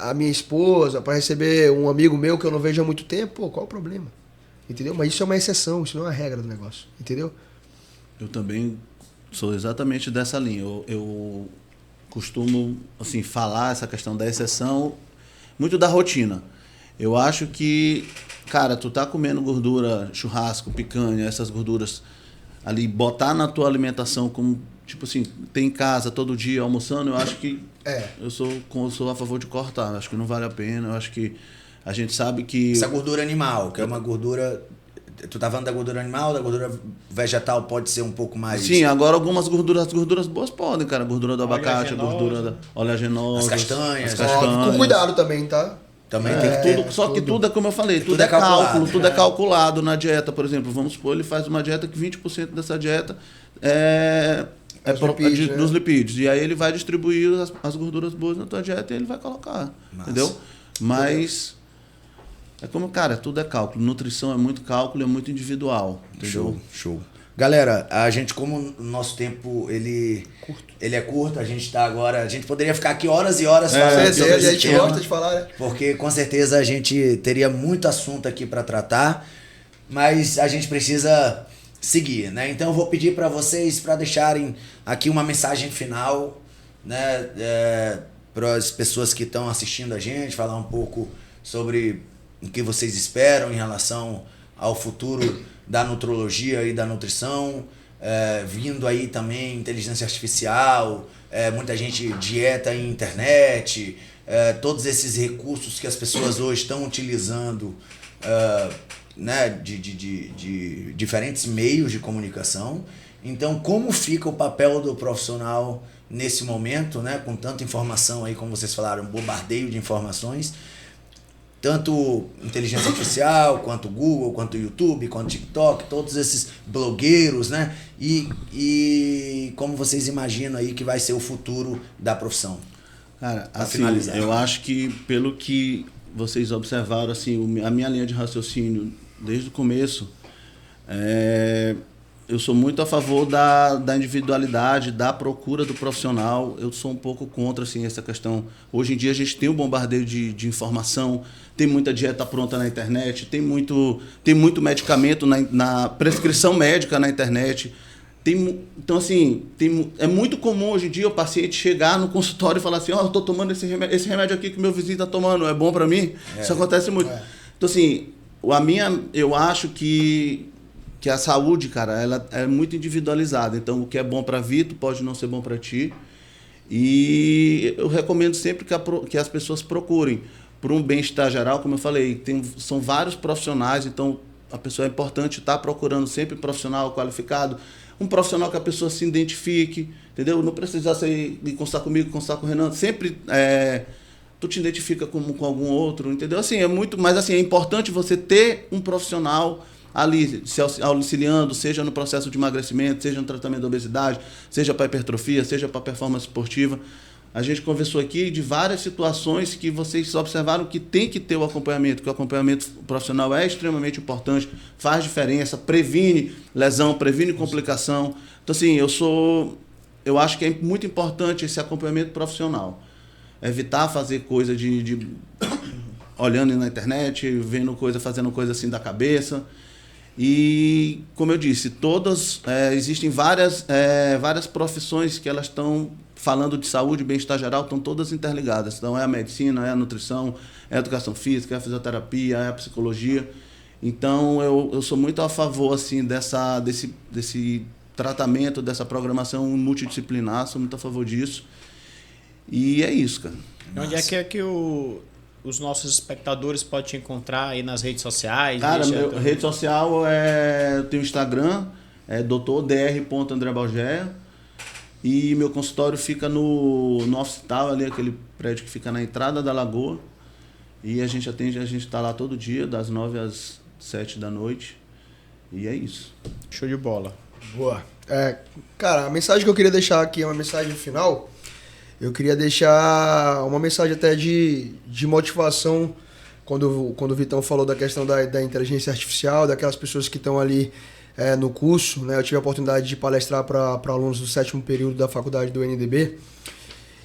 S2: a minha esposa, para receber um amigo meu que eu não vejo há muito tempo, pô, qual o problema? Entendeu? Mas isso é uma exceção, isso não é a regra do negócio, entendeu?
S3: Eu também sou exatamente dessa linha. Eu costumo, assim, falar essa questão da exceção muito da rotina. Eu acho que, cara, tu tá comendo gordura, churrasco, picanha, essas gorduras ali, botar na tua alimentação como, tipo assim, tem em casa todo dia almoçando, eu acho que eu sou a favor de cortar. Eu acho que não vale a pena, eu acho que a gente sabe que...
S1: Essa gordura animal, que é uma gordura... Tu tá falando da gordura animal, da gordura vegetal pode ser um pouco mais...
S3: Sim, agora algumas gorduras, as gorduras boas podem, cara. A gordura do abacate, a gordura da oleaginosa.
S1: As castanhas.
S2: Com cuidado também, tá?
S1: Também tem que ter...
S3: Só que tudo é como eu falei, tudo é
S1: calculado.
S3: cálculo, tudo é calculado na dieta, por exemplo. Vamos supor, ele faz uma dieta que 20% dessa dieta dos lipídios. E aí ele vai distribuir as gorduras boas na tua dieta e ele vai colocar.
S1: Massa.
S3: Entendeu? Mas... é como, cara, tudo é cálculo. Nutrição é muito cálculo, é muito individual. Entendeu?
S1: Show. Galera, a gente, como o nosso tempo ele é curto, a gente tá agora... A gente poderia ficar aqui horas e horas falando sobre esse
S2: a gente
S1: tema,
S2: gosta de falar, né?
S1: porque com certeza a gente teria muito assunto aqui para tratar, mas a gente precisa seguir, né? Então eu vou pedir para vocês para deixarem aqui uma mensagem final, né, para as pessoas que estão assistindo a gente, falar um pouco sobre o que vocês esperam em relação ao futuro da nutrologia e da nutrição, vindo aí também inteligência artificial, muita gente dieta em internet, todos esses recursos que as pessoas hoje estão utilizando, né, de diferentes meios de comunicação. Então, como fica o papel do profissional nesse momento, né, com tanta informação aí, como vocês falaram, bombardeio de informações, tanto inteligência artificial, quanto Google, quanto YouTube, quanto TikTok, todos esses blogueiros, né? E como vocês imaginam aí que vai ser o futuro da profissão?
S3: Cara, assim, eu acho que pelo que vocês observaram, assim, a minha linha de raciocínio desde o começo, eu sou muito a favor da individualidade, da procura do profissional. Eu sou um pouco contra, assim, essa questão. Hoje em dia a gente tem um bombardeio de informação, tem muita dieta pronta na internet, tem muito medicamento na prescrição médica na internet. Então, assim, é muito comum hoje em dia o paciente chegar no consultório e falar assim, eu tô tomando esse remédio aqui que meu vizinho tá tomando, é bom para mim? Isso acontece muito. Então, assim, eu acho que a saúde, cara, ela é muito individualizada. Então, o que é bom para Vitor pode não ser bom para ti. E eu recomendo sempre que as pessoas procurem por um bem-estar geral, como eu falei. São vários profissionais, então a pessoa é importante estar procurando sempre um profissional qualificado, um profissional que a pessoa se identifique, entendeu? Não precisa ser de constar comigo, constar com o Renan, sempre tu te identifica com algum outro, entendeu? Assim, mas assim, é importante você ter um profissional ali se auxiliando, seja no processo de emagrecimento, seja no tratamento da obesidade, seja para hipertrofia, seja para performance esportiva. A gente conversou aqui de várias situações que vocês observaram que tem que ter o acompanhamento, que o acompanhamento profissional é extremamente importante, faz diferença, previne lesão, previne complicação. Então, assim, eu acho que é muito importante esse acompanhamento profissional. Evitar fazer coisa de olhando na internet, vendo coisa, fazendo coisa assim da cabeça. E, como eu disse, existem várias profissões que elas estão falando de saúde e bem-estar geral, estão todas interligadas. Então, é a medicina, é a nutrição, é a educação física, é a fisioterapia, é a psicologia. Então, eu sou muito a favor assim, desse tratamento, dessa programação multidisciplinar, sou muito a favor disso. E é isso, cara.
S4: Onde é que os nossos espectadores podem te encontrar aí nas redes sociais?
S3: Cara, minha rede social eu tenho Instagram, dr.dr.andrebalgeia. E meu consultório fica no Office Tower, ali, aquele prédio que fica na entrada da Lagoa. E a gente está lá todo dia, das 9 às 7 da noite. E é isso.
S4: Show de bola.
S2: Boa. Cara, a mensagem que eu queria deixar aqui é uma mensagem final. Eu queria deixar uma mensagem até de motivação quando o Vitão falou da questão da inteligência artificial, daquelas pessoas que estão ali no curso, né? Eu tive a oportunidade de palestrar para alunos do 7º período da faculdade do NDB.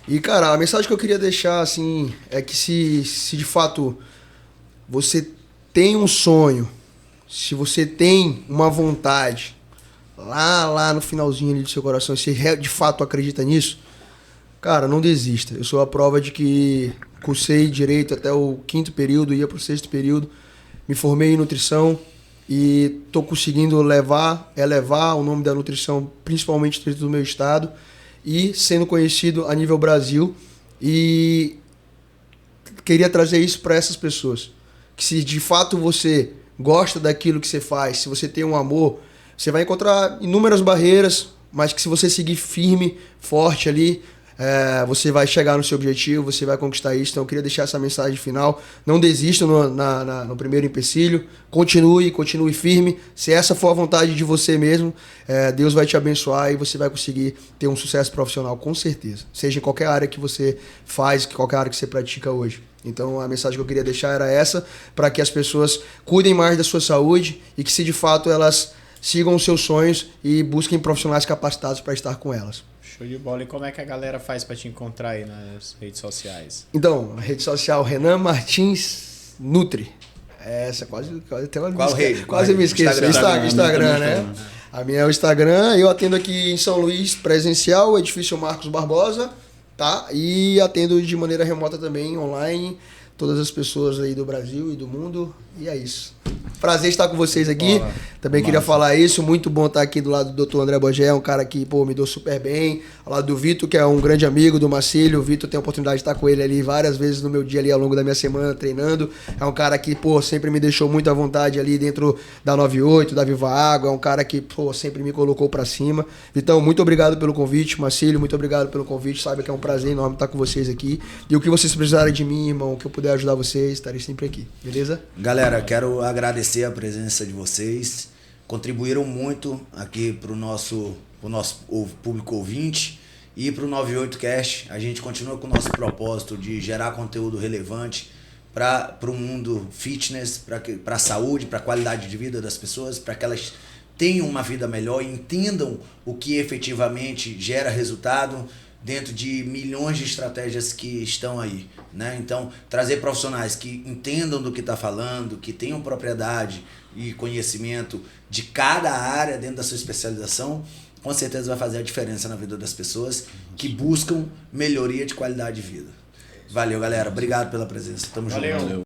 S2: E, cara, a mensagem que eu queria deixar, assim, é que se de fato você tem um sonho, se você tem uma vontade lá no finalzinho ali do seu coração, se de fato acredita nisso, cara, não desista. Eu sou a prova de que cursei direito até o 5º período, ia para o 6º período, me formei em nutrição e estou conseguindo elevar o nome da nutrição, principalmente dentro do meu estado, e sendo conhecido a nível Brasil. E queria trazer isso para essas pessoas. Que se de fato você gosta daquilo que você faz, se você tem um amor, você vai encontrar inúmeras barreiras, mas que se você seguir firme, forte ali, você vai chegar no seu objetivo, você vai conquistar isso. Então eu queria deixar essa mensagem final. Não desista no primeiro empecilho. Continue firme. Se essa for a vontade de você mesmo, Deus vai te abençoar e você vai conseguir ter um sucesso profissional, com certeza. Seja em qualquer área que você faz, qualquer área que você pratica hoje. Então a mensagem que eu queria deixar era essa, para que as pessoas cuidem mais da sua saúde e que, se de fato elas sigam os seus sonhos e busquem profissionais capacitados para estar com elas.
S4: Show de bola. E como é que a galera faz para te encontrar aí nas redes sociais?
S2: Então, a rede social Renan Martins Nutri. Essa quase até uma
S1: Qual rede?
S2: Quase me esqueço. Instagram, né? A minha é o Instagram. Eu atendo aqui em São Luís, presencial, edifício Marcos Barbosa, tá? E atendo de maneira remota também, online, todas as pessoas aí do Brasil e do mundo. E é isso. Prazer estar com vocês aqui.
S4: Bola.
S2: Também queria falar isso. Muito bom estar aqui do lado do Dr. André Bogé, um cara que, me deu super bem. Ao lado do Vitor, que é um grande amigo do Marcílio. O Vitor tem a oportunidade de estar com ele ali várias vezes no meu dia ali ao longo da minha semana treinando. É um cara que, sempre me deixou muito à vontade ali dentro da 98, da Viva Água. É um cara que, sempre me colocou pra cima. Vitão, muito obrigado pelo convite. Marcílio, muito obrigado pelo convite. Sabe que é um prazer enorme estar com vocês aqui. E o que vocês precisarem de mim, irmão, o que eu puder ajudar vocês, estarei sempre aqui. Beleza?
S1: Galera, quero agradecer a presença de vocês. Contribuíram muito aqui para o nosso público ouvinte e para o 98Cast. A gente continua com o nosso propósito de gerar conteúdo relevante para o mundo fitness, para a saúde, para a qualidade de vida das pessoas, para que elas tenham uma vida melhor e entendam o que efetivamente gera resultado dentro de milhões de estratégias que estão aí, né? Então, trazer profissionais que entendam do que está falando, que tenham propriedade e conhecimento de cada área dentro da sua especialização, com certeza vai fazer a diferença na vida das pessoas que buscam melhoria de qualidade de vida. Valeu, galera. Obrigado pela presença. Tamo junto.
S4: Valeu.